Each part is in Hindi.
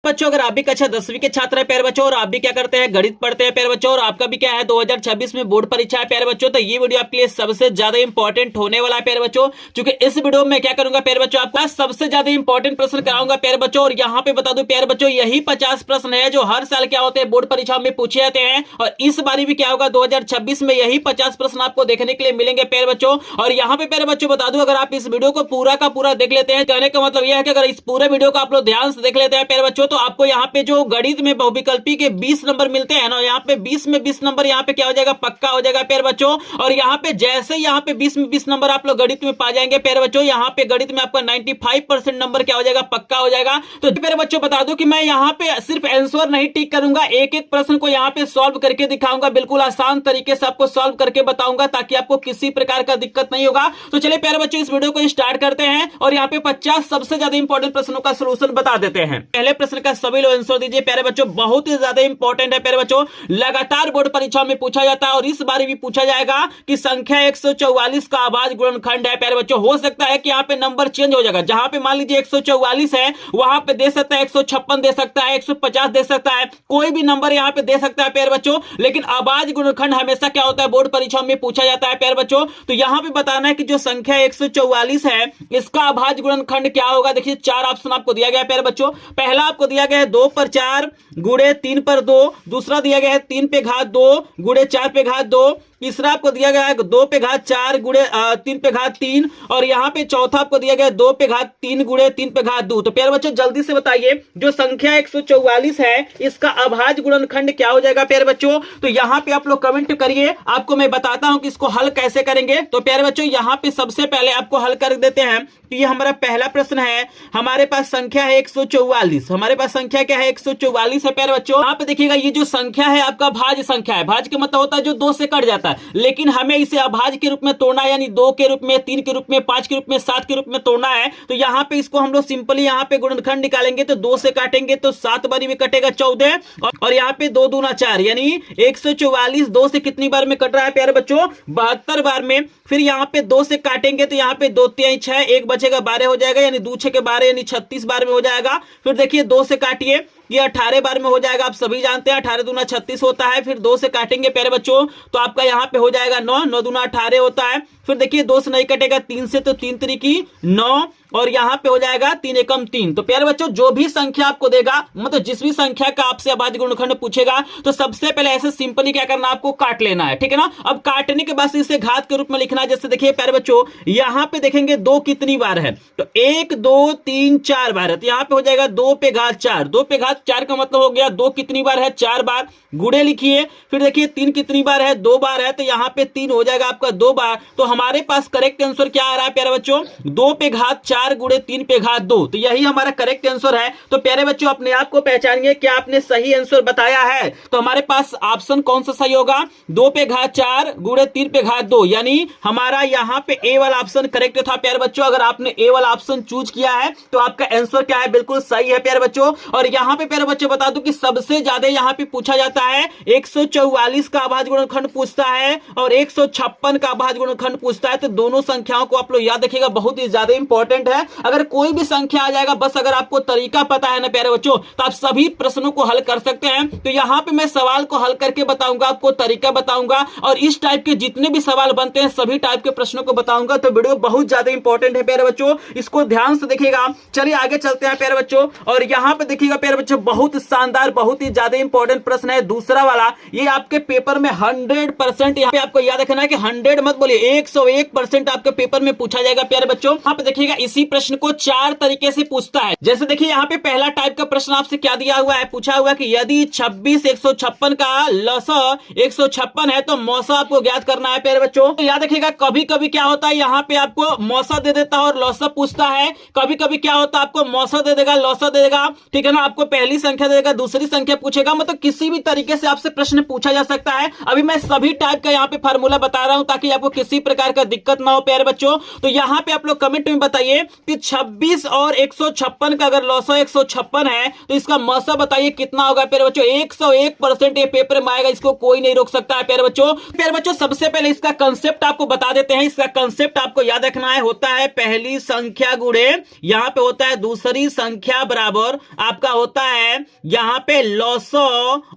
बच्चों, अगर आप भी कक्षा 10वीं के छात्र हैं प्यारे बच्चों और आप भी क्या करते हैं, गणित पढ़ते हैं प्यारे बच्चों और आपका भी क्या है 2026 में बोर्ड परीक्षा है प्यारे बच्चों, तो ये वीडियो आपके लिए सबसे ज्यादा इंपॉर्टेंट होने वाला है प्यारे बच्चों। क्योंकि इस वीडियो में क्या करूंगा प्यारे बच्चों, आपको सबसे ज्यादा इंपॉर्टेंट प्रश्न कराऊंगा प्यारे बच्चों। और यहाँ पे बता दूं प्यारे बच्चों, यही 50 प्रश्न है जो हर साल क्या होते हैं बोर्ड परीक्षाओं में पूछे जाते हैं और इस बारी भी क्या होगा 2026 में यही 50 प्रश्न आपको देखने के लिए मिलेंगे प्यारे बच्चों। और यहाँ पे प्यारे बच्चों बता दूं, अगर आप इस वीडियो को पूरा का पूरा देख लेते हैं, कहने का मतलब यह है कि अगर इस पूरे वीडियो को आप लोग ध्यान से देख लेते हैं प्यारे बच्चों, तो आपको यहाँ पे जो गणित में बहुविकल्पी के 20 नंबर मिलते हैं ना, यहाँ पे 20 में 20 नंबर यहाँ पे क्या हो जाएगा, पक्का हो जाएगा प्यारे बच्चों। और यहाँ पे जैसे यहाँ पे 20 में 20 नंबर आप लोग गणित में पा जाएंगे प्यारे बच्चों, यहाँ पे गणित में आपका 95% नंबर क्या हो जाएगा, पक्का हो जाएगा। तो प्यारे बच्चों बता दूं कि मैं यहाँ पे सिर्फ आंसर नहीं टिक करूंगा, एक एक प्रश्न को यहाँ पे सॉल्व करके दिखाऊंगा, बिल्कुल आसान तरीके से आपको सॉल्व करके बताऊंगा ताकि आपको किसी प्रकार का दिक्कत नहीं होगा। तो चलिए प्यारे बच्चों इस वीडियो को स्टार्ट करते हैं और यहाँ पे 50 सबसे ज्यादा इंपॉर्टेंट प्रश्नों का सोल्यूशन बता देते हैं। पहले प्रश्न का सभी लोग आंसर दीजिए प्यारे बच्चों, बहुत ही ज्यादा इंपॉर्टेंट है प्यारे बच्चों, लगातार बोर्ड परीक्षाओं में पूछा जाता है और इस बार भी पूछा जाएगा कि संख्या 144 का अभाज्य गुणनखंड है प्यारे बच्चों। हो सकता है कि यहाँ पे नंबर चेंज हो जाएगा, जहां पे मान लीजिए 144 है वहां पे दे सकता है 156 दे सकता है, 150 दे सकता है, कोई भी नंबर यहाँ पे दे सकता है प्यारे बच्चों। लेकिन अभाज्य गुणनखंड हमेशा क्या होता है बोर्ड परीक्षाओं में पूछा जाता है प्यारे बच्चों। तो यहाँ पे बताना है कि जो संख्या 144 है इसका अभाज्य गुणनखंड क्या होगा। देखिए 4 ऑप्शन आपको दिया गया है प्यारे बच्चों। पहला आपको दिया गया है 2 पर 4 गुणे 3 पर 2, दूसरा दिया गया है 3 पे घात 2 गुणे 4 पे घात 2, तीसरा आपको दिया गया है 2 पे घात 4 गुणे 3 पे घात 3 और यहाँ पे चौथा आपको दिया गया है 2 पे घात 3 गुणे 3 पे घात 2। तो प्यारे बच्चों जल्दी से बताइए जो संख्या 144 है इसका अभाज्य गुणनखंड क्या हो जाएगा प्यारे बच्चों। तो यहाँ पे आप लोग कमेंट करिए, आपको मैं बताता हूं कि इसको हल कैसे करेंगे। तो प्यारे बच्चों यहाँ पे सबसे पहले आपको हल कर देते हैं। तो ये हमारा पहला प्रश्न है, हमारे पास संख्या है 144, हमारे पास संख्या क्या है 144 है प्यारे बच्चों। यहाँ पे देखिएगा ये जो संख्या है आपका भाज्य संख्या है, भाज्य का मतलब होता है जो 2 से कट जाता है, लेकिन हमें इसे अभाज्य के रूप में तोड़ना है, यानी 2 के रूप में, 3 के रूप में, 5 के रूप में, 7 के रूप में तोड़ना है। तो यहाँ पे इसको हम लोग सिंपली यहाँ पे गुणनखंड निकालेंगे तो 2 से काटेंगे तो 7 बारी में कटेगा 14 और यहाँ पे 2 दूना 4, यानी 144 2 से कितनी बार में कट रहा है प्यारे बच्चों, 72 बार में। फिर यहाँ पे 2 से काटेंगे तो यहाँ पे 2 3 6, 1 बचेगा 12 हो जाएगा, यानी 2 6 के 12 यानी 36 बार में हो जाएगा। फिर देखिए 2 से काटिए, ये 18 बार में हो जाएगा, आप सभी जानते हैं 18 दूना 36 होता है। फिर 2 से काटेंगे प्यारे बच्चों तो आपका यहाँ पे हो जाएगा 9, 9 दूना 18 होता है। फिर देखिए 2 से नहीं कटेगा, 3 से तो 3 3 9 और यहाँ पे हो जाएगा 3 एकम 3। तो प्यारे बच्चों जो भी संख्या आपको देगा, मतलब जिस भी संख्या का आपसे अभाज्य गुणनखंड पूछेगा तो सबसे पहले ऐसे सिंपली क्या करना, आपको काट लेना है, ठीक है ना। अब काटने के बाद इसे घात के रूप में लिखना है। जैसे देखिए प्यारे बच्चों यहाँ पे देखेंगे 2 कितनी बार है, तो 1 2 3 4 बार है, तो यहाँ पे हो जाएगा 2 पे घात 4, 2 पे घात 4 का मतलब हो गया 2 कितनी बार है, 4 बार, गुणे लिखिए। फिर देखिए 3 कितनी बार है, 2 बार है, तो यहाँ पे 3 हो जाएगा आपका 2 बार। तो हमारे पास करेक्ट आंसर क्या आ रहा है प्यारे बच्चों, 2 पे घात 4 गुणे 3 पे घात 2। तो यही हमारा करेक्ट आंसर है। तो प्यारे बच्चों अपने आप को पहचानिए क्या आपने सही आंसर बताया है। तो हमारे पास ऑप्शन कौन सा सही होगा, 2 पे घात 4 गुणे 3 पे घात 2, यानी हमारा यहाँ पे ए वाला ऑप्शन करेक्ट था प्यारे बच्चों। अगर आपने ए वाला ऑप्शन चूज किया है तो आपका आंसर क्या है, बिल्कुल सही है प्यारे बच्चों। और यहाँ पे प्यारे बच्चों बता दूं कि सबसे ज्यादा यहाँ पे पूछा जाता है 144 का अभाज्य गुणनखंड पूछता है और 156 का अभाज्य गुणनखंड पूछता है। तो दोनों संख्याओं को आप लोग याद रखिएगा, बहुत ही ज्यादा इंपॉर्टेंट है। अगर कोई भी संख्या आ जाएगा, बस अगर आपको तरीका पता है ना प्यारे बच्चों, तो आप सभी प्रश्नों को हल कर सकते हैं। तो यहाँ पे मैं सवाल को हल करके बताऊंगा, आपको तरीका बताऊंगा और इस टाइप के जितने भी सवाल बनते हैं सभी टाइप के प्रश्नों को बताऊंगा। तो वीडियो बहुत ज्यादा इंपॉर्टेंट है प्यारे बच्चों, इसको ध्यान से देखिएगा। चलिए आगे चलते हैं प्यारे बच्चों और यहाँ पे देखिएगा प्यारे बच्चों बहुत शानदार, बहुत ही ज्यादा इंपॉर्टेंट प्रश्न है दूसरा वाला। ये आपके पेपर में 100% यहाँ पे आपको याद रखना है कि 100 मत बोलिए, 101% आपके पेपर में पूछा जाएगा प्यारे बच्चों। यहाँ पे देखिएगा इसी प्रश्न को 4 तरीके से पूछता है। जैसे देखिए यहाँ पे पहला टाइप का प्रश्न आपसे क्या दिया हुआ है, पूछा हुआ कि यदि 26 156 का लसा 156 है तो मौसा आपको ज्ञात करना है प्यारे बच्चों। तो याद रखिएगा कभी कभी क्या होता है, यहाँ पे आपको मौसा दे देता है और लौसा पूछता है, कभी कभी क्या होता है आपको मौसा दे देगा, लौसा दे देगा, ठीक है ना। आपको पहली संख्या देगा, दूसरी संख्या पूछेगा, मतलब किसी भी तरीके से आपसे प्रश्न पूछा जा सकता है। अभी मैं सभी टाइप का यहाँ पे फार्मूला बता रहा हूं ताकि आपको किसी प्रकार का दिक्कत ना हो प्यारे बच्चों। तो यहाँ पे आप लोग कमेंट में बताइए कि 26 और 156 का अगर लॉस 156 है तो इसका मौसा बताइए कितना होगा प्यारे बच्चों। 101% ये पेपर में आएगा, इसको कोई नहीं रोक सकता है प्यारे बच्चों। प्यारे बच्चों सबसे पहले इसका कंसेप्ट आपको बता देते हैं। इसका कंसेप्ट आपको याद रखना है, होता है पहली संख्या गुणे यहां पे होता है दूसरी संख्या बराबर आपका होता है यहां पे लॉसो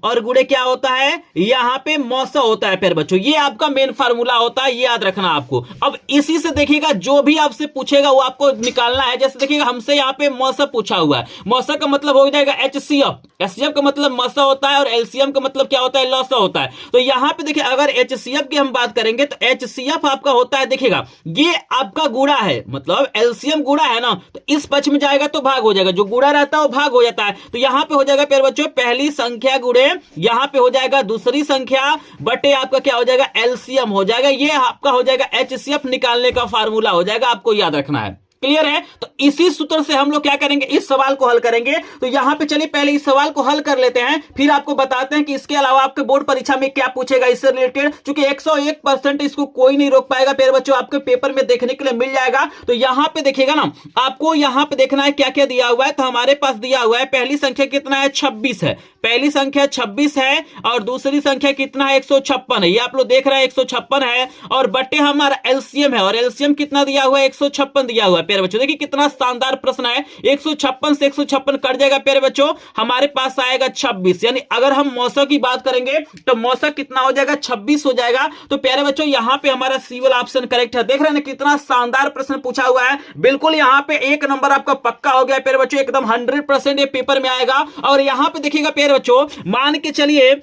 और गुणे क्या होता है यहां पे मौसा होता है प्यारे बच्चों। ये आपका मेन फार्मूला होता है, ये याद रखना आपको। अब इसी से देखिएगा जो भी आपसे पूछेगा वो आपको निकालना है। जैसे देखिएगा हमसे यहां पे मौसा पूछा हुआ है, मौसा का मतलब हो जाएगा HCF, HCF का मतलब मौसा होता है और LCM का मतलब क्या होता है लॉसा होता है। तो यहां पे देखिए अगर HCF की हम बात करेंगे तो HCF आपका होता है, देखिएगा ये आपका गुणा है, मतलब LCM गुणा है ना, तो इस पक्ष में जाएगा तो भाग हो जाएगा, जो गुणा रहता है वो भाग हो जाता है। तो यहां पे हो जाएगा प्यारे बच्चों पहली संख्या गुणे यहां पे हो जाएगा दूसरी संख्या बटे आपका क्या हो जाएगा LCM हो जाएगा। ये आपका हो जाएगा HCF निकालने का फार्मूला हो जाएगा, आपको याद रखना है। क्लियर है? तो इसी सूत्र से हम लोग क्या करेंगे, इस सवाल को हल करेंगे। तो यहां पे चलिए पहले इस सवाल को हल कर लेते हैं, फिर आपको बताते हैं कि इसके अलावा आपके बोर्ड परीक्षा में क्या पूछेगा इससे रिलेटेड। क्योंकि 101% इसको कोई नहीं रोक पाएगा प्यारे बच्चों, आपके पेपर में देखने के लिए मिल जाएगा। तो यहां पे देखिएगा ना, आपको यहां पे देखना है क्या क्या दिया हुआ है। तो हमारे पास दिया हुआ है पहली संख्या कितना है 26 है, पहली संख्या 26 है और दूसरी संख्या कितना है 156 है। ये आप लोग देख रहे हैं 156 है और बटे हमारा LCM है और LCM कितना दिया हुआ है 156 दिया हुआ है प्यारे बच्चों। देखिए कितना शानदार प्रश्न है, 156 से 156 कट जाएगा प्यारे बच्चों, हमारे पास आएगा 26। यानी अगर हम मौसा की बात करेंगे तो मौसा कितना हो जाएगा 26 हो जाएगा। तो प्यारे बच्चों यहां पे हमारा सी वाला ऑप्शन करेक्ट है। देख रहे हैं कितना शानदार प्रश्न पूछा हुआ है, बिल्कुल यहां पे 1 नंबर आपका पक्का हो गया प्यारे बच्चों, एकदम 100% ये पेपर में आएगा। और यहां पे देखिएगा प्यारे बच्चों, मान के चलिए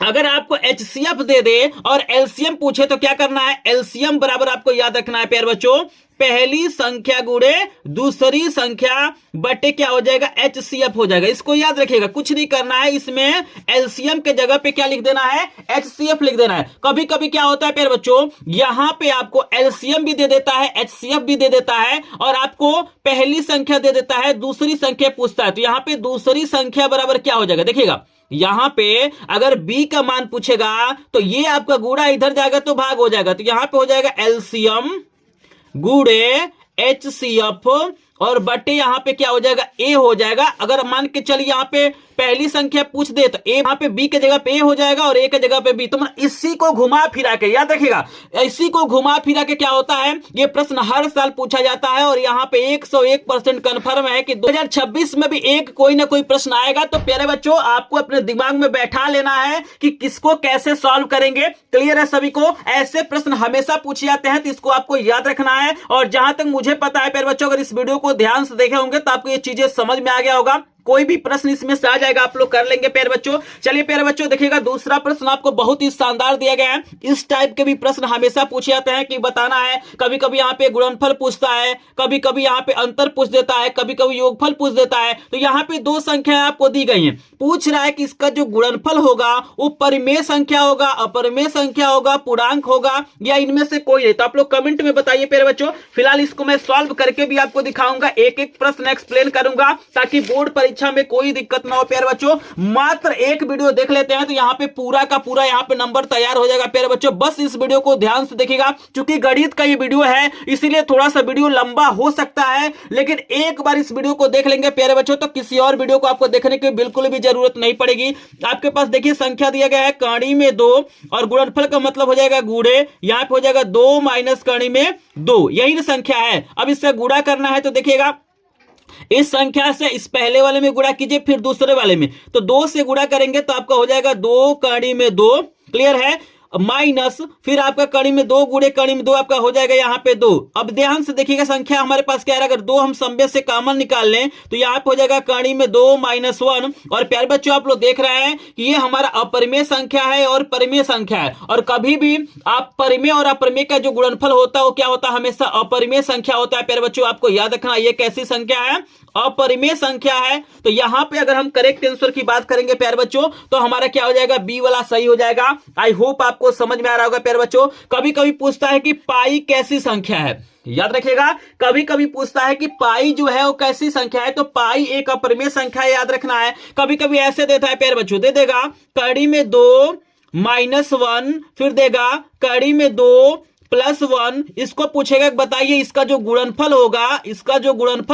अगर आपको HCF दे दे और LCM पूछे तो क्या करना है, LCM बराबर आपको याद रखना है प्यारे बच्चों पहली संख्या गुणे दूसरी संख्या बटे क्या हो जाएगा HCF हो जाएगा। इसको याद रखिएगा, कुछ नहीं करना है, इसमें LCM के जगह पे क्या लिख देना है HCF लिख देना है। कभी कभी क्या होता है प्यारे बच्चों, यहां पे आपको LCM भी दे देता है HCF भी दे देता है और आपको पहली संख्या दे देता है दूसरी संख्या पूछता है। तो यहां पे दूसरी संख्या बराबर क्या हो जाएगा, देखिएगा यहां पे अगर B का मान पूछेगा तो ये आपका गुणा इधर जाएगा तो भाग हो जाएगा। तो यहां पे हो जाएगा LCM गुणे HCF और बटे यहां पे क्या हो जाएगा A हो जाएगा। अगर मान के चलिए यहां पे पहली संख्या पूछ दे तो A यहां पे B के जगह पे A हो जाएगा और A के जगह पे B। तो इसी को घुमा फिरा के याद रखिएगा, इसी को घुमा फिरा के क्या होता है, ये प्रश्न हर साल पूछा जाता है और यहां पे 101% कंफर्म है कि 2026 में भी एक कोई ना कोई प्रश्न आएगा। तो प्यारे बच्चों आपको अपने दिमाग में बैठा लेना है कि किसको कैसे सॉल्व करेंगे। क्लियर है सभी को? ऐसे प्रश्न हमेशा पूछे जाते हैं तो इसको आपको याद रखना है। और जहां तक मुझे पता है प्यारे बच्चों, अगर इस वीडियो को ध्यान से देखे होंगे तो आपको ये चीजें समझ में आ गया होगा। कोई भी प्रश्न इसमें से आ जाएगा, आप लोग कर लेंगे प्यारे बच्चों। चलिए प्यारे बच्चों देखिएगा दूसरा प्रश्न आपको बहुत ही शानदार दिया गया है। इस टाइप के भी प्रश्न हमेशा पूछे जाते हैं कि बताना है, कभी कभी यहाँ पे गुणनफल पूछता है, कभी कभी यहाँ पे अंतर पूछ देता है, कभी कभी योगफल पूछ देता है। तो यहाँ पे दो संख्याएं आपको दी गई हैं, पूछ रहा है कि इसका जो गुणनफल होगा वो परिमेय संख्या होगा, अपरिमेय संख्या होगा, पूर्णांक होगा या इनमें से कोई नहीं। तो आप लोग कमेंट में बताइए प्यारे बच्चों। फिलहाल इसको मैं सॉल्व करके भी आपको दिखाऊंगा, एक एक प्रश्न एक्सप्लेन करूंगा ताकि बोर्ड परीक्षा में कोई दिक्कत ना हो प्यारे बच्चों। मात्र एक वीडियो देख लेते हैं तो यहाँ पे पूरा का पूरा यहाँ पे नंबर तैयार हो जाएगा प्यारे बच्चों। बस इस वीडियो को ध्यान से देखिएगा, क्योंकि गणित का ये वीडियो है इसीलिए थोड़ा सा वीडियो लंबा हो सकता है, लेकिन एक बार इस वीडियो को देख लेंगे प्यारे बच्चों तो किसी और वीडियो को आपको देखने की बिल्कुल भी जरूरत नहीं पड़ेगी। आपके पास देखिए संख्या दिया गया है कड़ी में 2 और गुणनफल का मतलब हो जाएगा गुणे, यहाँ पे हो जाएगा 2 माइनस कड़ी में 2, यही संख्या है। अब इससे गुणा करना है तो देखिएगा इस संख्या से इस पहले वाले में गुणा कीजिए, फिर दूसरे वाले में, तो 2 से गुणा करेंगे तो आपका हो जाएगा 2 कड़ी में 2। क्लियर है? माइनस फिर आपका कड़ी में 2 गुणे कड़ी में 2 आपका हो जाएगा यहाँ पे 2। अब ध्यान से देखिएगा संख्या हमारे पास क्या है, अगर 2 हम समवे से कॉमन निकाल लें तो यहाँ पे हो जाएगा कड़ी में 2 माइनस 1। और प्यारे बच्चों आप लोग देख रहे हैं कि ये हमारा अपरिमेय संख्या है और परिमेय संख्या है, और कभी भी आप परिमेय और अपरिमेय का जो गुणनफल होता है वो क्या होता है, हमेशा अपरिमेय संख्या होता है। प्यारे बच्चों आपको याद रखना ये कैसी संख्या है, अपरिमेय संख्या है। तो यहां पे अगर हम करेक्ट आंसर की बात करेंगे प्यारे बच्चों तो हमारा क्या हो जाएगा, बी वाला सही हो जाएगा। आई होप आपको समझ में आ रहा होगा प्यारे बच्चों। कभी कभी पूछता है कि पाई कैसी संख्या है, याद रखिएगा, कभी कभी पूछता है कि पाई जो है वो कैसी संख्या है, तो पाई एक अपरिमेय संख्या है, याद रखना है। कभी कभी ऐसे देता है प्यारे बच्चों, दे देगा कड़ी में 2 माइनस 1, फिर देगा कड़ी में 2 +1 इसको पूछेगा बताइए इसका जो गुणनफल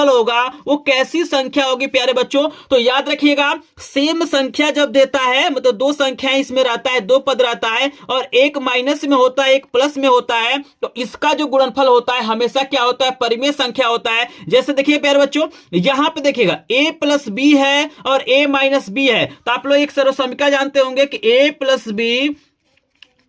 होगा वो कैसी संख्या होगी प्यारे बच्चों। तो याद रखिएगा सेम संख्या जब देता है मतलब दो संख्याएं इसमें रहता है, दो पद रहता है और एक माइनस में होता है एक प्लस में होता है, तो इसका जो गुणनफल होता है हमेशा क्या होता है, परिमेय संख्या होता है। जैसे देखिए प्यारे बच्चों यहां पे देखिएगा a प्लस बी है और a माइनस बी है, तो आप लोग एक सरल समीकरण जानते होंगे कि a प्लस बी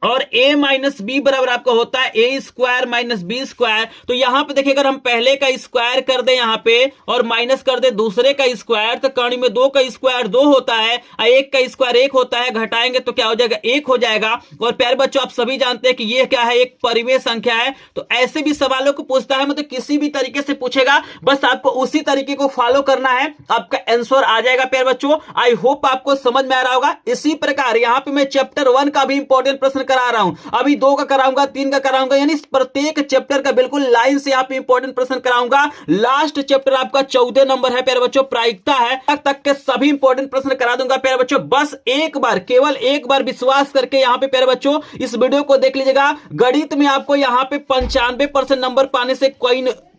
और a माइनस बी बराबर आपका होता है a square minus B square. तो यहां पे देखिए अगर हम पहले का स्क्वायर कर दें यहां पे और माइनस कर दे दूसरे का स्क्वायर, तो कर्ण में 2 का स्क्वायर 2 होता है और 1 का स्क्वायर 1 होता है, घटाएंगे तो क्या हो जाएगा 1 हो जाएगा। और प्यारे बच्चों आप सभी जानते हैं कि ये क्या है, एक परिमेय संख्या है। तो ऐसे भी सवालों को पूछता है, मतलब किसी भी तरीके से पूछेगा, बस आपको उसी तरीके को फॉलो करना है, आपका आंसर आ जाएगा प्यारे बच्चों। आई होप आपको समझ में आ रहा होगा। इसी प्रकार यहां पे मैं चैप्टर 1 का भी इंपॉर्टेंट प्रश्न करा रहा हूं, अभी 2 का कराऊंगा, 3 का कराऊंगा, यानी प्रत्येक चैप्टर का बिल्कुल लाइन से आप इंपॉर्टेंट प्रश्न कराऊंगा। लास्ट चैप्टर आपका 14 नंबर है प्यारे बच्चों, प्रायिकता है, तक के सभी इंपॉर्टेंट प्रश्न करा दूंगा प्यारे बच्चों। बस एक बार, केवल एक बार विश्वास करके यहां पे प्यारे बच्चों इस वीडियो को देख लीजिएगा। गणित में आपको यहां पे 95% नंबर पाने से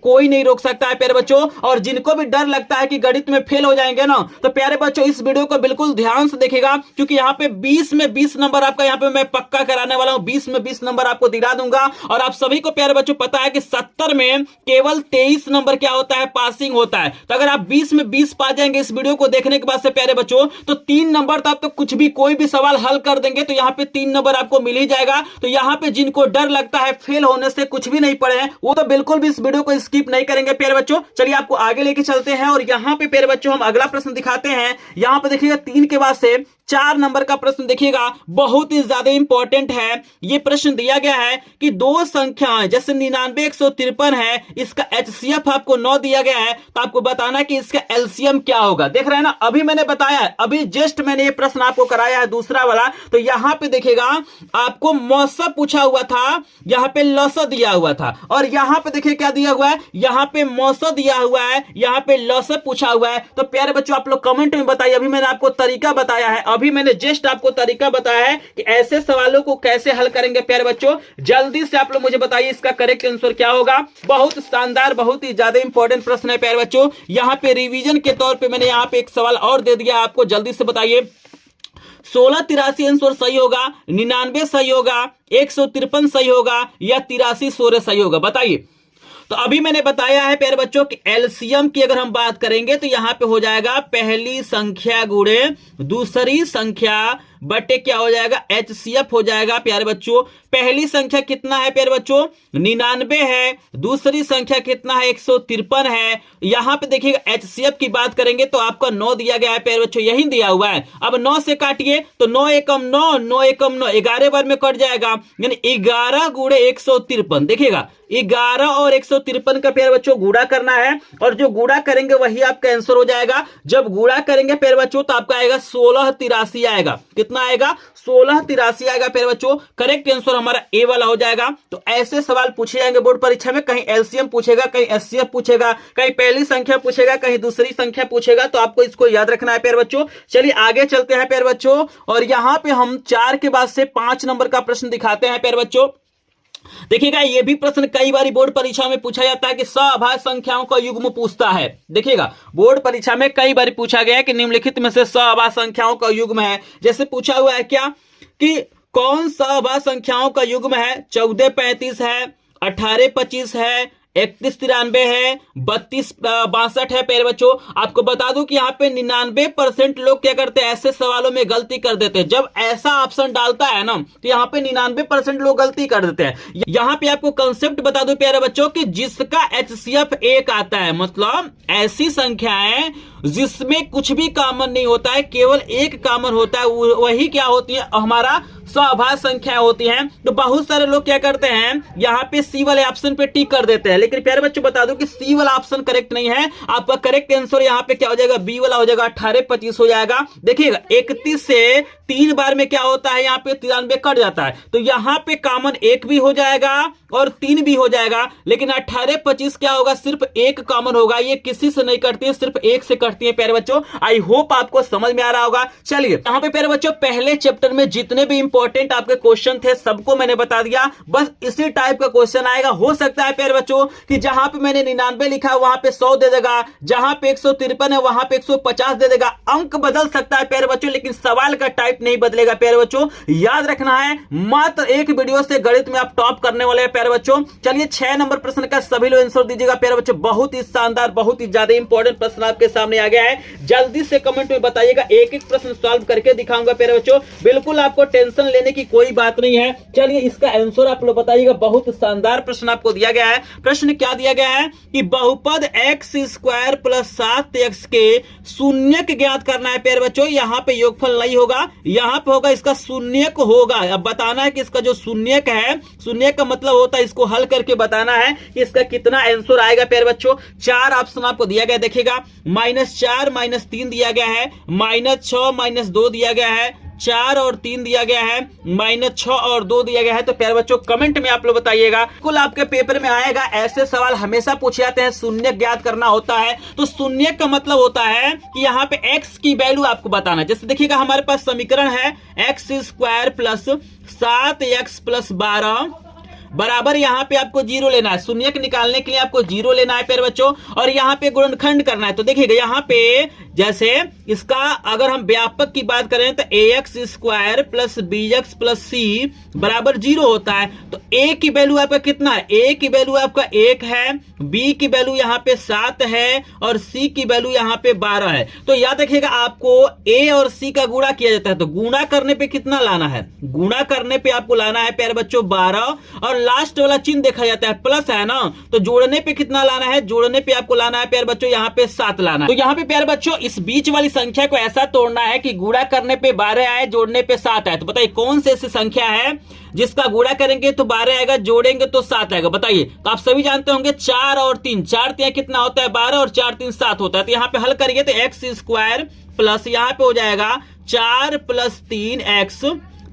कोई नहीं रोक सकता है प्यारे बच्चों। और जिनको भी डर लगता है कि गणित में फेल हो जाएंगे ना, तो प्यारे बच्चों इस वीडियो को बिल्कुल ध्यान से देखिएगा, क्योंकि यहाँ पे 20 में 20 नंबर आपका यहाँ पे मैं पक्का कराने वाला हूं। 20 में 20 नंबर आपको दिला दूंगा। और आप सभी को प्यारे बच्चों पता है कि 70 में केवल 23 नंबर क्या होता है, पासिंग होता है। तो अगर आप 20 में 20 पा जाएंगे इस वीडियो को देखने के बाद से प्यारे बच्चों, तो 3 नंबर तो आप तो कुछ भी कोई भी सवाल हल कर देंगे तो यहाँ पे 3 नंबर आपको मिल ही जाएगा। तो यहाँ पे जिनको डर लगता है फेल होने से, कुछ भी नहीं पढ़े हैं, वो तो बिल्कुल भी इस वीडियो को स्किप नहीं करेंगे प्यारे बच्चों। चलिए आपको आगे लेके चलते हैं और यहां पे प्यारे बच्चों हम अगला प्रश्न दिखाते हैं। यहां पे देखिएगा 3 के बाद से 4 नंबर का प्रश्न देखिएगा, बहुत ही ज्यादा इंपॉर्टेंट है। ये प्रश्न दिया गया है कि दो संख्याएं जैसे 99 153 है, इसका HCF आपको 9 दिया गया है, तो आपको बताना कि इसका एलसीएम क्या होगा। देख रहे हैं ना, अभी मैंने बताया है, अभी जस्ट मैंने ये प्रश्न आपको कराया है दूसरा वाला। तो यहां पे देखिएगा आपको मौसा पूछा हुआ था, यहां पे लौसा दिया हुआ था, और यहां पे देखिए क्या दिया हुआ है, यहां पे मौसा दिया हुआ है, यहां पे लौसा पूछा हुआ है। तो प्यारे बच्चों आप लोग कमेंट में बताइए, अभी मैंने आपको तरीका बताया है, अभी मैंने जस्ट आपको तरीका बताया है कि ऐसे सवालों को कैसे हल करेंगे प्यारे बच्चों। जल्दी से आप लोग मुझे बताइए इसका करेक्ट आंसर क्या होगा। बहुत शानदार, बहुत ही ज्यादा इंपॉर्टेंट प्रश्न है प्यारे बच्चों। यहां पे रिवीजन के तौर पे मैंने यहां पे एक सवाल और दे दिया आपको, जल्दी से बताइए 1683 आंसर सही होगा, 99 सही होगा, 153 सही होगा या 83 16 सही होगा, बताइए। तो अभी मैंने बताया है प्यारे बच्चों कि एलसीएम की अगर हम बात करेंगे तो यहां पे हो जाएगा पहली संख्या गुणे दूसरी संख्या बटे क्या हो जाएगा, HCF हो जाएगा प्यारे बच्चों। पहली संख्या कितना है प्यारे बच्चों, 99 है, दूसरी संख्या कितना है, 153 है। यहां पे देखिएगा HCF की बात करेंगे तो आपका 9 दिया गया है प्यारे बच्चों, यही दिया हुआ है। अब 9 से काटिए तो 9 एकम 9, 9 एकम 9, 11 बार में कट जाएगा, यानी 11 गुणे 153। देखिएगा 11 और 153 का प्यारे बच्चों गुणा करना है, और जो गुणा करेंगे वही आपका आंसर हो जाएगा। जब गुणा करेंगे प्यारे बच्चों तो आपका आएगा 1683 आएगा, कितना आएगा, 1683 आएगा प्यारे बच्चों। करेक्ट आंसर हमारा ए वाला हो जाएगा। तो ऐसे सवाल पूछे जाएंगे बोर्ड परीक्षा में, कहीं एलसीएम पूछेगा, कहीं HCF पूछेगा, कहीं पहली संख्या पूछेगा, कहीं दूसरी संख्या पूछेगा, तो आपको इसको याद रखना है प्यारे बच्चों। चलिए आगे चलते हैं प्यारे बच्चों, और यहां पे हम 4 के बाद से 5 नंबर का प्रश्न दिखाते हैं प्यारे बच्चों। देखिएगा ये भी प्रश्न कई बार बोर्ड परीक्षा में पूछा जाता है कि सअभाज्य संख्याओं का युग्म पूछता है। देखिएगा बोर्ड परीक्षा में कई बार पूछा गया है कि निम्नलिखित में से सअभाज्य संख्याओं का युग्म है। जैसे पूछा हुआ है क्या कि कौन सअभाज्य संख्याओं का युग्म है, 1435 है, 1825 है, 3193 है, 3262 है प्यारे बच्चों। आपको बता दूं कि यहाँ पे 99% लोग क्या करते हैं, ऐसे सवालों में गलती कर देते हैं। जब ऐसा ऑप्शन डालता है ना तो यहाँ पे 99% लोग गलती कर देते हैं। यहाँ पे आपको कंसेप्ट बता दूं प्यारे बच्चों कि जिसका HCF 1 आता है, मतलब ऐसी संख्याएं जिसमें कुछ भी कॉमन नहीं होता है, केवल एक कॉमन होता है, वही क्या होती है, हमारा सअभाज्य संख्या होती हैं। तो बहुत सारे लोग क्या करते हैं, यहाँ पे सी वाले ऑप्शन पे टिक कर देते हैं, लेकिन प्यारे बच्चों बता दूं कि सी वाला ऑप्शन करेक्ट नहीं है। आपका करेक्ट आंसर यहाँ पे क्या हो जाएगा, बी वाला हो जाएगा, 1825 हो जाएगा। देखिएगा 31 से 3 बार में क्या होता है, यहाँ पे 93 कट जाता है, तो यहाँ पे कॉमन 1 भी हो जाएगा और 3 भी हो जाएगा, लेकिन 18 25 क्या होगा, सिर्फ 1 कॉमन होगा। ये किसी से नहीं कटती है, सिर्फ 1 से कटती है प्यारे बच्चों। आई होप आपको समझ में आ रहा होगा। चलिए यहाँ पे प्यारे बच्चों पहले चैप्टर में जितने भी इंपॉर्टेंट आपके क्वेश्चन थे सबको मैंने बता दिया, बस इसी टाइप का क्वेश्चन आएगा। हो सकता है प्यारे बच्चों कि जहां पे मैंने 99 लिखा है वहां पे 100 दे देगा, जहां पे 153 है वहां पे 150 दे देगा। अंक बदल सकता है प्यारे बच्चों, लेकिन सवाल का टाइप नहीं बदलेगा प्यारे बच्चों। याद रखना है, मात्र एक वीडियो से गणित में आप टॉप करने वाले हैं प्यारे बच्चों। चलिए 6 नंबर प्रश्न का सभी लोग आंसर दीजिएगा प्यारे बच्चों। बहुत ही शानदार, बहुत ही ज्यादा इंपॉर्टेंट प्रश्न आपके सामने आ गया है। जल्दी से कमेंट में बताइएगा, एक एक प्रश्न सॉल्व करके दिखाऊंगा प्यारे बच्चों। बिल्कुल आपको टेंशन लेने की कोई बात नहीं है। चलिए इसका आंसर आप लोग बताइएगा। बहुत शानदार प्रश्न आपको दिया गया है। प्रश्न क्या दिया गया है कि बहुपद x स्क्वायर प्लस 7x के शून्यक ज्ञात करना है प्यारे बच्चों। यहां पे योगफल नहीं होगा, यहां पे होगा इसका शून्यक होगा। अब बताना है कि इसका जो शून्यक है, शून्यक का मतलब होता है इसको हल करके बताना है कि इसका कितना आंसर आएगा प्यारे बच्चों। 4 ऑप्शन आपको दिया गया, देखिएगा -4 -3 दिया गया है, -6 -2 दिया गया है, 4 और 3 दिया गया है, -6 और 2 दिया गया है। तो प्यारे बच्चों कमेंट में आप लोग बताइएगा। कुल आपके पेपर में आएगा, ऐसे सवाल हमेशा पूछे जाते हैं, शून्य ज्ञात करना होता है। तो शून्य का मतलब होता है कि यहाँ पे x की वैल्यू आपको बताना है। जैसे देखिएगा हमारे पास समीकरण है x square plus 7x plus 12 बराबर यहाँ पे आपको 0 लेना है। शून्यक निकालने के लिए आपको 0 लेना है प्यारे बच्चों, और यहाँ पे गुणनखंड करना है। तो देखिएगा यहाँ पे जैसे इसका अगर हम व्यापक की बात करें तो ax square plus bx plus c बराबर 0 होता है। तो a की वैल्यू आपका कितना है, a की वैल्यू आपका 1 है, b की वैल्यू यहाँ पे 7 है और c की वैल्यू यहाँ पे 12 है। तो याद रखिएगा आपको a और c का गुणा किया जाता है। तो गुणा करने पे कितना लाना है, गुणा करने पे आपको लाना है प्यारे बच्चों 12, और लास्ट वाला चिन्ह देखा जाता है प्लस है ना, तो जोड़ने पे कितना लाना है, जोड़ने पे आपको लाना है प्यारे बच्चों यहाँ पे 7 लाना है। तो यहाँ पे प्यारे बच्चों इस बीच वाली संख्या को ऐसा तोड़ना है कि गुणा करने पे 12 आए, जोड़ने पे 7 आए। तो बताइए कौन से ऐसी संख्या है जिसका गुणा करेंगे तो 12 आएगा, जोड़ेंगे तो 7 आएगा। बताइए, तो आप सभी जानते होंगे 4 और 3, 4 3 कितना होता है 12 और 4 3 7 होता है। तो यहाँ पे हल करेंगे तो एक्स स्क्वायर प्लस यहाँ पे हो जाएगा 4 प्लस 3x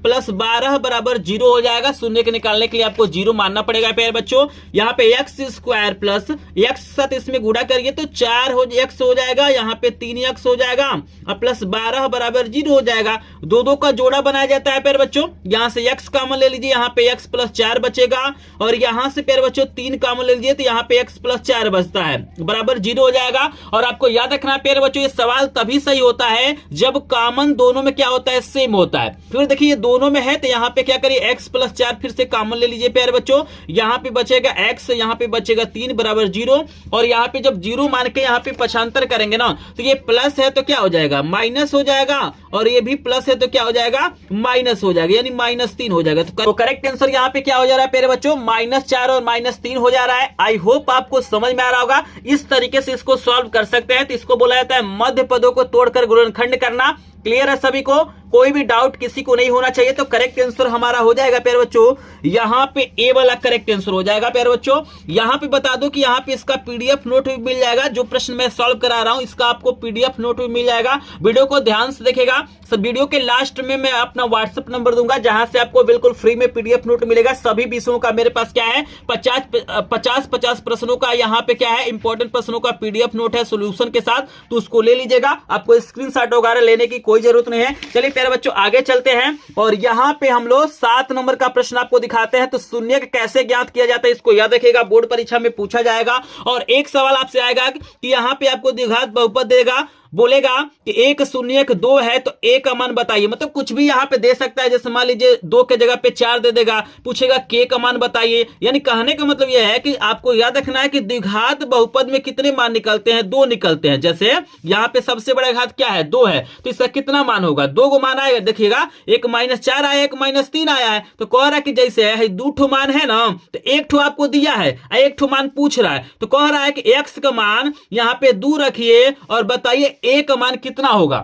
प्लस 12 बराबर 0 हो जाएगा। शून्य के निकालने के लिए आपको 0 मानना पड़ेगा प्यारे बच्चों। यहाँ पे एक्स स्क्वायर प्लस x साथ इसमें गुणा करिए तो 4x हो जाएगा, यहाँ पे 3x हो जाएगा और प्लस 12 बराबर 0 हो जाएगा। दो दो का जोड़ा बनाया जाता है प्यारे बच्चों। यहाँ से x कॉमन ले लीजिए, यहाँ पे x प्लस 4 बचेगा, और यहाँ से प्यारे बच्चों 3 कॉमन ले लीजिए तो यहाँ पे x प्लस 4 बचता है, बराबर 0 हो जाएगा। और आपको याद रखना है प्यारे बच्चों, ये सवाल तभी सही होता है जब कॉमन दोनों में क्या होता है, सेम होता है। फिर देखिए दोनों में है तो यहाँ पे क्या करिए x प्लस 4 फिर से कॉमन ले लीजिए प्यारे बच्चों। यहाँ पे बचेगा x, यहाँ पे बचेगा 3 बराबर 0, और यहाँ पे जब 0 मान के यहाँ पे पक्षांतर करेंगे ना तो ये प्लस है तो क्या हो जाएगा, माइनस हो जाएगा, और ये भी प्लस है तो क्या हो जाएगा, माइनस हो जाएगा, यानी -3 हो जाएगा। तो करेक्ट आंसर यहाँ पे क्या हो जा रहा है प्यारे बच्चों, -4 और -3 हो जा रहा है। आई होप आपको समझ में आ रहा होगा। इस तरीके से इसको सॉल्व कर सकते हैं। तो इसको बोला जाता है मध्य पदों को तोड़कर गुणनखंड करना। क्लियर है सभी को, कोई भी डाउट किसी को नहीं होना चाहिए। तो करेक्ट आंसर हमारा हो जाएगा प्यारे बच्चों, यहाँ पे ए वाला करेक्ट आंसर हो जाएगा प्यारे बच्चों। यहाँ पे बता दो कि यहाँ पे इसका पीडीएफ नोट भी मिल जाएगा। जो प्रश्न मैं सॉल्व करा रहा हूँ इसका आपको पीडीएफ नोट भी मिल जाएगा। वीडियो को ध्यान से देखेगा। सब वीडियो के लास्ट में मैं अपना व्हाट्सएप नंबर दूंगा जहां से आपको बिल्कुल फ्री में पीडीएफ नोट मिलेगा। सभी विषयों का मेरे पास क्या है, 50 प्रश्नों का यहाँ पे क्या है, इंपॉर्टेंट प्रश्नों का पीडीएफ नोट है सोल्यूशन के साथ। तो उसको ले लीजिएगा, आपको स्क्रीनशॉट वगैरह लेने की कोई जरूरत नहीं है। चलिए प्यारे बच्चों आगे चलते हैं, और यहाँ पे हम लोग 7 नंबर का प्रश्न आपको दिखाते हैं। तो शून्य कैसे ज्ञात किया जाता है इसको याद रखिएगा, बोर्ड परीक्षा में पूछा जाएगा। और एक सवाल आपसे आएगा कि यहाँ पे आपको द्विघात बहुपद देगा, बोलेगा कि 1 शून्यक 2 है तो a का मान बताइए। मतलब कुछ भी यहाँ पे दे सकता है, जैसे मान लीजिए 2 के जगह पे 4 दे देगा, पूछेगा k का मान बताइए। यानी कहने का मतलब यह है कि आपको याद रखना है कि द्विघात बहुपद में कितने मान निकलते हैं, 2 निकलते हैं। जैसे यहाँ पे सबसे बड़ा घात क्या है, 2 है, तो इसका कितना मान होगा, 2 को मान आएगा। देखिएगा एक -4 आया, एक -3 आया है। तो कह रहा है कि जैसे है 2 ठो मान है ना, तो 1 ठो आपको दिया है, 1 ठो मान पूछ रहा है। तो कह रहा है कि x का मान यहाँ पे 2 रखिए और बताइए a का मान कितना होगा।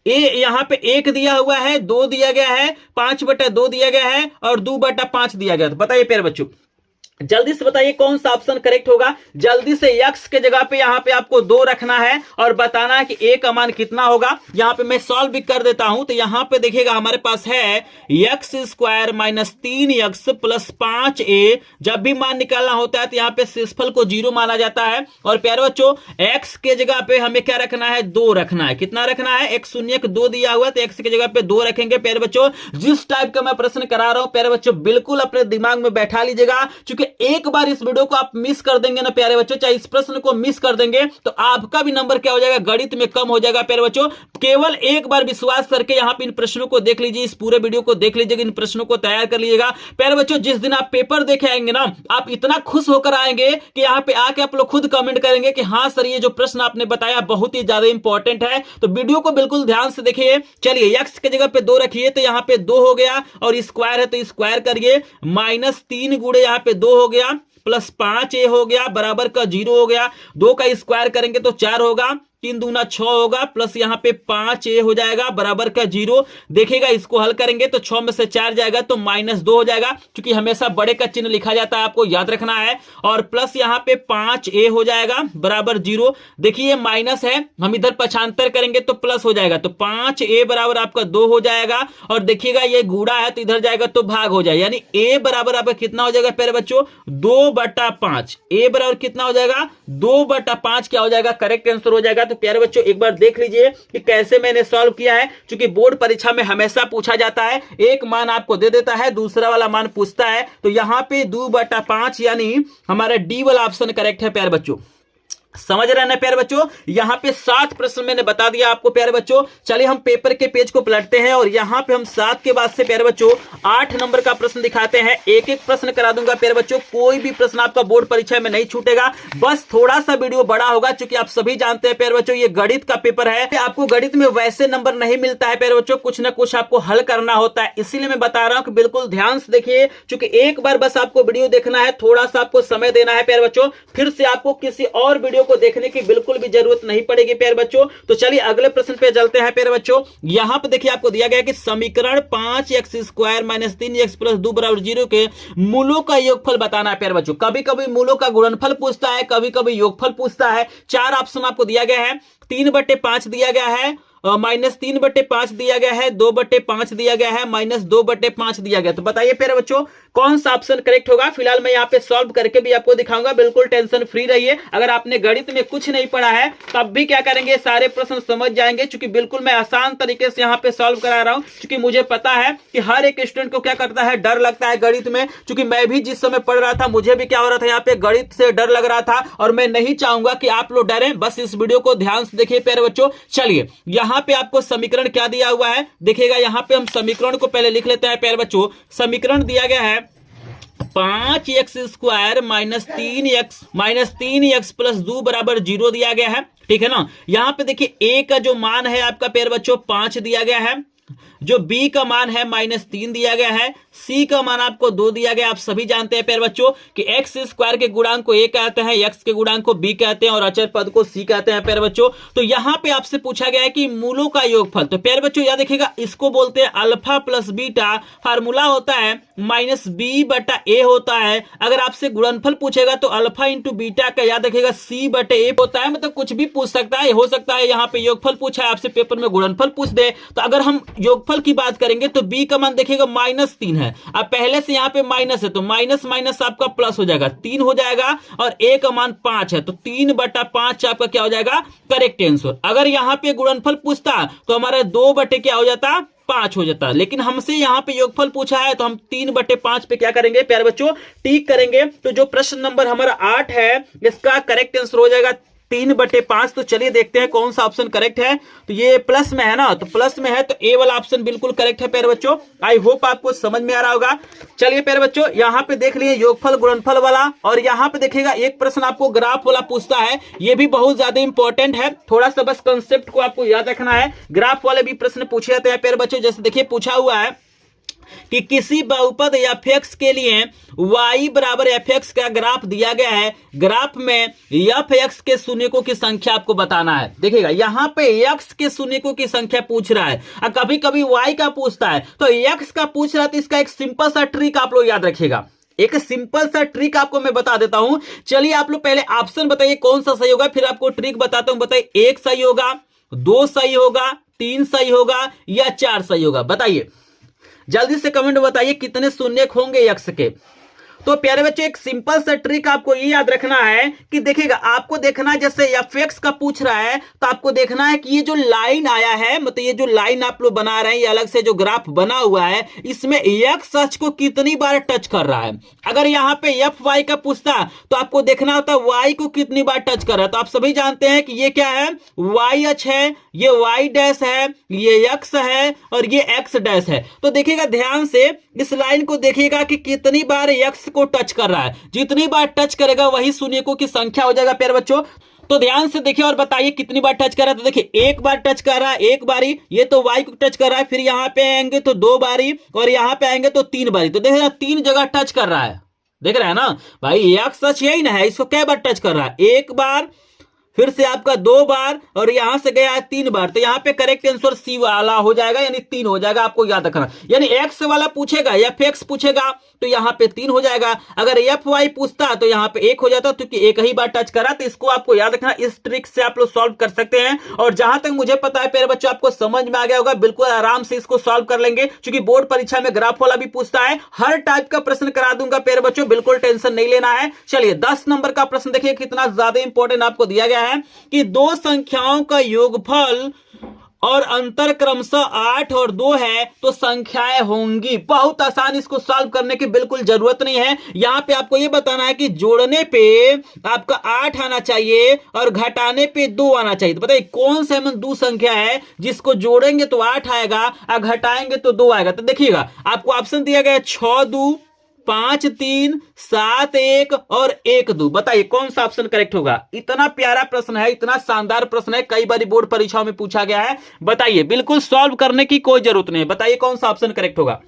a यहाँ पे 1 दिया हुआ है, 2 दिया गया है, 5/2 दिया गया है और 2/5 दिया गया। तो बताइए प्यारे बच्चों जल्दी से बताइए कौन सा ऑप्शन करेक्ट होगा। जल्दी से x के जगह पे यहां पे आपको 2 रखना है और बताना है कि a का मान कितना होगा। यहां पे मैं सॉल्व भी कर देता हूं। तो यहां पे देखिएगा हमारे पास है x square minus 3x plus 5a। जब भी मान निकालना होता है तो यहां पे शेषफल को 0 माना जाता है। और प्यारे बच्चों x के जगह पे हमें क्या रखना है, 2 रखना है। कितना रखना है, x शून्य 2 दिया हुआ, तो x की जगह पे 2 रखेंगे। प्यारे बच्चों जिस टाइप का मैं प्रश्न करा रहा हूं प्यारे बच्चों बिल्कुल अपने दिमाग में बैठा लीजिएगा, क्योंकि एक बार इस वीडियो को आप मिस कर देंगे ना प्यारे बच्चों, चाहे इस प्रश्न को मिस कर देंगे तो आपका भी नंबर क्या हो जाएगा, गणित में कम हो जाएगा। प्यारे बच्चों केवल एक बार विश्वास करके यहां पे इन प्रश्नों को देख लीजिए, इस पूरे वीडियो को देख लीजिएगा, इन प्रश्नों को तैयार कर लीजिएगा। प्यारे बच्चों जिस दिन आप पेपर देखे आएंगे ना, आप इतना खुश होकर आएंगे कि यहां पे आके आप लोग खुद कमेंट करेंगे कि हाँ सर ये जो प्रश्न आपने बताया बहुत ही ज्यादा इंपॉर्टेंट है। तो वीडियो को बिल्कुल ध्यान से देखिए। चलिए x की जगह पे 2 रखिए, तो यहां पे 2 हो गया, और स्क्वायर है तो स्क्वायर करिए, माइनस 3 गुणे यहां पे 2 हो गया, प्लस 5a हो गया, बराबर का 0 हो गया। 2 का स्क्वायर करेंगे तो 4 होगा, 3 दूना 6 होगा, प्लस यहां पे 5a हो जाएगा, बराबर का 0। देखिएगा इसको हल करेंगे तो 6 में से 4 जाएगा तो -2 हो जाएगा, क्योंकि हमेशा बड़े का चिन्ह लिखा जाता है, आपको याद रखना है। और प्लस यहां पे 5a हो जाएगा, बराबर 0। देखिए माइनस है, हम इधर पक्षांतर करेंगे तो प्लस हो जाएगा, तो 5a बराबर आपका 2 हो जाएगा। और देखिएगा ये गुणा है तो इधर जाएगा तो भाग हो जाएगा, यानी a बराबर आपका कितना हो जाएगा प्यारे बच्चों, 2/5। a बराबर कितना हो जाएगा, 2/5 क्या हो जाएगा, करेक्ट आंसर हो जाएगा। तो प्यारे बच्चों एक बार देख लीजिए कि कैसे मैंने सॉल्व किया है, क्योंकि बोर्ड परीक्षा में हमेशा पूछा जाता है, एक मान आपको दे देता है, दूसरा वाला मान पूछता है। तो यहां पे 2/5 यानी हमारा डी वाला ऑप्शन करेक्ट है प्यारे बच्चों। समझ रहे हैं ना प्यारे बच्चों, यहां पे 7 प्रश्न मैंने बता दिया आपको प्यारे बच्चों। चलिए हम पेपर के पेज को पलटते हैं और यहां पे हम 7 के बाद से प्यारे बच्चों 8 नंबर का प्रश्न दिखाते हैं। एक एक प्रश्न करा दूंगा प्यारे बच्चों, कोई भी प्रश्न आपका बोर्ड परीक्षा में नहीं छूटेगा, बस थोड़ा सा वीडियो बड़ा होगा, क्योंकि आप सभी जानते हैं प्यारे बच्चों ये गणित का पेपर है। आपको गणित में वैसे नंबर नहीं मिलता है प्यारे बच्चों, कुछ ना कुछ आपको हल करना होता है, इसीलिए मैं बता रहा हूं कि बिल्कुल ध्यान से देखिए, क्योंकि एक बार बस आपको वीडियो देखना है, थोड़ा सा आपको समय देना है प्यारे बच्चों, फिर से आपको किसी और वीडियो को देखने की बिल्कुल भी जरूरत नहीं पड़ेगी प्यारे बच्चों। तो चलिए अगले प्रश्न पे चलते हैं प्यारे बच्चों। यहां पे देखिए आपको दिया गया कि समीकरण 5x square minus 3x plus 2 बराबर 0 के मूलों का योगफल बताना है प्यारे बच्चों। कभी कभी मूलों का गुणनफल पूछता है, कभी कभी योगफल पूछता है। 4 ऑप्शन आपको दिया गया है, 3/5 दिया गया है, -3/5 दिया गया है, 2/5 दिया गया है, -2/5 दिया गया। तो बताइए प्यारे बच्चों कौन सा ऑप्शन करेक्ट होगा। फिलहाल मैं यहाँ पे सॉल्व करके भी आपको दिखाऊंगा, बिल्कुल टेंशन फ्री रहिए। अगर आपने गणित में कुछ नहीं पढ़ा है तब भी क्या करेंगे, सारे प्रश्न समझ जाएंगे, क्योंकि बिल्कुल मैं आसान तरीके से यहाँ पे सॉल्व करा रहा हूँ। क्योंकि मुझे पता है कि हर एक स्टूडेंट को क्या करता है, डर लगता है गणित में, क्योंकि मैं भी जिस समय पढ़ रहा था मुझे भी क्या हो रहा था, यहाँ पे गणित से डर लग रहा था, और मैं नहीं चाहूंगा कि आप लोग डरें। बस इस वीडियो को ध्यान से देखिए प्यारे बच्चों। चलिए यहाँ पे आपको समीकरण क्या दिया हुआ है, देखिएगा यहाँ पे हम समीकरण को पहले लिख लेते हैं प्यारे बच्चों। समीकरण दिया गया है 5x square minus 3x plus 2 बराबर 0 दिया गया है, ठीक है ना। यहां पे देखिए a का जो मान है आपका प्यारे बच्चों 5 दिया गया है, जो b का मान है -3 दिया गया है, c का मान आपको 2 दिया गया। आप सभी जानते हैं प्यारे बच्चों कि x स्क्वायर के गुणांक को a कहते हैं, x के गुणांक को b कहते हैं, और अचर पद को c कहते हैं प्यारे बच्चों। तो यहां पे आपसे पूछा गया है कि मूलों का योगफल। तो प्यारे बच्चों याद रखिएगा, इसको बोलते हैं अल्फा प्लस बीटा। फार्मूला होता है -b/a होता है। अगर आपसे गुणनफल पूछेगा तो अल्फा इंटू बीटा का याद रखिएगा c/a होता है। मतलब कुछ भी पूछ सकता है, हो सकता है यहाँ पे योगफल पूछा है आपसे पेपर में, गुणनफल पूछ दे। तो अगर हम योगफल की बात करेंगे तो b का मान देखिएगा -3 है। अब पहले से यहाँ पे माइनस है तो माइनस माइनस आपका प्लस हो जाएगा, 3 हो जाएगा, और a का मान 5 है तो 3/5 आपका क्या हो जाएगा, करेक्ट आंसर। अगर यहाँ पे गुणनफल पूछता तो हमारा 2 क्या हो जाता, 5 हो जाता। लेकिन हमसे यहाँ पे योगफल पूछा है तो हम 3/5 पे क्या करेंगे प्यारे बच्चों, टिक करेंगे। तो जो प्रश्न नंबर हमारा 8 है इसका करेक्ट आंसर हो जाएगा 3/5। तो चलिए देखते हैं कौन सा ऑप्शन करेक्ट है। तो ये प्लस में है ना, तो प्लस में है तो ए वाला ऑप्शन बिल्कुल करेक्ट है प्यारे बच्चों। आई होप आपको समझ में आ रहा होगा। चलिए प्यारे बच्चों यहाँ पे देख लिए योगफल गुणनफल वाला, और यहाँ पे देखिएगा एक प्रश्न आपको ग्राफ वाला पूछता है, ये भी बहुत ज्यादा इंपॉर्टेंट है। थोड़ा सा बस कंसेप्ट को आपको याद रखना है। ग्राफ वाले भी प्रश्न पूछे जाते हैं प्यारे बच्चों। जैसे देखिए पूछा हुआ है कि किसी बहुपद f(x) के लिए y बराबर f(x) का ग्राफ दिया गया है। ग्राफ में f(x) के शून्यकों की संख्या आपको बताना है। देखिएगा यहाँ पे x के शून्यकों की संख्या पूछ रहा है, और कभी कभी y का पूछता है। तो x का पूछ रहा है तो इसका एक सिंपल सा ट्रिक आप लोग याद रखिएगा। एक सिंपल सा ट्रिक आपको मैं बता देता हूं। चलिए आप लोग पहले ऑप्शन बताइए कौन सा सही होगा, फिर आपको ट्रिक बताता हूं। बताइए 1 सही होगा, 2 सही होगा, 3 सही होगा या 4 सही होगा? बताइए जल्दी से कमेंट बताइए कितने शून्य होंगे यक्स के। तो प्यारे बच्चों एक सिंपल सा ट्रिक आपको ये याद रखना है कि देखिएगा, आपको देखना है जैसे एफ का पूछ रहा है तो आपको देखना है कि ये जो लाइन आया है, मतलब ये जो लाइन आप लोग बना रहे हैं, ये अलग से जो ग्राफ बना हुआ है, इसमें एक्स अक्ष को कितनी बार टच कर रहा है। अगर यहाँ पे एफ वाई का पूछता तो आपको देखना होता है वाई को कितनी बार टच कर रहा है। तो आप सभी जानते हैं कि ये क्या है, वाई अक्ष है, ये वाई डैश है, ये एक्स है और ये एक्स डैश है। तो देखिएगा ध्यान से इस लाइन को देखिएगा कि कितनी बार एक्स को टच कर रहा है। जितनी बार टच करेगा वही शून्यकों की संख्या हो जाएगा प्यारे बच्चों। तो ध्यान से देखिए और बताइए कितनी बार टच कर रहा है। तो देखिए एक बार टच कर रहा है, एक बारी, ये तो वाई को टच कर रहा है, फिर यहां पे आएंगे तो 2 बारी और यहां पे आएंगे तो 3 बारी। तो देखिए 3 जगह टच कर रहा है, देख रहे हैं ना भाई, एक्स सच यही ना है, इसको कै बार टच कर रहा है, 1 बार, फिर से आपका 2 बार और यहां से गया है 3 बार। तो यहां पे करेक्ट आंसर सी वाला हो जाएगा, यानी 3 हो जाएगा। आपको याद रखना, यानी एक्स वाला पूछेगा, एफ एक्स पूछेगा तो यहां पे 3 हो जाएगा। अगर एफ वाई पूछता तो यहां पे 1 हो जाता, क्योंकि एक ही बार टच करा। तो इसको आपको याद रखना, इस ट्रिक से आप लोग सॉल्व कर सकते हैं। और जहां तक मुझे पता है प्यारे बच्चों आपको समझ में आ गया होगा, बिल्कुल आराम से इसको सॉल्व कर लेंगे, क्योंकि बोर्ड परीक्षा में ग्राफ वाला भी पूछता है। हर टाइप का प्रश्न करा दूंगा प्यारे बच्चों, बिल्कुल टेंशन नहीं लेना है। चलिए 10 नंबर का प्रश्न देखिए कितना ज्यादा इंपॉर्टेंट आपको दिया गया है कि 2 संख्याओं का योगफल और अंतर क्रमशः 8 और 2 है तो संख्याएं होंगी। बहुत आसान, इसको सॉल्व करने की बिल्कुल जरूरत नहीं है। यहां पे आपको यह बताना है कि जोड़ने पे आपका 8 आना चाहिए और घटाने पे 2 आना चाहिए। तो बताइए कौन सा दो संख्या है जिसको जोड़ेंगे तो 8 आएगा और घटाएंगे तो 2 आएगा। तो देखिएगा आपको ऑप्शन दिया गया है 6 2 5 3 7 1 और 1 2। बताइए कौन सा ऑप्शन करेक्ट होगा। इतना प्यारा प्रश्न है, इतना शानदार प्रश्न है, कई बार बोर्ड परीक्षाओं में पूछा गया है। बताइए बिल्कुल सॉल्व करने की कोई जरूरत नहीं है। बताइए कौन सा ऑप्शन करेक्ट होगा।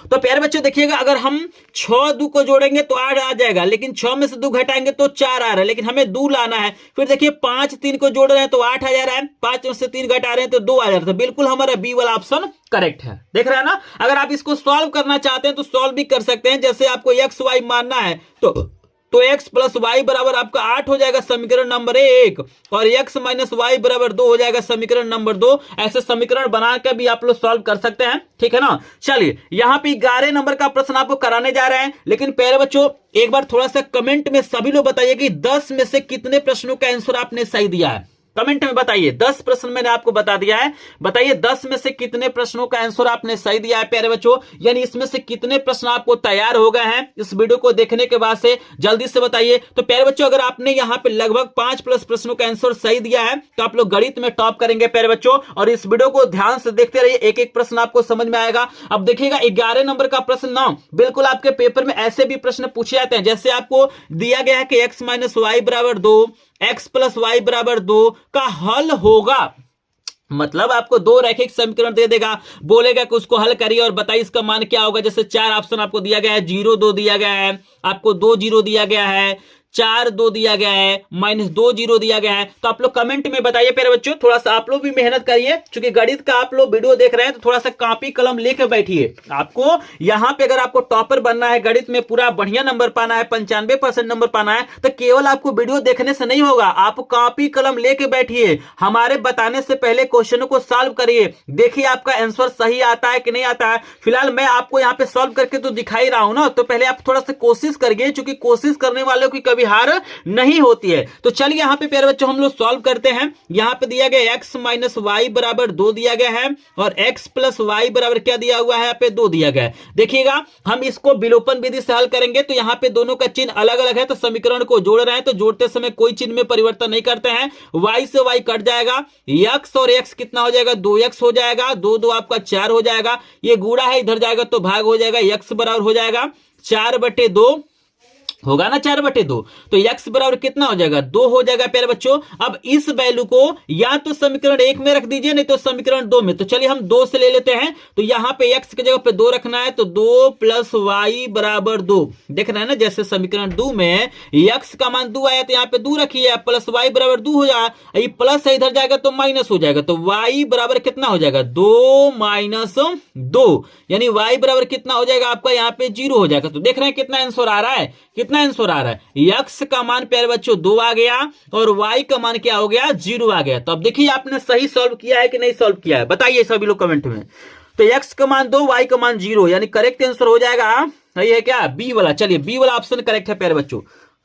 तो प्यारे बच्चों देखिएगा, अगर हम 6 2 को जोड़ेंगे तो 8 आ जाएगा, लेकिन 6 में से 2 घटाएंगे तो 4 आ रहा है, लेकिन हमें 2 लाना है। फिर देखिए 5 3 को जोड़ रहे हैं तो 8 आ जा रहा है, 5 में से 3 घटा रहे हैं तो 2 आ जा रहा है। तो बिल्कुल हमारा बी वाला ऑप्शन करेक्ट है। देख रहे हैं ना। अगर आप इसको सॉल्व करना चाहते हैं तो सॉल्व भी कर सकते हैं। जैसे आपको एक्स वाई मानना है तो x प्लस वाई बराबर आपका 8 हो जाएगा समीकरण नंबर 1, और x माइनस वाई बराबर 2 हो जाएगा समीकरण नंबर 2। ऐसे समीकरण बनाकर भी आप लोग सॉल्व कर सकते हैं, ठीक है ना। चलिए यहां पे 11 नंबर का प्रश्न आपको कराने जा रहे हैं, लेकिन प्यारे बच्चों एक बार थोड़ा सा कमेंट में सभी लोग बताइए कि 10 में से कितने प्रश्नों का आंसर आपने सही दिया है। कमेंट में बताइए। 10 प्रश्न मैंने आपको बता दिया है, बताइए 10 में से कितने प्रश्नों का आंसर आपने सही दिया है प्यारे बच्चों। यानी इसमें से कितने प्रश्न आपको तैयार हो गए हैं इस वीडियो को देखने के बाद से, जल्दी से बताइए। तो प्यारे बच्चों अगर आपने यहां पे लगभग 5+ प्रश्नों का आंसर सही दिया है तो आप लोग गणित में टॉप करेंगे प्यारे बच्चों। और इस वीडियो को ध्यान से देखते रहिए, एक एक प्रश्न आपको समझ में आएगा। अब देखिएगा 11 नंबर का प्रश्न ना, बिल्कुल आपके पेपर में ऐसे भी प्रश्न पूछे जाते हैं। जैसे आपको दिया गया है कि x माइनस वाई बराबर 2, x प्लस वाई बराबर 2 का हल होगा। मतलब आपको 2 रैखिक समीकरण दे देगा, बोलेगा कि उसको हल करिए और बताइए इसका मान क्या होगा। जैसे 4 ऑप्शन आपको दिया गया है, 0 2 दिया गया है, आपको 2 0 दिया गया है, 4 2 दिया गया है, -2 0 दिया गया है। तो आप लोग कमेंट में बताइए प्यारे बच्चों। थोड़ा सा आप लोग भी मेहनत करिए, क्योंकि गणित का आप लोग वीडियो देख रहे हैं तो थोड़ा सा कॉपी कलम लेकर बैठिए। आपको यहां पे अगर आपको टॉपर बनना है, गणित में पूरा बढ़िया नंबर पाना है, 95% नंबर पाना है, तो केवल आपको वीडियो देखने से नहीं होगा, आप कॉपी कलम लेके बैठिए। हमारे बताने से पहले क्वेश्चनों को सॉल्व करिए, देखिए आपका आंसर सही आता है कि नहीं आता है। फिलहाल मैं आपको यहाँ पे सॉल्व करके तो दिखा ही रहा हूं ना, तो पहले आप थोड़ा सा कोशिश करिए, क्योंकि कोशिश करने वालों की हार नहीं होती है। तो चलिए यहां पे प्यारे बच्चों हम लोग सॉल्व करते हैं। यहां पे दिया गया x माइनस वाई बराबर 2 दिया गया है, और x प्लस वाई बराबर क्या दिया हुआ है, यहाँ पे 2 दिया गया है। देखिएगा हम इसको विलोपन विधि से हल करेंगे तो यहाँ पे दोनों का चिन्ह अलग अलग है, तो समीकरण को जोड़ रहे हैं तो जोड़ते समय कोई चिन्ह में परिवर्तन नहीं करते हैं। y से y कट जाएगा, x और x कितना हो जाएगा, 2x हो जाएगा, 2 2 आपका 4 हो जाएगा। ये गुणा है, इधर जाएगा तो भाग हो जाएगा, x बराबर हो जाएगा 4/2 होगा ना 4/2। तो x बराबर कितना हो जाएगा 2 हो जाएगा प्यारे बच्चों। अब इस वैल्यू को या तो समीकरण 1 में रख दीजिए, नहीं तो समीकरण 2 में। तो चलिए हम 2 से ले लेते हैं। तो यहां पे x की जगह पे 2 रखना है, तो 2 + y बराबर 2। देख रहे हैं ना, जैसे समीकरण 2 में x का मान 2 आया तो यहाँ पे 2 रखिए, प्लस y बराबर 2 हो जाएगा। ये प्लस है, इधर जाएगा तो माइनस हो जाएगा। तो y बराबर कितना हो जाएगा 2 - 2, यानी y बराबर कितना हो जाएगा आपका यहाँ पे 0 हो जाएगा। तो देख रहे हैं कितना आंसर आ रहा है, कितना आंसर आ रहा है। x का मान प्यारे बच्चों 2 आ गया और y का मान क्या हो गया 0 आ गया। तो अब देखिए आपने सही सॉल्व किया है कि नहीं सॉल्व किया है, बताइए सभी लोग कमेंट में। तो x का मान 2, y का मान 0, यानी करेक्ट आंसर हो जाएगा सही है क्या बी वाला। चलिए बी वाला ऑप्शन करेक्ट है प्यारे बच्चों,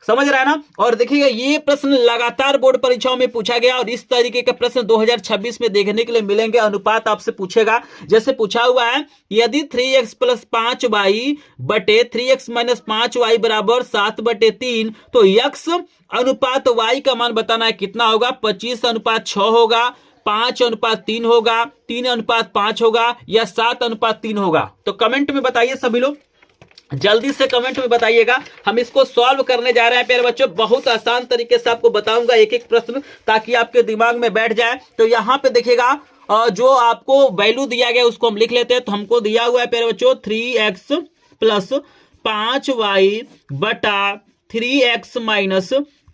समझ रहा है ना। और देखिएगा ये प्रश्न लगातार बोर्ड परीक्षाओं में पूछा गया और इस तरीके के प्रश्न 2026 में देखने के लिए मिलेंगे। अनुपात आपसे पूछेगा, जैसे पूछा हुआ है यदि 3x + 5y बटे 3x - 5y बराबर 7/3, तो x अनुपात y का मान बताना है कितना होगा। 25:6 होगा, 5:3 होगा, 3:5 होगा या 7:3 होगा। तो कमेंट में बताइए सभी लोग, जल्दी से कमेंट में बताइएगा। हम इसको सॉल्व करने जा रहे हैं प्यारे बच्चों, बहुत आसान तरीके से आपको बताऊंगा एक एक प्रश्न, ताकि आपके दिमाग में बैठ जाए। तो यहां पे देखिएगा जो आपको वैल्यू दिया गया उसको हम लिख लेते हैं। तो हमको दिया हुआ है प्यारे बच्चों 3x + 5y बटा 3x -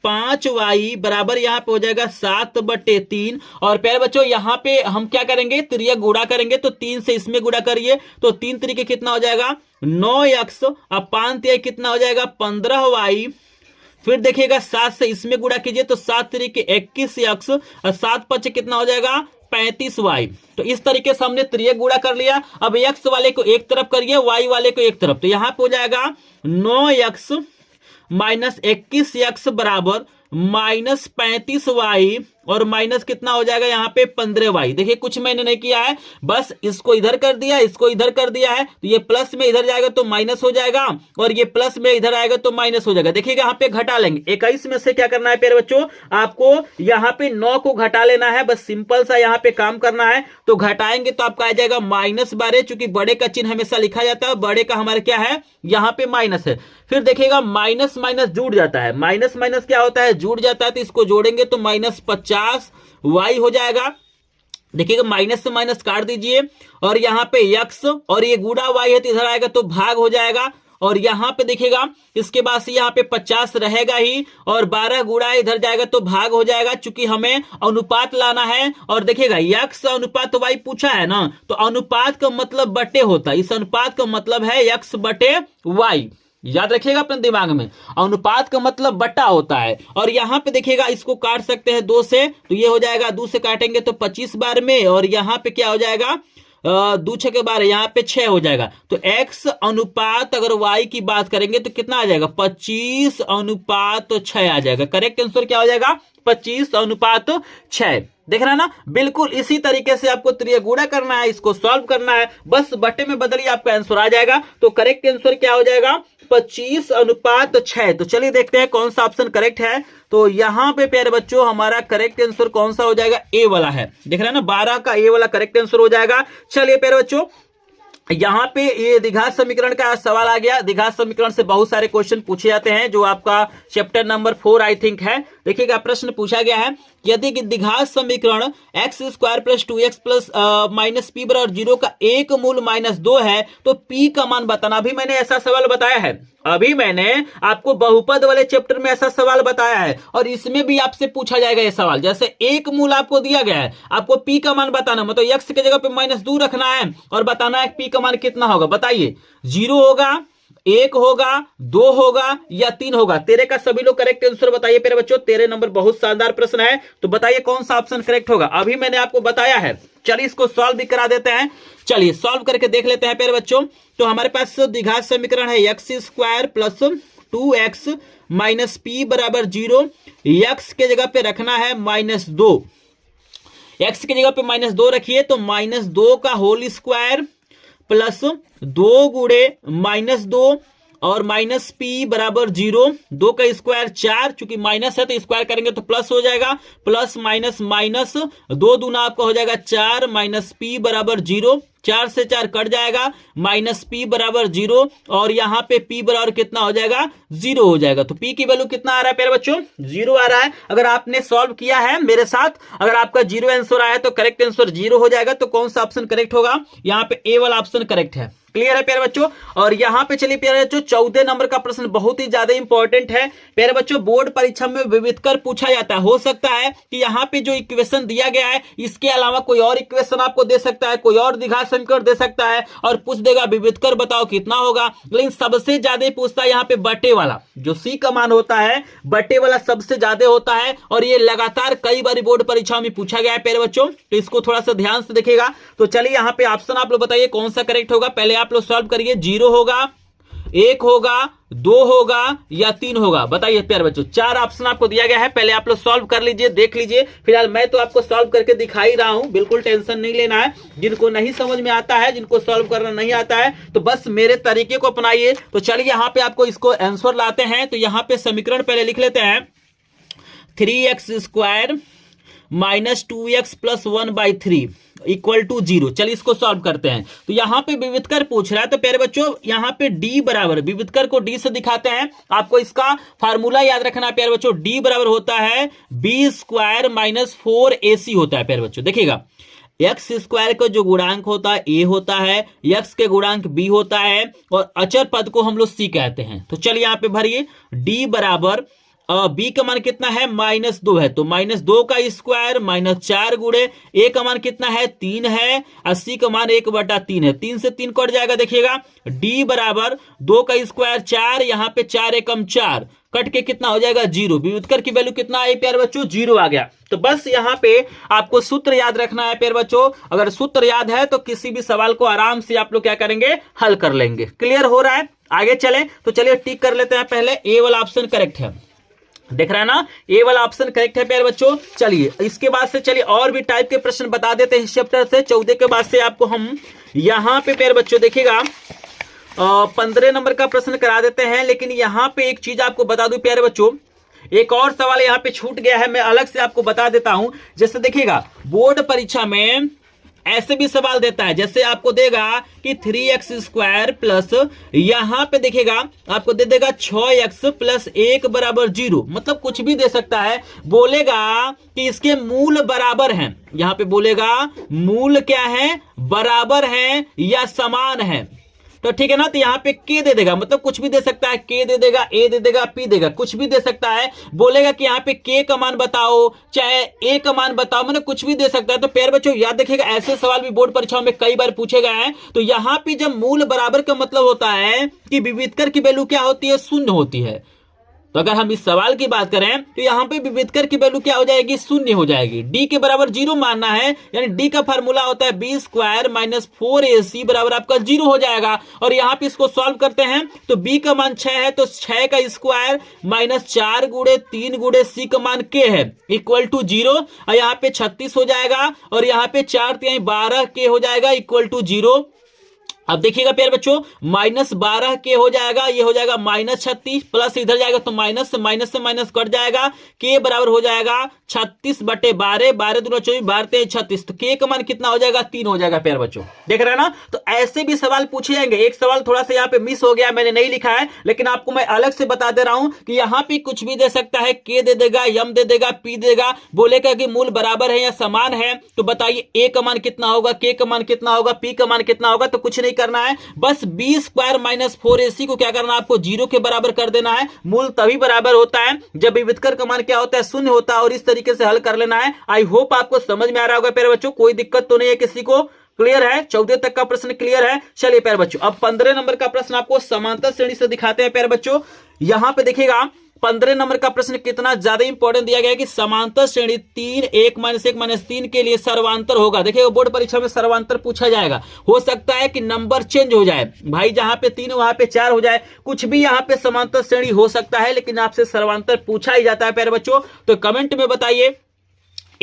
5y बराबर यहाँ पे हो जाएगा 7/3। और प्यारे बच्चों यहाँ पे हम क्या करेंगे, त्रियक गुणा करेंगे। तो 3 से इसमें गुणा करिए, तो 3 तरीके कितना हो जाएगा 9x, अब 5 कितना हो जाएगा 15y। फिर देखिएगा 7 से इसमें गुणा कीजिए, तो 7 तरीके 21x और 7×5 कितना हो जाएगा 35y। तो इस तरीके से हमने त्रियक गुणा कर लिया। अब x वाले को एक तरफ करिए, y वाले को एक तरफ। तो यहां पे हो जाएगा 9x - 21x बराबर -35y और माइनस कितना हो जाएगा यहाँ पे 15y। देखिए कुछ मैंने नहीं किया है, बस इसको इधर कर दिया, इसको इधर कर दिया है। तो ये प्लस में इधर जाएगा तो माइनस हो जाएगा और ये प्लस में इधर आएगा तो माइनस हो जाएगा। देखिएगा यहाँ पे घटा लेंगे, 21 में से क्या करना है प्यारे बच्चों, आपको यहाँ पे 9 को घटा लेना है। बस सिंपल सा यहाँ पे काम करना है। तो घटाएंगे तो आपका आ जाएगा -12, चूंकि बड़े का चिन्ह हमेशा लिखा जाता है, बड़े का हमारे क्या है यहाँ पे माइनस है। फिर देखिएगा माइनस माइनस जुड़ जाता है, माइनस माइनस क्या होता है जुड़ जाता है। तो इसको जोड़ेंगे तो -50y हो जाएगा। देखिएगा माइनस से माइनस काट दीजिए और यहाँ पे x और ये गुणा y है तो इधर आएगा तो भाग हो जाएगा। और यहाँ पे देखिएगा इसके बाद से यहाँ पे 50 रहेगा ही और 12 गुणा इधर जाएगा तो भाग हो जाएगा, चूंकि हमें अनुपात लाना है। और देखिएगा x अनुपात y पूछा है ना, तो अनुपात का मतलब बटे होता है। इस अनुपात का मतलब है x/y, याद रखिएगा अपने दिमाग में, अनुपात का मतलब बट्टा होता है। और यहाँ पे देखिएगा इसको काट सकते हैं 2 से, तो ये हो जाएगा 2 से काटेंगे तो 25 बार में, और यहाँ पे क्या हो जाएगा 2 6 के बार, यहाँ पे 6 हो जाएगा। तो x अनुपात अगर y की बात करेंगे तो कितना आ जाएगा 25:6 आ जाएगा। करेक्ट आंसर क्या हो जाएगा 25:6। देख रहा है ना, बिल्कुल इसी तरीके से आपको त्रियक गुणा करना है, इसको सॉल्व करना है, बस बट्टे में बदलिए आपका आंसर आ जाएगा। तो करेक्ट आंसर क्या हो जाएगा 25:6। तो चलिए देखते हैं कौन सा ऑप्शन करेक्ट है। तो यहां पे प्यारे बच्चों हमारा करेक्ट आंसर कौन सा हो जाएगा, ए वाला है। देख रहे हैं ना 12 का ए वाला करेक्ट आंसर हो जाएगा। चलिए प्यारे बच्चों यहां पे ये द्विघात समीकरण का सवाल आ गया। द्विघात समीकरण से बहुत सारे क्वेश्चन पूछे जाते हैं, जो आपका चैप्टर नंबर 4 आई थिंक है। देखिएगा प्रश्न पूछा गया है, यदि द्विघात समीकरण x² + 2x - p बराबर 0 का एक मूल -2 है तो p का मान बताना। अभी मैंने ऐसा सवाल बताया है, अभी मैंने आपको बहुपद वाले चैप्टर में ऐसा सवाल बताया है, और इसमें भी आपसे पूछा जाएगा ये सवाल। जैसे एक मूल आपको दिया गया है, आपको p का मान बताना, मतलब x की जगह पे -2 रखना है और बताना है p का मान कितना होगा। बताइए 0 होगा, 1 होगा, 2 होगा या 3 होगा। तेरे का सभी लोग करेक्ट आंसर बताइए प्यारे बच्चों। 13 नंबर बहुत शानदार प्रश्न है, तो बताइए कौन सा ऑप्शन करेक्ट होगा। अभी मैंने आपको बताया है, चलिए इसको सॉल्व भी करा देते हैं। चलिए सॉल्व करके देख लेते हैं प्यारे बच्चों। तो हमारे पास द्विघात समीकरण है x² + 2x - p बराबर 0। x के जगह पे रखना है -2, x की जगह पे -2 रखिए, तो -2 का होल स्क्वायर प्लस 2 गुणे -2 और -p बराबर 0। 2 का स्क्वायर 4, चूंकि माइनस है तो स्क्वायर करेंगे तो प्लस हो जाएगा, प्लस माइनस माइनस 2 दूना आपका हो जाएगा 4 - p बराबर 0। 4 से 4 कट जाएगा, माइनस p बराबर 0 और यहाँ पे p बराबर कितना हो जाएगा 0 हो जाएगा। तो p की वैल्यू कितना आ रहा है प्यारे बच्चों 0 आ रहा है। अगर आपने सॉल्व किया है मेरे साथ, अगर आपका 0 आंसर आया तो करेक्ट आंसर 0 हो जाएगा। तो कौन सा ऑप्शन करेक्ट होगा, यहाँ पे ए वाला ऑप्शन करेक्ट है। क्लियर है प्यारे बच्चों। और यहां पे चलिए प्यारे बच्चों 14 नंबर का प्रश्न बहुत ही ज्यादा इंपॉर्टेंट है प्यारे बच्चों। बोर्ड परीक्षा में विविधकर पूछा जाता है। हो सकता है कि यहां पे जो इक्वेशन दिया गया है इसके अलावा कोई और इक्वेशन आपको दे सकता है, कोई और द्विघात समीकरण दे सकता है और पूछ देगा विविधकर बताओ कितना होगा। लेकिन सबसे ज्यादा पूछता है यहाँ पे बटे वाला, जो सी का मान होता है बटे वाला सबसे ज्यादा होता है और ये लगातार कई बार बोर्ड परीक्षाओं में पूछा गया है प्यारे बच्चों। तो इसको थोड़ा सा ध्यान से देखिएगा। तो चलिए यहाँ पे ऑप्शन आप लोग बताइए कौन सा करेक्ट होगा। पहले आप लोग सॉल्व करिए। 0 होगा, 1 होगा, 2 होगा या 3 होगा, बताइए प्यारे बच्चों। 4 ऑप्शन आपको दिया गया है। पहले आप लोग सॉल्व कर लीजिए, देख लीजिए। फिलहाल मैं तो आपको सॉल्व करके दिखा ही रहा हूं, बिल्कुल टेंशन नहीं लेना है। जिनको नहीं समझ में आता है, जिनको सॉल्व करना नहीं आता है, तो बस मेरे तरीके को अपनाइए। तो चलिए यहाँ पे आपको इसको आंसर लाते हैं। तो यहाँ पे समीकरण पहले लिख लेते हैं 3x² minus 2x plus 1/3 equal to 0। चलिए इसको सॉल्व करते हैं। तो यहाँ पे विविधकर पूछ रहा है। तो प्यारे बच्चों यहाँ पे d बराबर, विविधकर को d से दिखाते हैं। आपको इसका फार्मूला याद रखना है प्यारे बच्चों। d बराबर होता है b² माइनस 4ac होता है प्यारे बच्चों। देखिएगा x² का जो गुणांक होता है a होता है, x के गुणांक b होता है और अचर पद को हम लोग c कहते हैं। तो चलिए यहाँ पे भरिए d बराबर b का मान कितना है -2 है, तो -2 का स्क्वायर -4 गुणे a का मान कितना है 3 है, 80 का मान 1/3 है, 3 से 3 कट जाएगा। देखिएगा d बराबर 2 का स्क्वायर 4, यहाँ पे 4 एकम 4 कट के कितना हो जाएगा 0। विविधकर की वैल्यू कितना आई प्यारे बच्चों 0 आ गया। तो बस यहाँ पे आपको सूत्र याद रखना है प्यारे बच्चों। अगर सूत्र याद है तो किसी भी सवाल को आराम से आप लोग क्या करेंगे, हल कर लेंगे। क्लियर हो रहा है, आगे चलें। तो चलिए टिक कर लेते हैं। पहले ए वाला ऑप्शन करेक्ट है, देख रहा है ना, ए वाला ऑप्शन करेक्ट है प्यारे बच्चों। चलिए इसके बाद से चलिए और भी टाइप के प्रश्न बता देते हैं इस चैप्टर से। 14 के बाद से आपको हम यहाँ पे प्यारे बच्चों देखिएगा 15 नंबर का प्रश्न करा देते हैं। लेकिन यहाँ पे एक चीज आपको बता दूं प्यारे बच्चों, एक और सवाल यहाँ पे छूट गया है, मैं अलग से आपको बता देता हूं। जैसे देखिएगा बोर्ड परीक्षा में ऐसे भी सवाल देता है, जैसे आपको देगा कि 3x² प्लस यहां पे देखिएगा आपको दे देगा 6x प्लस 1 बराबर 0, मतलब कुछ भी दे सकता है। बोलेगा कि इसके मूल बराबर हैं, यहां पे बोलेगा मूल क्या है, बराबर है या समान है। तो ठीक है ना, तो यहाँ पे के दे देगा, मतलब कुछ भी दे सकता है, के दे देगा, ए दे देगा, पी देगा, कुछ भी दे सकता है। बोलेगा कि यहाँ पे के का मान बताओ चाहे ए का मान बताओ, मतलब कुछ भी दे सकता है। तो प्यारे बच्चों याद रखिएगा ऐसे सवाल भी बोर्ड परीक्षाओं में कई बार पूछे गए हैं। तो यहाँ पे जब मूल बराबर का मतलब होता है कि विविधकर की वैल्यू क्या होती है, शून्य होती है। तो अगर हम इस सवाल की बात करें तो यहाँ पे विविधकर की वैल्यू क्या हो जाएगी, शून्य हो जाएगी। डी के बराबर 0 मानना है, यानी डी का फार्मूला होता है b² माइनस 4ac बराबर आपका 0 हो जाएगा। और यहाँ पे इसको सॉल्व करते हैं तो b का मान 6 है, तो 6 का स्क्वायर माइनस 4 गुणे 3 गुणे c का मान k है इक्वल टू 0, और यहाँ पे 36 हो जाएगा और यहाँ पे 4 3 12 k हो जाएगा इक्वल टू 0। अब देखिएगा प्यारे बच्चों -12 के हो जाएगा, ये हो जाएगा -36 प्लस इधर जाएगा तो माइनस से माइनस कट जाएगा, के बराबर हो जाएगा 36/12, 12 दूना 24, 12 3 36। तो के का मान कितना हो जाएगा, 3 हो जाएगा प्यारे बच्चों। देख रहे हैं ना, तो ऐसे भी सवाल पूछे जाएंगे। एक सवाल थोड़ा सा यहाँ पे मिस हो गया, मैंने नहीं लिखा है, लेकिन आपको मैं अलग से बता दे रहा हूं कि यहाँ पे कुछ भी दे सकता है, के दे देगा, यम दे देगा, पी देगा, बोलेगा कि मूल बराबर है या समान है। तो बताइए ए का मान कितना होगा, के का मान कितना होगा, पी का मान कितना होगा। तो कुछ नहीं करना है, बस b² माइनस 4ac को क्या करना है, आपको 0 के बराबर कर देना है। मूल तभी बराबर होता है जब विविधकर का मान क्या होता है, शून्य होता है, और इस तरीके से हल कर लेना है। आई होप आपको समझ में आ रहा होगा प्यारे बच्चों, कोई दिक्कत तो नहीं है किसी को, क्लियर है। 14 तक का प्रश्न क्लियर है। चलिए प्यारे बच्चों अब 15 नंबर का प्रश्न आपको समांतर श्रेणी से दिखाते हैं प्यारे बच्चों। यहां पे देखिएगा 15 नंबर का प्रश्न कितना ज्यादा इंपॉर्टेंट दिया गया है कि समांतर श्रेणी 3 1 - 3 के लिए सर्वांतर होगा। देखिए बोर्ड परीक्षा में सर्वांतर पूछा जाएगा, हो सकता है कि नंबर चेंज हो जाए भाई, जहां पे 3 वहां पे 4 हो जाए, कुछ भी यहां पे समांतर श्रेणी हो सकता है, लेकिन आपसे सर्वांतर पूछा ही जाता है प्यारे बच्चों। तो कमेंट में बताइए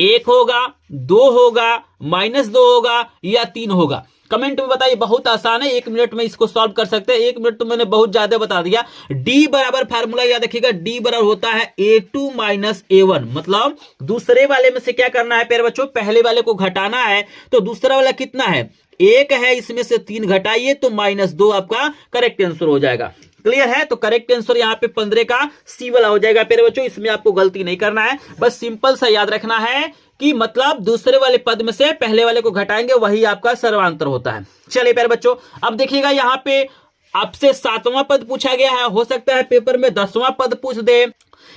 1 होगा, 2 होगा, -2 होगा या 3 होगा, कमेंट में बताइए। बहुत आसान है, 1 मिनट में इसको सॉल्व कर सकते हैं। 1 मिनट तो मैंने बहुत ज्यादा बता दिया। डी बराबर फार्मूला याद रखिएगा, डी बराबर होता है a2 माइनस a1, मतलब दूसरे वाले में से क्या करना है प्यारे बच्चों, पहले वाले को घटाना है। तो दूसरा वाला कितना है, 1 है, इसमें से 3 घटाइए तो -2 आपका करेक्ट आंसर हो जाएगा। क्लियर है? तो करेक्ट आंसर यहाँ पे 15 का सी वाला हो जाएगा प्यारे बच्चों। इसमें आपको गलती नहीं करना है, बस सिंपल सा याद रखना है कि मतलब दूसरे वाले पद में से पहले वाले को घटाएंगे, वही आपका सर्वांतर होता है। चलिए प्यारे बच्चों, अब देखिएगा यहाँ पे आपसे 7वां पद पूछा गया है, हो सकता है पेपर में 10वां पद पूछ दे,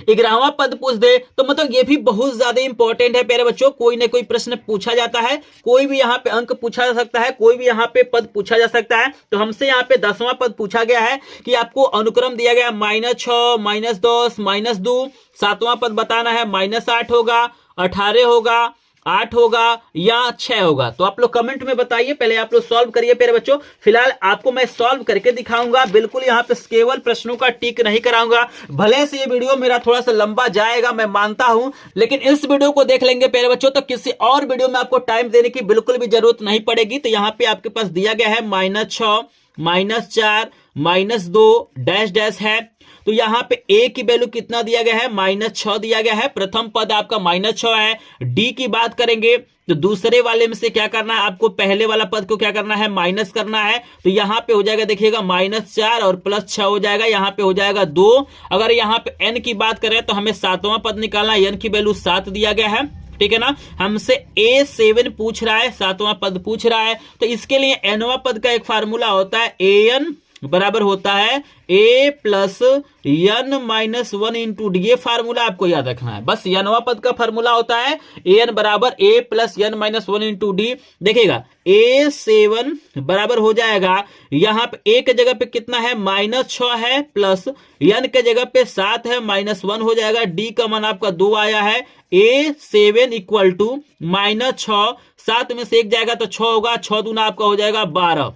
11वां पद पूछ दे, तो मतलब ये भी बहुत ज्यादा इंपॉर्टेंट है प्यारे बच्चों। कोई ना कोई प्रश्न पूछा जाता है, कोई भी यहाँ पे अंक पूछा जा सकता है, कोई भी यहाँ पे पद पूछा जा सकता है। तो हमसे यहाँ पे 10वां पद पूछा गया है कि आपको अनुक्रम दिया गया -6, -10, -2। 7वां पद बताना है -8 होगा, 18 होगा, 8 होगा या 6 होगा। तो आप लोग कमेंट में बताइए, पहले आप लोग सॉल्व करिए प्यारे बच्चों। फिलहाल आपको मैं सॉल्व करके दिखाऊंगा, बिल्कुल यहाँ पे केवल प्रश्नों का टिक नहीं कराऊंगा। भले से ये वीडियो मेरा थोड़ा सा लंबा जाएगा, मैं मानता हूं, लेकिन इस वीडियो को देख लेंगे प्यारे बच्चों तो किसी और वीडियो में आपको टाइम देने की बिल्कुल भी जरूरत नहीं पड़ेगी। तो यहाँ पे आपके पास दिया गया है -6, -4, -2 डैश डैश है। तो यहाँ पे a की वैल्यू कितना दिया गया है, -6 दिया गया है। प्रथम पद आपका -6 है। d की बात करेंगे तो दूसरे वाले में से क्या करना है, आपको पहले वाला पद को क्या करना है, माइनस करना है। तो यहाँ पे हो जाएगा, देखिएगा -4 और +6 हो जाएगा, यहाँ पे हो जाएगा 2। अगर यहाँ पे n की बात करें तो हमें 7वां पद निकालना है, n की वैल्यू 7 दिया गया है, ठीक है ना। हमसे A7 पूछ रहा है, 7वां पद पूछ रहा है, तो इसके लिए nवां पद का एक फार्मूला होता है, an बराबर होता है a plus n minus 1 into D. ये फार्मूला आपको याद रखना है, बस nवां पद का फार्मूला होता है an बराबर a plus n minus 1 into D. देखिएगा A7 बराबर हो जाएगा, यहाँ पे a के जगह पे कितना है, -6 है, प्लस n के जगह पे 7 है, -1 हो जाएगा। d का मान आपका 2 आया है। A7 इक्वल टू -6, 7 में से 1 जाएगा तो 6 होगा, 6 दूना आपका हो जाएगा 12।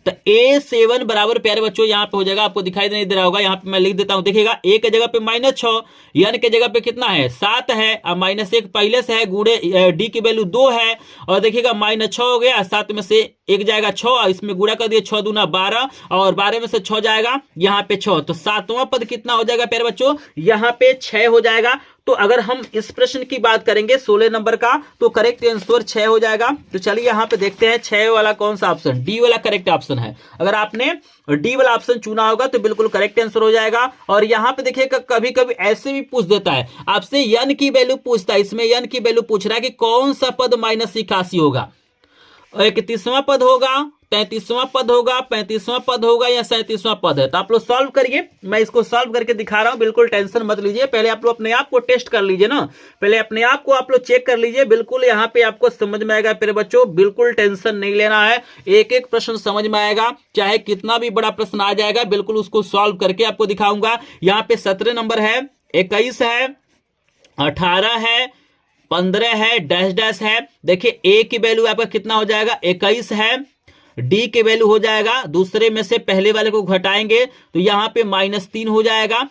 तो A7 बराबर प्यारे बच्चों यहाँ पे हो जाएगा, आपको दिखाई नहीं दे रहा होगा, यहाँ पे मैं लिख देता हूं। देखिएगा a के जगह पे -6, n के जगह पे कितना है, 7 है, अब -1 पहले से है, गुणे d की वैल्यू 2 है, और देखिएगा -6 हो गया, 7 में से 1 जाएगा 6, इसमें गुणा कर दिए, 6 दूना 12, और 12 में से 6 जाएगा, यहाँ पे 6। तो 7वां पद कितना हो जाएगा प्यारे बच्चों, यहाँ पे 6 हो जाएगा। तो अगर हम इस प्रश्न की बात करेंगे 16 नंबर का, तो करेक्ट आंसर 6 हो जाएगा। तो चलिए यहाँ पे देखते हैं 6 वाला कौन सा ऑप्शन, डी वाला करेक्ट ऑप्शन है। अगर आपने डी वाला ऑप्शन चुना होगा तो बिल्कुल करेक्ट आंसर हो जाएगा। और यहाँ पे देखिएगा कभी कभी ऐसे भी पूछ देता है आपसे, n की वैल्यू पूछता है, इसमें n की वैल्यू पूछ रहा है कि कौन सा पद -81 होगा, 31वां पद होगा, 33वां पद होगा, 35वां पद होगा या 37वां पद है। तो आप लोग सॉल्व करिए, मैं इसको सॉल्व करके दिखा रहा हूं, बिल्कुल टेंशन मत लीजिए। पहले आप लोग अपने आप को टेस्ट कर लीजिए ना, पहले अपने आप को आप लोग चेक कर लीजिए, बिल्कुल यहाँ पे आपको समझ में आएगा मेरे बच्चों, बिल्कुल टेंशन नहीं लेना है। एक एक प्रश्न समझ में आएगा, चाहे कितना भी बड़ा प्रश्न आ जाएगा, बिल्कुल उसको सॉल्व करके आपको दिखाऊंगा। यहाँ पे 17 नंबर है, 21 है, 18 है, 15 है, डैश डैश है। देखिए a की वैल्यू आपका कितना हो जाएगा, 21 है, d के वैल्यू हो जाएगा, दूसरे में से पहले वाले को घटाएंगे तो यहाँ पे -3 हो जाएगा।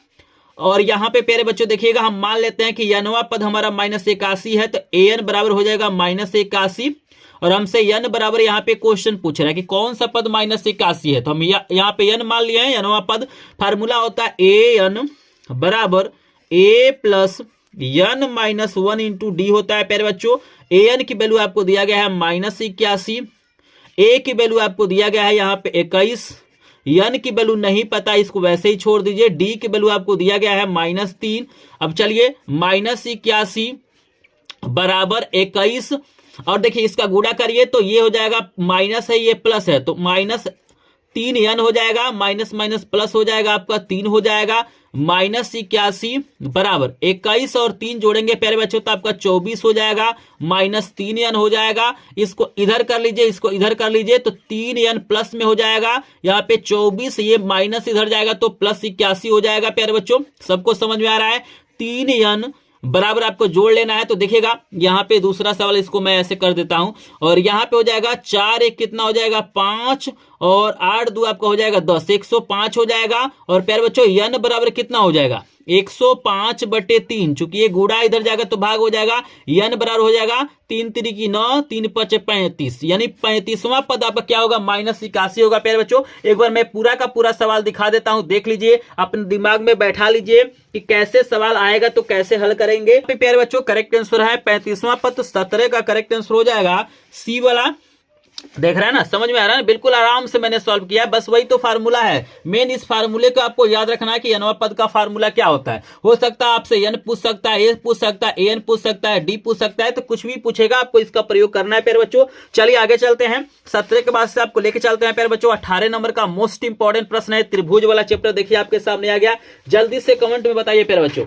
और यहाँ पे प्यारे बच्चों देखिएगा, हम मान लेते हैं कि nवां पद हमारा -81 है, तो an बराबर हो जाएगा -81। और हमसे n बराबर यहाँ पे क्वेश्चन पूछ रहा है कि कौन सा पद -81 है, तो हम यहाँ पे n मान लिए हैं। nवां पद फार्मूला होता है an बराबर a plus n minus 1 into D होता है प्यारे बच्चों। an की वैल्यू आपको दिया गया है -81, a की वैल्यू आपको दिया गया है यहाँ पे 21, n की वैल्यू नहीं पता, इसको वैसे ही छोड़ दीजिए। d की वैल्यू आपको दिया गया है -3। अब चलिए -81 बराबर 21, और देखिए इसका गुणा करिए तो ये हो जाएगा, माइनस है ये प्लस है, तो -3n हो जाएगा, माइनस माइनस प्लस हो जाएगा, आपका 3 हो जाएगा। -81 बराबर 21 और 3 जोड़ेंगे प्यारे बच्चों तो आपका 24 हो जाएगा, -3n हो जाएगा। इसको इधर कर लीजिए, इसको इधर कर लीजिए, तो 3n प्लस में हो जाएगा, यहाँ पे 24, ये माइनस इधर जाएगा तो +81 हो जाएगा प्यारे बच्चों। सबको समझ में आ रहा है, 3n बराबर आपको जोड़ लेना है। तो देखिएगा यहाँ पे दूसरा सवाल, इसको मैं ऐसे कर देता हूं, और यहाँ पे हो जाएगा 4 1 कितना हो जाएगा 5, और 8 2 आपका हो जाएगा 10, 105 हो जाएगा। और प्यारे बच्चों n बराबर कितना हो जाएगा, 105/3, चूंकि ये गुणा इधर जाएगा तो भाग हो जाएगा, n बराबर हो जाएगा 3 3 9, 3 5 35, यानी 35वां पद आपका क्या होगा, -81 होगा प्यारे बच्चों। एक बार मैं पूरा का पूरा सवाल दिखा देता हूं, देख लीजिए, अपने दिमाग में बैठा लीजिए कि कैसे सवाल आएगा तो कैसे हल करेंगे। प्यारे बच्चों करेक्ट आंसर है 35वां पद, तो 17 का करेक्ट आंसर हो जाएगा सी वाला। देख रहे हैं ना, समझ में आ रहा है ना, बिल्कुल आराम से मैंने सॉल्व किया। बस वही तो फार्मूला है मेन। इस फार्मूले को आपको याद रखना है कि n पद का फार्मूला क्या होता है। हो सकता है आपसे n पूछ सकता है, a पूछ सकता है, an पूछ सकता है, d पूछ सकता है, तो कुछ भी पूछेगा आपको इसका प्रयोग करना है प्यारे बच्चों। चलिए आगे चलते हैं। 17 के बाद से आपको लेके चलते हैं प्यारे बच्चों। 18 नंबर का मोस्ट इंपॉर्टेंट प्रश्न है, त्रिभुज वाला चैप्टर देखिए आपके सामने आ गया। जल्दी से कमेंट में बताइए प्यारे बच्चों,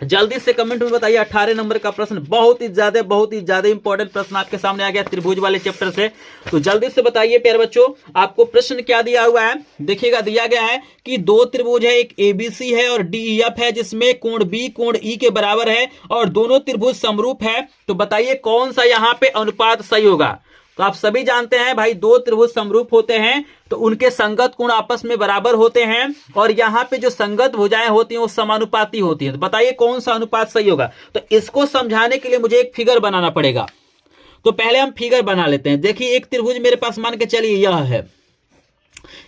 जल्दी से कमेंट में बताइए। 18 नंबर का प्रश्न बहुत ही ज्यादा इंपॉर्टेंट प्रश्न आपके सामने आ गया त्रिभुज वाले चैप्टर से। तो जल्दी से बताइए प्यारे बच्चों, आपको प्रश्न क्या दिया हुआ है। देखिएगा, दिया गया है कि दो त्रिभुज है, एक एबीसी है और डीईएफ है, जिसमें कोण बी कोण ई के बराबर है और दोनों त्रिभुज समरूप है। तो बताइए कौन सा यहां पे अनुपात सही होगा। तो आप सभी जानते हैं भाई, दो त्रिभुज समरूप होते हैं तो उनके संगत कोण आपस में बराबर होते हैं और यहां पे जो संगत भुजाएं होती हैं वो समानुपाती होती हैं। तो बताइए कौन सा अनुपात सही होगा। तो इसको समझाने के लिए मुझे एक फिगर बनाना पड़ेगा। तो पहले हम फिगर बना लेते हैं। देखिए, एक त्रिभुज मेरे पास मान के चलिए यह है,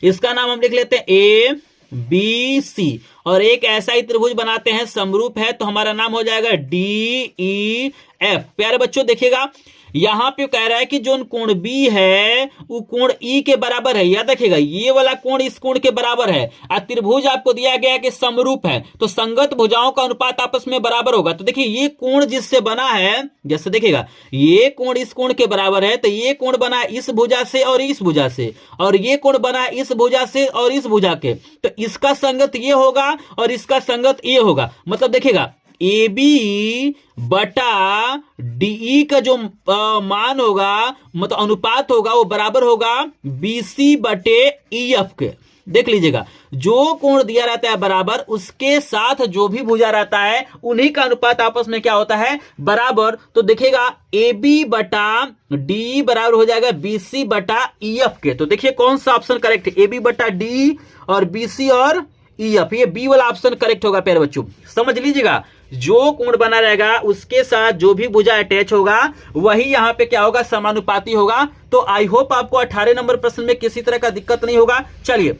इसका नाम हम लिख लेते हैं ए बी सी, और एक ऐसा ही त्रिभुज बनाते हैं समरूप है, तो हमारा नाम हो जाएगा डी ई एफ। प्यारे बच्चों देखिएगा, यहां पे कह रहा है कि जो कोण बी है वो कोण ई के बराबर है। याद रखिएगा, ये वाला कोण इस कोण के बराबर है और त्रिभुज आपको दिया गया है कि समरूप है, तो संगत भुजाओं का अनुपात आपस में बराबर होगा। तो देखिए, ये कोण जिससे बना है, जैसे देखिएगा ये कोण इस कोण के बराबर है, तो ये कोण बना है इस भुजा से और इस भुजा से, और ये कोण बना है इस भुजा से और इस भुजा के, तो इसका संगत ये होगा और इसका संगत ये होगा। मतलब देखिएगा, ए बी बटा डीई का जो मान होगा, मतलब अनुपात होगा, वो बराबर होगा बीसी बटे ईएफ के। देख लीजिएगा, जो कोण दिया रहता है बराबर, उसके साथ जो भी भुजा रहता है उन्हीं का अनुपात आपस में क्या होता है, बराबर। तो देखिएगा, ए बी बटा डी बराबर हो जाएगा बीसी बटा ईएफ के। तो देखिए कौन सा ऑप्शन करेक्ट है, ए बी बटा डी और बीसी और ईएफ, ये बी वाला ऑप्शन करेक्ट होगा प्यारे बच्चों। समझ लीजिएगा, जो कोण बना रहेगा उसके साथ जो भी भुजा अटैच होगा वही यहां पे क्या होगा, समानुपाती होगा। तो आई होप आपको 18 नंबर प्रश्न में किसी तरह का दिक्कत नहीं होगा। चलिए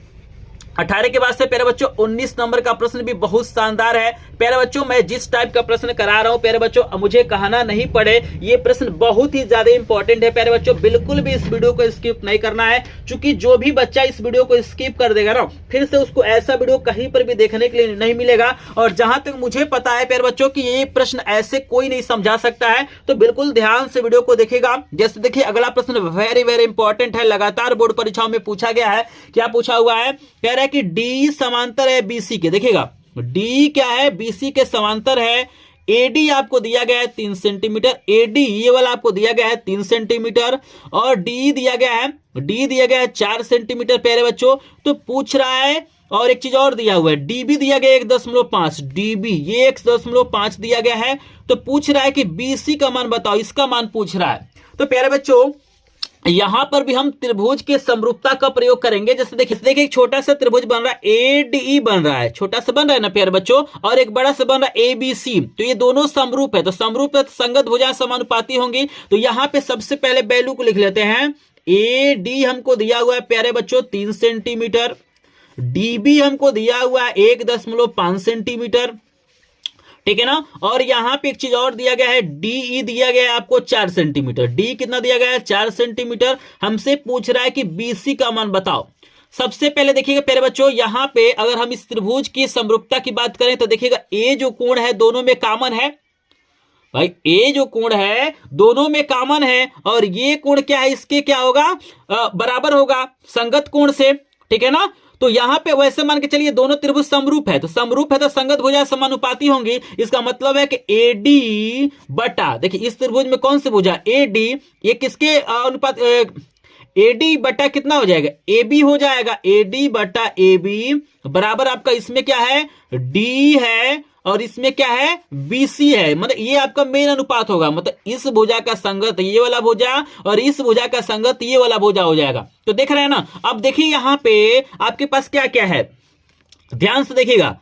18 के बाद से प्यारे बच्चों 19 नंबर का प्रश्न भी बहुत शानदार है। प्यारे बच्चों, मैं जिस टाइप का प्रश्न करा रहा हूं प्यारे बच्चों, मुझे कहना नहीं पड़े, ये प्रश्न बहुत ही ज्यादा इंपॉर्टेंट है प्यारे बच्चों। बिल्कुल भी इस वीडियो को स्किप नहीं करना है, क्योंकि जो भी बच्चा इस वीडियो को स्किप कर देगा ना, फिर से उसको ऐसा वीडियो कहीं पर भी देखने के लिए नहीं मिलेगा। और जहां तक मुझे पता है प्यारे बच्चों कि ये प्रश्न ऐसे कोई नहीं समझा सकता है, तो बिल्कुल ध्यान से वीडियो को देखिएगा। जैसे देखिए, अगला प्रश्न वेरी इंपॉर्टेंट है, लगातार बोर्ड परीक्षाओं में पूछा गया है। क्या पूछा हुआ है, कह रहा है कि डी समांतर है बीसी के। देखिएगा, डी क्या है, बीसी के समांतर है। एडी आपको दिया गया है 3 सेंटीमीटर, एडी ये वाला आपको दिया गया है 3 सेंटीमीटर, और डी दिया गया है 4 सेंटीमीटर प्यारे बच्चों। तो पूछ रहा है, और एक चीज और दिया हुआ है, डीबी दिया गया 1.5, डीबी ये 1.5 दिया गया है। तो पूछ रहा है कि बीसी का मान बताओ, इसका मान पूछ रहा है। तो प्यारे बच्चों, यहां पर भी हम त्रिभुज के समरूपता का प्रयोग करेंगे। जैसे देखिए एक छोटा सा त्रिभुज बन रहा है, एडीई बन रहा है, छोटा सा बन रहा है ना प्यारे बच्चों, और एक बड़ा सा बन रहा है एबीसी। तो ये दोनों समरूप है, तो समरूप है तो संगत भुजाएं समानुपाती होंगी। तो यहां पे सबसे पहले वैल्यू को लिख लेते हैं। ए डी हमको दिया हुआ है प्यारे बच्चों 3 सेंटीमीटर, डीबी हमको दिया हुआ है 1.5 सेंटीमीटर, ठीक है ना। और यहां पे एक चीज और दिया गया है, डीई दिया गया है आपको 4 सेंटीमीटर। डी कितना दिया गया है, 4 सेंटीमीटर। हमसे पूछ रहा है कि बीसी का मान बताओ। सबसे पहले देखिएगा प्यारे बच्चों, यहां पे अगर हम इस त्रिभुज की समरूपता की बात करें तो देखिएगा, ए जो कोण है दोनों में कॉमन है भाई, ए जो कोण है दोनों में कॉमन है, और ये कोण क्या है, इसके क्या होगा, बराबर होगा संगत कोण से, ठीक है ना। तो यहां पे वैसे मान के चलिए दोनों त्रिभुज समरूप है, तो समरूप है तो संगत भुजाएं समानुपाती होंगी। इसका मतलब है कि एडी बटा, देखिए इस त्रिभुज में कौन सी भुजा, एडी, ये किसके अनुपात, एडी बटा कितना हो जाएगा, एबी हो जाएगा। एडी बटा एबी बराबर आपका इसमें क्या है, डी है, और इसमें क्या है, बीसी है। मतलब ये आपका मेन अनुपात होगा, मतलब इस भुजा का संगत ये वाला भुजा और इस भुजा का संगत ये वाला भुजा हो जाएगा। तो देख रहे हैं ना। अब देखिए यहां पे आपके पास क्या क्या है, ध्यान से देखिएगा।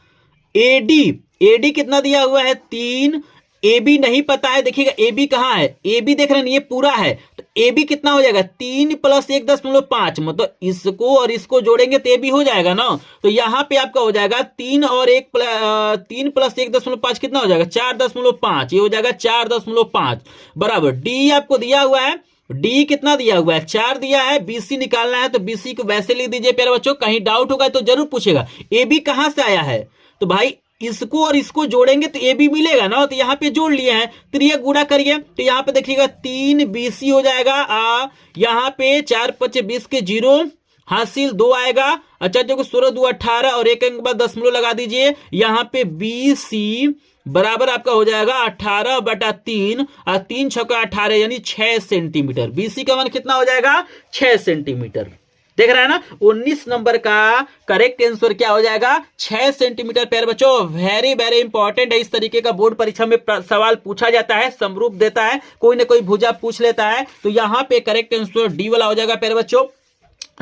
एडी कितना दिया हुआ है, 3। एबी नहीं पता है, देखिएगा एबी कहां है, एबी देख रहे हैं ये पूरा है, तो एबी कितना हो जाएगा, 3 + 1.5, मतलब इसको और इसको जोड़ेंगे तो एबी हो जाएगा ना। तो यहां पे आपका हो जाएगा 3 + 1.5 कितना हो जाएगा, 4.5, ये हो जाएगा 4.5 बराबर। डी आपको दिया हुआ है डी कितना दिया हुआ है 4 दिया है, बीसी निकालना है तो बीसी को वैसे लिख दीजिए प्यारे बच्चों। कहीं डाउट होगा तो जरूर पूछेगा ए बी कहां से आया है, तो भाई इसको और इसको जोड़ेंगे तो ए बी मिलेगा ना, तो यहाँ पे जोड़ लिए हैं, त्रिया गुणा करिए तो यहाँ पे देखिएगा 3 बीसी हो जाएगा। यहाँ पे 4 5 20 के 0 हासिल 2 आएगा। अच्छा जो 16 2 18 और एक अंक बाद दशमलव लगा दीजिए। यहाँ पे बीसी बराबर आपका हो जाएगा 18/3 और 3 छक्का 18 यानी 6 सेंटीमीटर। बीसी का मान कितना हो जाएगा 6 सेंटीमीटर। देख रहा है ना, 19 नंबर का करेक्ट आंसर क्या हो जाएगा 6 सेंटीमीटर। प्यारे बच्चों वेरी वेरी इंपॉर्टेंट है, इस तरीके का बोर्ड परीक्षा में सवाल पूछा जाता है, समरूप देता है, कोई ना कोई भुजा पूछ लेता है, तो यहां पे करेक्ट आंसर डी वाला हो जाएगा प्यारे बच्चों।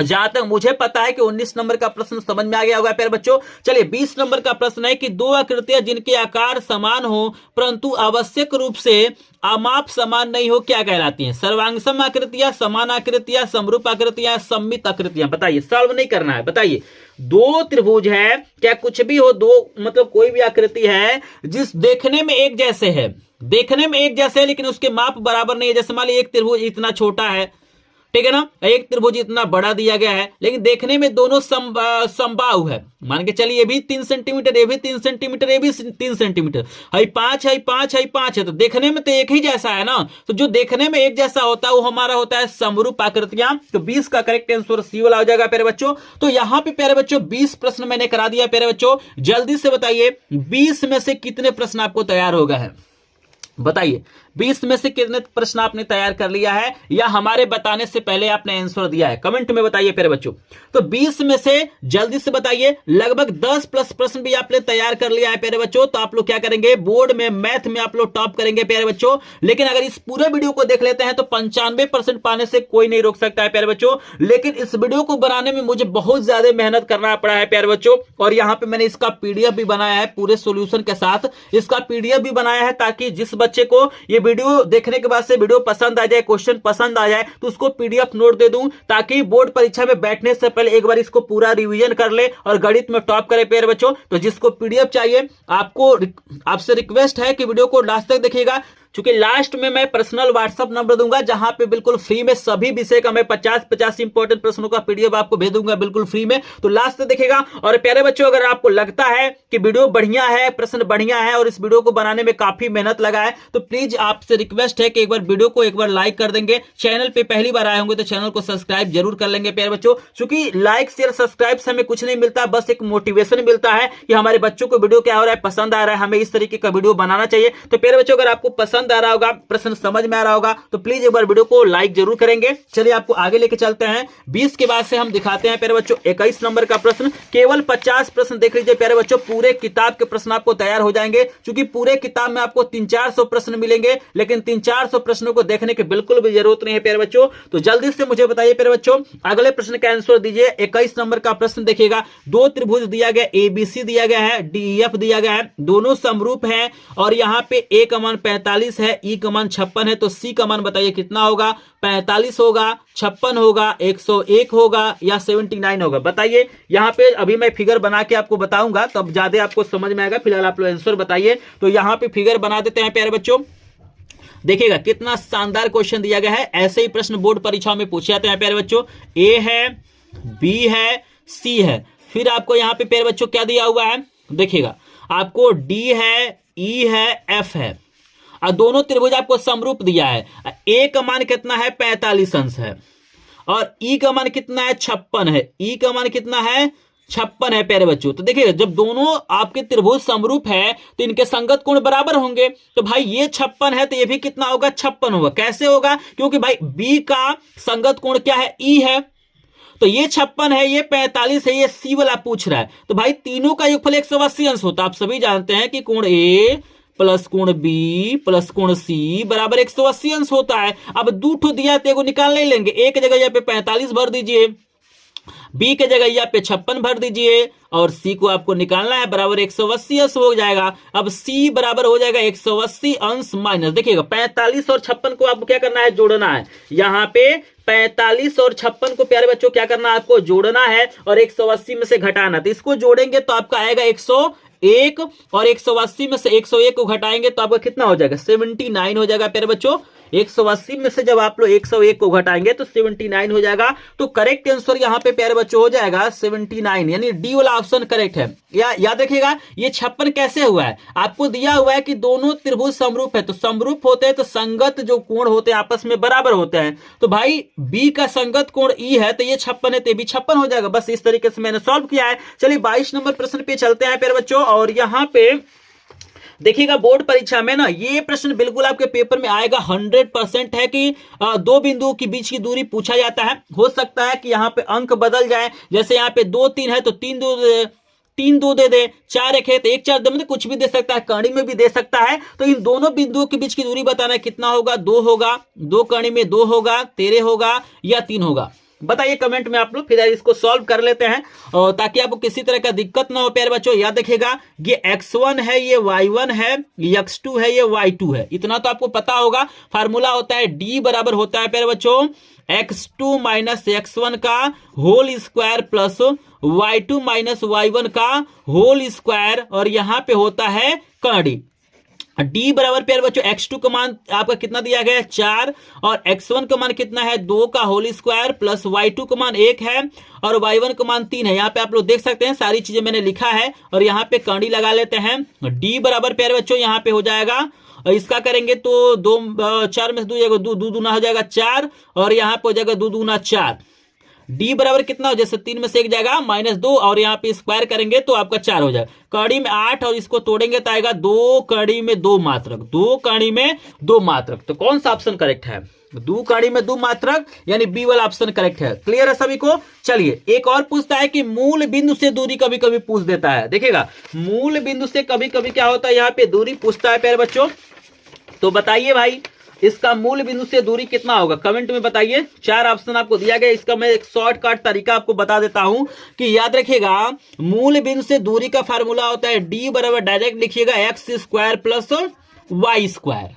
जहां तक मुझे पता है कि 19 नंबर का प्रश्न समझ में आ गया होगा प्यारे बच्चों। चलिए 20 नंबर का प्रश्न है कि दो आकृतियां जिनके आकार समान हो परंतु आवश्यक रूप से अमाप समान नहीं हो क्या कहलाती हैं? सर्वांगसम आकृतियां, समान आकृतियां, समरूप आकृतियां, सममित आकृतियां। बताइए, सॉल्व नहीं करना है, बताइए। दो त्रिभुज है, क्या कुछ भी हो, दो मतलब कोई भी आकृति है जिस देखने में एक जैसे है, देखने में एक जैसे है लेकिन उसके माप बराबर नहीं है। जैसे मान लीजिए एक त्रिभुज इतना छोटा है, ठीक है ना, एक त्रिभुज इतना बड़ा दिया गया है लेकिन देखने में दोनों समबाहु है। मान के चलिए ये भी 3 सेंटीमीटर, ये भी 3 सेंटीमीटर, ये भी 3 सेंटीमीटर, हाई 5 है, 5 है, 5 है, तो देखने में तो एक ही जैसा है ना। तो जो देखने में एक जैसा होता है वो हमारा होता है समरूप आकृतियां। तो 20 का करेक्ट आंसर सी वाला हो जाएगा प्यारे बच्चों। तो यहां पे प्यारे बच्चों 20 प्रश्न मैंने करा दिया प्यारे बच्चों। जल्दी से बताइए 20 में से कितने प्रश्न आपको तैयार हो गए हैं? बताइए 20 में से कितने प्रश्न आपने तैयार कर लिया है या हमारे बताने से पहले आपने आंसर दिया है? कमेंट में बताइए प्यारे बच्चों। तो 20 में से जल्दी से बताइए, लगभग 10 प्लस प्रश्न भी आपने तैयार कर लिया है प्यारे बच्चों। तो आप लोग क्या करेंगे, बोर्ड में मैथ में आप लोग टॉप करेंगे प्यारे बच्चों। लेकिन अगर इस पूरे वीडियो को देख लेते हैं तो 95% पाने से कोई नहीं रोक सकता है प्यारे बच्चों। लेकिन इस वीडियो को बनाने में मुझे बहुत ज्यादा मेहनत करना पड़ा है प्यारे बच्चों। और यहां पर मैंने इसका पीडीएफ भी बनाया है पूरे सोल्यूशन के साथ, इसका पीडीएफ भी बनाया है ताकि जिस बच्चे को ये वीडियो देखने के बाद से वीडियो पसंद आ जाए, क्वेश्चन पसंद आ जाए तो उसको पीडीएफ नोट दे दूं ताकि बोर्ड परीक्षा में बैठने से पहले एक बार इसको पूरा रिवीजन कर ले और गणित में टॉप करे प्यारे बच्चों। तो जिसको पीडीएफ चाहिए आपसे रिक्वेस्ट है कि वीडियो को लास्ट तक देखिएगा, क्योंकि लास्ट में मैं पर्सनल व्हाट्सएप नंबर दूंगा जहां पे बिल्कुल फ्री में सभी विषय का मैं 50-50 इंपॉर्टेंट प्रश्नों का पीडीएफ आपको भेज दूंगा बिल्कुल फ्री में। तो लास्ट तक देखिएगा। और प्यारे बच्चों अगर आपको लगता है कि वीडियो बढ़िया है, प्रश्न बढ़िया है और इस वीडियो को बनाने में काफी मेहनत लगा है तो प्लीज आपसे रिक्वेस्ट है कि एक बार वीडियो को एक बार लाइक कर देंगे। चैनल पे पहली बार आए होंगे तो चैनल को सब्सक्राइब जरूर कर लेंगे प्यारे बच्चों, क्योंकि लाइक शेयर सब्सक्राइब से हमें कुछ नहीं मिलता, बस एक मोटिवेशन मिलता है कि हमारे बच्चों को वीडियो क्या हो रहा है, पसंद आ रहा है, हमें इस तरीके का वीडियो बनाना चाहिए। तो प्यारे बच्चों अगर आपको पसंद आ रहा होगा, समझ में आ रहा होगा तो प्लीज एक बार वीडियो को लाइक जरूर करेंगे। चलिए आपको आगे लेके चलते हैं। 20 के बाद से हम दिखाते हैं प्यारे बच्चों 21 नंबर का प्रश्न। केवल 50 प्रश्न देख लीजिए प्यारे बच्चों, पूरे किताब के प्रश्न आपको तैयार हो जाएंगे, क्योंकि पूरे किताब में आपको 300-400 प्रश्न मिलेंगे, लेकिन 300-400 प्रश्नों को देखने की बिल्कुल भी जरूरत नहीं है प्यारे बच्चों। तो जल्दी से मुझे बताइए प्यारे बच्चों, अगले प्रश्न का आंसर दीजिए। 21 नंबर का प्रश्न देखिएगा, दो त्रिभुज दिया गया, एबीसी दिया गया है, डीईएफ दिया गया है, दोनों समरूप है और यहां पे ए का मान 45 है, ई का मान 56 है, तो सी का मान बताइए कितना होगा? 45 होगा, 56 होगा, 101 होगा या 79 होगा? बताइए। यहां पे अभी मैं फिगर बना के आपको बताऊंगा तब ज्यादा आपको समझ में आएगा, फिलहाल आप लोग आंसर बताइए। तो यहां पे फिगर बना देते हैं प्यारे बच्चों। देखिएगा कितना शानदार क्वेश्चन दिया गया है, ऐसे ही प्रश्न बोर्ड परीक्षा में पूछे जाते हैं प्यारे बच्चों। ए है, बी है, सी है, फिर आपको यहां पे प्यारे बच्चों क्या दिया हुआ है? देखिएगा आपको डी है, ई है, एफ है और दोनों त्रिभुज आपको समरूप दिया है। ए का मान कितना है? 45 अंश है और ई का मान कितना है? 56 है। ई का मान कितना है? 56 है प्यारे बच्चों। तो देखिए जब दोनों आपके त्रिभुज समरूप है तो इनके संगत कोण बराबर होंगे। तो भाई ये 56 है तो ये भी कितना होगा? 56 होगा। कैसे होगा? क्योंकि भाई बी का संगत कोण क्या है? ई है, तो ये 56 है, ये 45 है, ये सी वाला पूछ रहा है। तो भाई तीनों का योगफल 180 अंश होता है। आप सभी जानते हैं कि कोण ए प्लस कोण बी प्लस कोण सी बराबर 180 अंश होता है। अब दो ठो दिया तो एगो निकाल नहीं लेंगे, एक जगह यहाँ पे 45 भर दीजिए, बी के जगह यहाँ पे 56 भर दीजिए और सी को आपको निकालना है, बराबर 180 अंश हो जाएगा। अब सी बराबर हो जाएगा 180 अंश माइनस, देखिएगा 45 और 56 को आपको क्या करना है? जोड़ना है। यहाँ पे 45 और 56 को प्यारे बच्चों क्या करना है? आपको जोड़ना है और 180 में से घटाना। तो इसको जोड़ेंगे तो आपका आएगा 101 और 180 में से 101 को घटाएंगे तो आपका कितना हो जाएगा? 79 हो जाएगा प्यारे बच्चों। 180 में से जब आप लोग 101 को घटाएंगे तो 79 हो जाएगा। तो करेक्ट आंसर यहाँ पे प्यारे बच्चों हो जाएगा 79, यानी डी वाला ऑप्शन करेक्ट है। याद रखिएगा ये 56 कैसे हुआ है, आपको दिया हुआ है कि दोनों त्रिभुज समरूप है, तो समरूप होते हैं तो संगत जो कोण होते हैं आपस में बराबर होते हैं। तो भाई बी का संगत कोण ई है तो ये 56 है, तो भी 56 हो जाएगा। बस इस तरीके से मैंने सॉल्व किया है। चलिए 22 नंबर प्रश्न पे चलते हैं प्यारे बच्चों। और यहाँ पे देखिएगा बोर्ड परीक्षा में ना ये प्रश्न बिल्कुल आपके पेपर में आएगा, 100% है कि दो बिंदुओं के बीच की दूरी पूछा जाता है। हो सकता है कि यहाँ पे अंक बदल जाए, जैसे यहाँ पे 2 3 है तो 3 2 दे दे, 4 1 है तो 1 4 दे, मतलब कुछ भी दे सकता है, कड़ी में भी दे सकता है। तो इन दोनों बिंदुओं के बीच की दूरी बताना है कितना होगा, 2 होगा, 2 कड़ी में 2 होगा, 13 होगा या 3 होगा, बताइए कमेंट में आप लोग। फिर इसको सॉल्व कर लेते हैं और ताकि आपको किसी तरह का दिक्कत ना हो प्यारे बच्चों। याद रखिएगा ये x1 है, ये y1 है, ये x2 है, ये y2 है, इतना तो आपको पता होगा। फार्मूला होता है d बराबर होता है प्यारे बच्चों x2 माइनस x1 का whole square plus y2 minus y1 का होल स्क्वायर, और यहां पे होता है कड़ी। डी बराबर प्यारे बच्चों x2 का मान आपका कितना दिया गया है 4, और x1 का मान कितना है 2 का होल स्क्वायर प्लस y2 का मान 1 है और y1 का मान 3 है। यहाँ पे आप लोग देख सकते हैं सारी चीजें मैंने लिखा है और यहाँ पे कंडी लगा लेते हैं। डी बराबर प्यारे बच्चों यहाँ पे हो जाएगा, इसका करेंगे तो 2 4 में से 2 2 दूना हो जाएगा 4 और यहाँ पे हो जाएगा 2 दूना 4। डी बराबर कितना हो, जैसे 3 में से 1 जाएगा -2 और यहाँ पे स्क्वायर करेंगे तो आपका 4 हो जाएगा। कड़ी में 8 और इसको तोड़ेंगे तो आएगा 2 कड़ी में 2 मात्रक, 2 कड़ी में 2 मात्रक। तो कौन सा ऑप्शन करेक्ट है, 2 कड़ी में 2 मात्रक, यानी बी वाला ऑप्शन करेक्ट है। क्लियर है सभी को। चलिए एक और पूछता है कि मूल बिंदु से दूरी कभी कभी पूछ देता है। देखिएगा मूल बिंदु से कभी कभी क्या होता है, यहाँ पे दूरी पूछता है प्यारे बच्चों। तो बताइए भाई इसका मूल बिंदु से दूरी कितना होगा, कमेंट में बताइए। 4 ऑप्शन आपको दिया गया, इसका मैं एक शॉर्टकट तरीका आपको बता देता हूं कि याद रखिएगा मूल बिंदु से दूरी का फार्मूला होता है डी बराबर, डायरेक्ट लिखिएगा x square plus y square.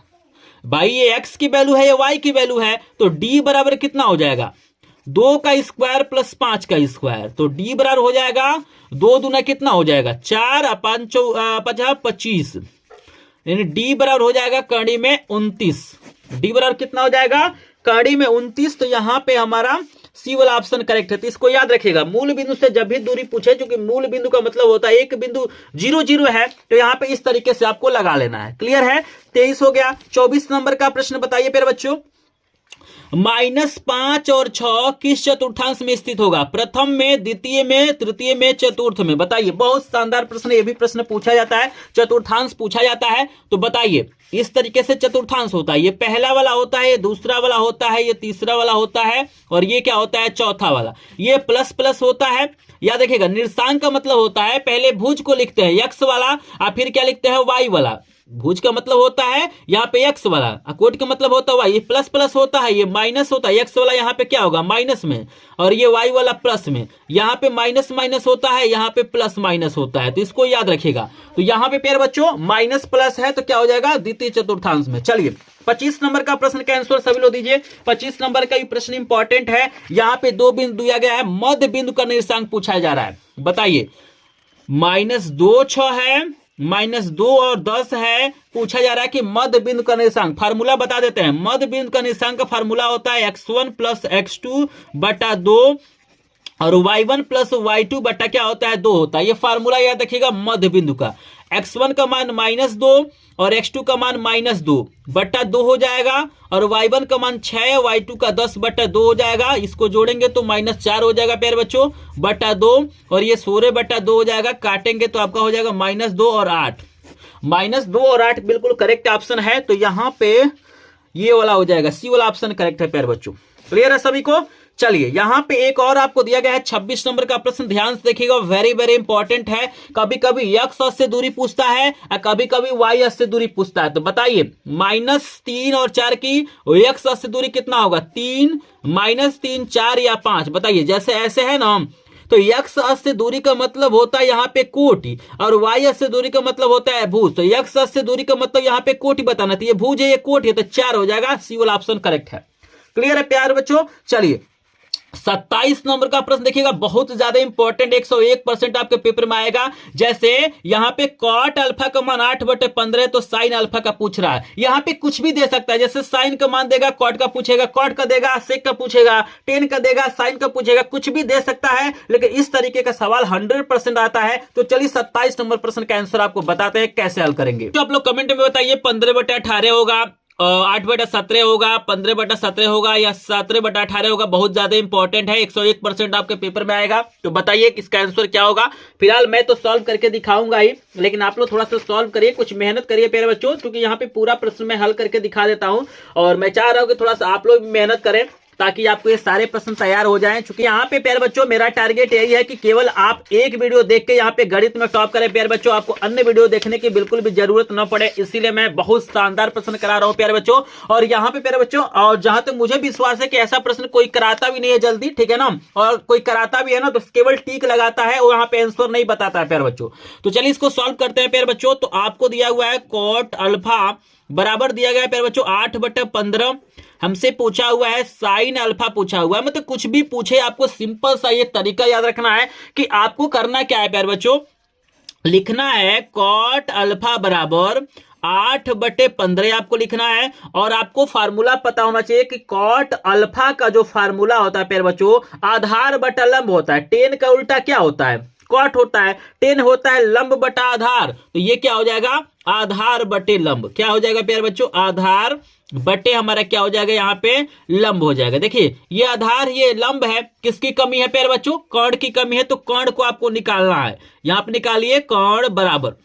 भाई ये एक्स की वैल्यू है, ये वाई की वैल्यू है, तो डी बराबर कितना हो जाएगा 2 का स्क्वायर प्लस 5 का स्क्वायर। तो डी बराबर हो जाएगा 2 दूना कितना हो जाएगा 4 5 25, यानी डी बराबर हो जाएगा कड़ी में 29। डी बराबर कितना हो जाएगा कड़ी में 29। तो यहां पे हमारा सी वाला ऑप्शन करेक्ट है। तो इसको याद रखिएगा मूल बिंदु से जब भी दूरी पूछे, क्योंकि मूल बिंदु का मतलब होता है एक बिंदु 0 0 है, तो यहां पे इस तरीके से आपको लगा लेना है। क्लियर है। 23 हो गया। 24 नंबर का प्रश्न बताइए प्यारे बच्चों। -5 और 6 किस चतुर्थांश में स्थित होगा, प्रथम में, द्वितीय में, तृतीय में, चतुर्थ में। बताइए, बहुत शानदार प्रश्न, ये भी प्रश्न पूछा जाता है, चतुर्थांश पूछा जाता है। तो बताइए इस तरीके से चतुर्थांश होता है, ये पहला वाला होता है, ये दूसरा वाला होता है, ये तीसरा वाला होता है और ये क्या होता है चौथा वाला। ये प्लस प्लस होता है। याद रखिएगा निर्देशांक का मतलब होता है पहले भुज को लिखते हैं एक्स वाला और फिर क्या लिखते हैं वाई वाला। भुज का मतलब होता है यहाँ पे एक्स वाला, कोट का मतलब होता है वाई। ये प्लस प्लस होता है, ये माइनस होता है, एक्स वाला यहाँ पे क्या होगा माइनस में और ये वाई वाला प्लस में। यहाँ पे माइनस माइनस होता है, यहाँ पे प्लस माइनस होता है, तो इसको याद रखिएगा। तो यहाँ पे प्यारे बच्चों माइनस प्लस है तो क्या हो जाएगा द्वितीय चतुर्थांश में। चलिए 25 नंबर का प्रश्न का आंसर सभी लोग दीजिए। 25 नंबर का ये प्रश्न इंपॉर्टेंट है। यहाँ पे 2 बिंदु दिया गया है, मध्य बिंदु का निर्देशांक पूछा जा रहा है। बताइए -2 6 है, -2 और 10 है, पूछा जा रहा है कि मध्य बिंदु का निर्देशांक। फार्मूला बता देते हैं। मध्य बिंदु का निर्देशांक का फार्मूला होता है x1 प्लस x2 बटा 2 और y1 प्लस y2 बटा क्या होता है 2 होता है। ये फार्मूला याद रखिएगा मध्य बिंदु का। x1 का मान -2 और x2 का मान -2 बटा 2 हो जाएगा और y1 का मान 6, y2 का 10 बटा 2 हो जाएगा। इसको जोड़ेंगे तो -4 हो जाएगा प्यारे बच्चों बटा 2 और ये 16 बटा 2 हो जाएगा। काटेंगे तो आपका हो जाएगा -2 और 8। -2 और 8 बिल्कुल करेक्ट ऑप्शन है। तो यहाँ पे ये वाला हो जाएगा, सी वाला ऑप्शन करेक्ट है प्यारे बच्चों। क्लियर है सभी को। चलिए यहाँ पे एक और आपको दिया गया है 26 नंबर का प्रश्न, ध्यान से देखिएगा, वेरी वेरी इंपॉर्टेंट है। कभी कभी x अक्ष से दूरी पूछता है और कभी कभी y अक्ष से दूरी पूछता है। तो बताइए -3 और 4 की x अक्ष से दूरी कितना होगा 3, -3, 4 या 5। बताइए जैसे ऐसे है ना, तो x अक्ष से दूरी का मतलब होता है यहाँ पे कोटि और y अक्ष से दूरी का मतलब होता है भुज। तो x अक्ष से दूरी का मतलब यहाँ पे कोटि बताना, तो ये भुज है ये कोटि है, तो 4 हो जाएगा। सी वाला ऑप्शन करेक्ट है। क्लियर है प्यारे बच्चों। चलिए 27 नंबर का प्रश्न देखिएगा, बहुत ज्यादा इंपॉर्टेंट, 101% आपके पेपर में आएगा। जैसे यहां पे कॉट अल्फा का मान 8/15 तो साइन अल्फा का पूछ रहा है। यहां पे कुछ भी दे सकता है, जैसे साइन का मान देगा, कॉट का पूछेगा, कॉट का देगा, सेक का पूछेगा, टेन का देगा, साइन का पूछेगा, कुछ भी दे सकता है। लेकिन इस तरीके का सवाल 100% आता है। तो चलिए 27 नंबर प्रश्न का आंसर आपको बताते हैं कैसे हल करेंगे। तो आप लोग कमेंट में बताइए 15/18 होगा, 8/17 होगा, 15/17 होगा या 17/18 होगा। बहुत ज्यादा इंपॉर्टेंट है, 101% आपके पेपर में आएगा। तो बताइए इसका आंसर क्या होगा। फिलहाल मैं तो सॉल्व करके दिखाऊंगा ही, लेकिन आप लोग थोड़ा सा सॉल्व करिए, कुछ मेहनत करिए प्यारे बच्चों, क्योंकि यहाँ पे पूरा प्रश्न मैं हल करके दिखा देता हूं और मैं चाह रहा हूं कि थोड़ा सा आप लोग भी मेहनत करें ताकि आपको ये सारे प्रश्न तैयार हो जाएं। क्योंकि यहाँ पे प्यारे बच्चों मेरा टारगेट यही है कि केवल आप एक वीडियो देख के यहाँ पे गणित में टॉप करें प्यारे बच्चों, आपको अन्य वीडियो देखने की बिल्कुल भी जरूरत न पड़े। इसीलिए मैं बहुत शानदार प्रश्न करा रहा हूँ प्यारे बच्चों। और यहाँ पे प्यारे बच्चों, और जहां तक मुझे विश्वास है कि ऐसा प्रश्न कोई कराता भी नहीं है जल्दी, ठीक है ना, और कोई कराता भी है ना तो केवल टीक लगाता है और यहाँ पे आंसर नहीं बताता है प्यारे बच्चों। तो चलिए इसको सॉल्व करते हैं प्यारे बच्चों। तो आपको दिया हुआ है कॉट अल्फा बराबर दिया गया है प्यारे बच्चों 8/15। हमसे पूछा हुआ है साइन अल्फा पूछा हुआ है, मतलब कुछ भी पूछे आपको सिंपल सा ये तरीका याद रखना है कि आपको करना क्या है प्यारे बच्चों, लिखना है कॉट अल्फा बराबर 8/15 आपको लिखना है। और आपको फार्मूला पता होना चाहिए कि कॉट अल्फा का जो फार्मूला होता है प्यारे बच्चों, आधार बटा लंब होता है। 10 का उल्टा क्या होता है, कॉट होता है, 10 होता है लंब बटा आधार। तो ये क्या हो जाएगा, आधार बटे लंब। क्या हो जाएगा प्यारे बच्चों, आधार बटे हमारा क्या हो जाएगा यहाँ पे लंब हो जाएगा। देखिए ये आधार ये लंब है, किसकी कमी है प्यारे बच्चों, कर्ण की कमी है। तो कर्ण को आपको निकालना है, यहाँ पे निकालिए कर्ण बराबर,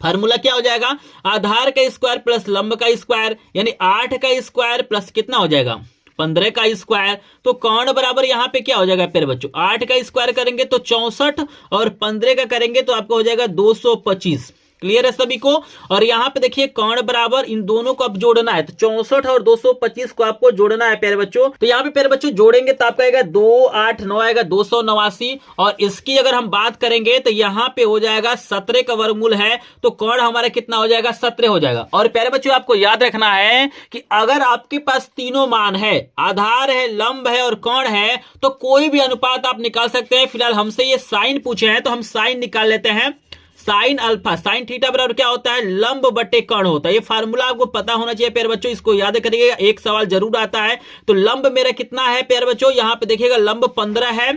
फार्मूला क्या हो जाएगा, आधार का स्क्वायर प्लस लंब का स्क्वायर, यानी 8 का स्क्वायर प्लस कितना हो जाएगा 15 का स्क्वायर। तो कर्ण बराबर यहाँ पे क्या हो जाएगा प्यारे बच्चों, 8 का स्क्वायर करेंगे तो 64 और 15 का करेंगे तो आपको हो जाएगा 225। क्लियर है सभी को। और यहाँ पे देखिए कर्ण बराबर इन दोनों को अब जोड़ना है, तो 64 और 225 को आपको जोड़ना है प्यारे बच्चों। तो यहाँ पे प्यारे बच्चों जोड़ेंगे तो आपका आएगा 2 8 9 आएगा 289। और इसकी अगर हम बात करेंगे तो यहाँ पे हो जाएगा 17 का वर्गमूल है, तो कर्ण हमारा कितना हो जाएगा 17 हो जाएगा। और प्यारे बच्चों आपको याद रखना है कि अगर आपके पास तीनों मान है, आधार है, लंब है और कर्ण है, तो कोई भी अनुपात आप निकाल सकते हैं। फिलहाल हमसे ये साइन पूछे हैं तो हम साइन निकाल लेते हैं। साइन अल्फा साइन थीटा बराबर क्या होता है, लंब बटे कर्ण होता है। ये फार्मूला आपको पता होना चाहिए प्यारे बच्चों, इसको याद करिएगा, एक सवाल जरूर आता है। तो लंब मेरा कितना है प्यारे बच्चों, यहाँ पे देखिएगा लंब 15 है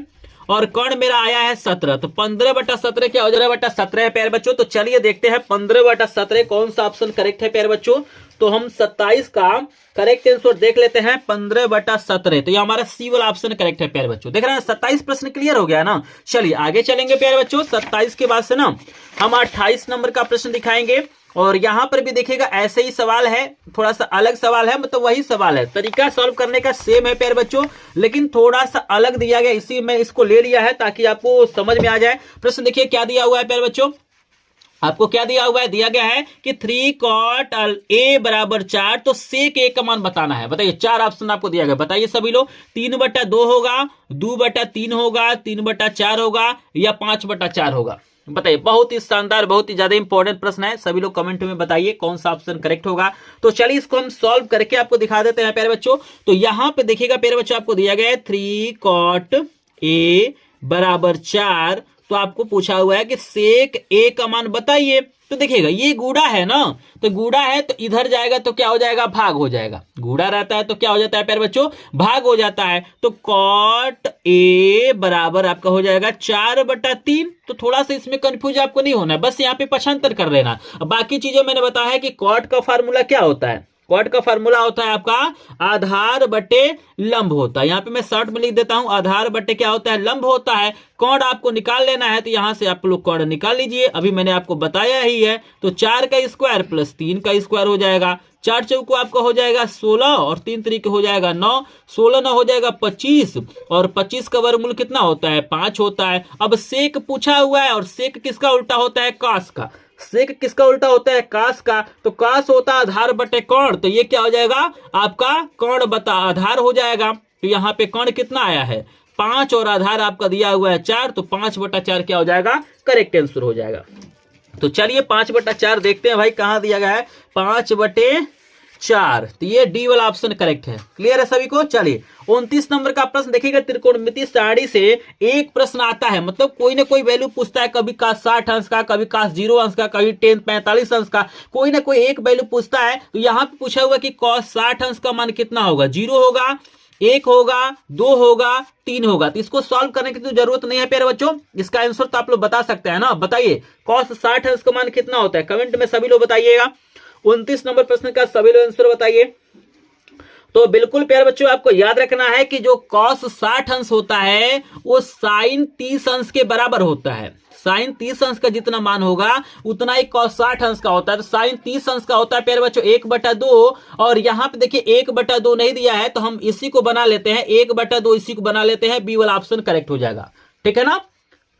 और कर्ण मेरा आया है 17। तो 15/17 क्या हो जाएगा बटा 17 है प्यारे बच्चों। तो चलिए देखते हैं 15/17 कौन सा ऑप्शन करेक्ट है प्यारे बच्चों। तो हम 27 का करेक्ट आंसर देख लेते हैं 15/17। तो ये हमारा सी वाला ऑप्शन करेक्ट है प्यारे बच्चों। देख रहे हैं 27 प्रश्न क्लियर हो गया ना। चलिए आगे चलेंगे प्यारे बच्चों। 27 के बाद से ना हम 28 नंबर का प्रश्न दिखाएंगे और यहां पर भी देखिएगा ऐसे ही सवाल है, थोड़ा सा अलग सवाल है, मतलब वही सवाल है, तरीका सॉल्व करने का सेम है प्यारे बच्चों, लेकिन थोड़ा सा अलग दिया गया, इसी में इसको ले लिया है ताकि आपको समझ में आ जाए। प्रश्न देखिए क्या दिया हुआ है प्यारे बच्चों, आपको क्या दिया हुआ है, दिया गया है कि 3 cot a बराबर 4, तो सेक a का मान बताना है। बताइए 4 ऑप्शन आपको दिया गया, बताइए सभी लोग 3/2 होगा, 2/3 होगा, 3/4 होगा या 5/4 होगा। बताइए, बहुत ही शानदार, बहुत ही ज्यादा इंपॉर्टेंट प्रश्न है। सभी लोग कमेंट में बताइए कौन सा ऑप्शन करेक्ट होगा। तो चलिए इसको हम सॉल्व करके आपको दिखा देते हैं प्यारे बच्चों। तो यहां पे देखिएगा प्यारे बच्चों आपको दिया गया है 3 cot a बराबर 4, तो आपको पूछा हुआ है कि सेक a का मान बताइए। तो देखिएगा ये गुड़ा है ना, तो गुड़ा है तो इधर जाएगा तो क्या हो जाएगा, भाग हो जाएगा। गुड़ा रहता है तो क्या हो जाता है प्यारे बच्चों, भाग हो जाता है। तो cot a बराबर आपका हो जाएगा 4/3। तो थोड़ा सा इसमें कंफ्यूज आपको नहीं होना है, बस यहाँ पे पक्षांतर कर लेना। बाकी चीजों मैंने बताया है कि cot का फार्मूला क्या होता है, कॉट का फार्मूला होता है आपका आधार बटे लंब होता है। यहाँ पे मैं शॉर्ट में लिख देता हूं, आधार बटे क्या होता है, लंब होता है। कॉड आपको निकाल लेना है तो यहां से आप लोग कॉड निकाल लीजिए, अभी मैंने आपको बताया ही है। तो 4 का स्क्वायर प्लस 3 का स्क्वायर हो जाएगा, 4 चौको आपका हो जाएगा 16 और 3 तरीके हो जाएगा 9, 16 9 हो जाएगा 25 और 25 का वर्गमूल कितना होता है, 5 होता है। अब सेक पूछा हुआ है और सेक किसका उल्टा होता है, कास का। सेक किसका उल्टा होता है, कास का। तो कास होता है आधार बटे कर्ण, तो ये क्या हो जाएगा आपका कर्ण बता आधार हो जाएगा। तो यहाँ पे कर्ण कितना आया है 5 और आधार आपका दिया हुआ है 4, तो 5/4 क्या हो जाएगा, करेक्ट आंसर हो जाएगा। तो चलिए 5/4 देखते हैं भाई कहां दिया गया है, 5/4 4। तो ये डी वाला ऑप्शन करेक्ट है। क्लियर है सभी को। चलिए 29 नंबर का प्रश्न देखिएगा, त्रिकोणमिति सारणी से एक प्रश्न आता है, मतलब कोई ना कोई वैल्यू पूछता है, कभी cos 60 अंश का, कभी cos 0 अंश का, कभी tan 45 अंश का, कोई ना कोई एक वैल्यू पूछता है। तो यहां पे पूछा हुआ कि cos 60 अंश का मान कितना होगा, 0 होगा, 1 होगा, 2 होगा, 3 होगा। तो इसको सॉल्व करने की तो जरूरत नहीं है प्यारे बच्चों, इसका आंसर तो आप लोग बता सकते हैं ना। बताइए cos 60 अंश का मान कितना होता है, कमेंट में सभी लोग बताइएगा। 29 नंबर प्रश्न का सभी लोग आंसर बताइए। तो बिल्कुल प्यारे बच्चों आपको याद रखना है कि जो cos 60 अंश होता है वो sin 30 अंश के बराबर होता है। sin 30 अंश का जितना मान होगा उतना ही cos 60 अंश का होता है। तो sin 30 अंश का होता है प्यारे बच्चों 1/2, और यहां पे देखिए 1/2 नहीं दिया है, तो हम इसी को बना लेते हैं, 1/2 इसी को बना लेते हैं, बी वाला ऑप्शन करेक्ट हो जाएगा। ठीक है ना,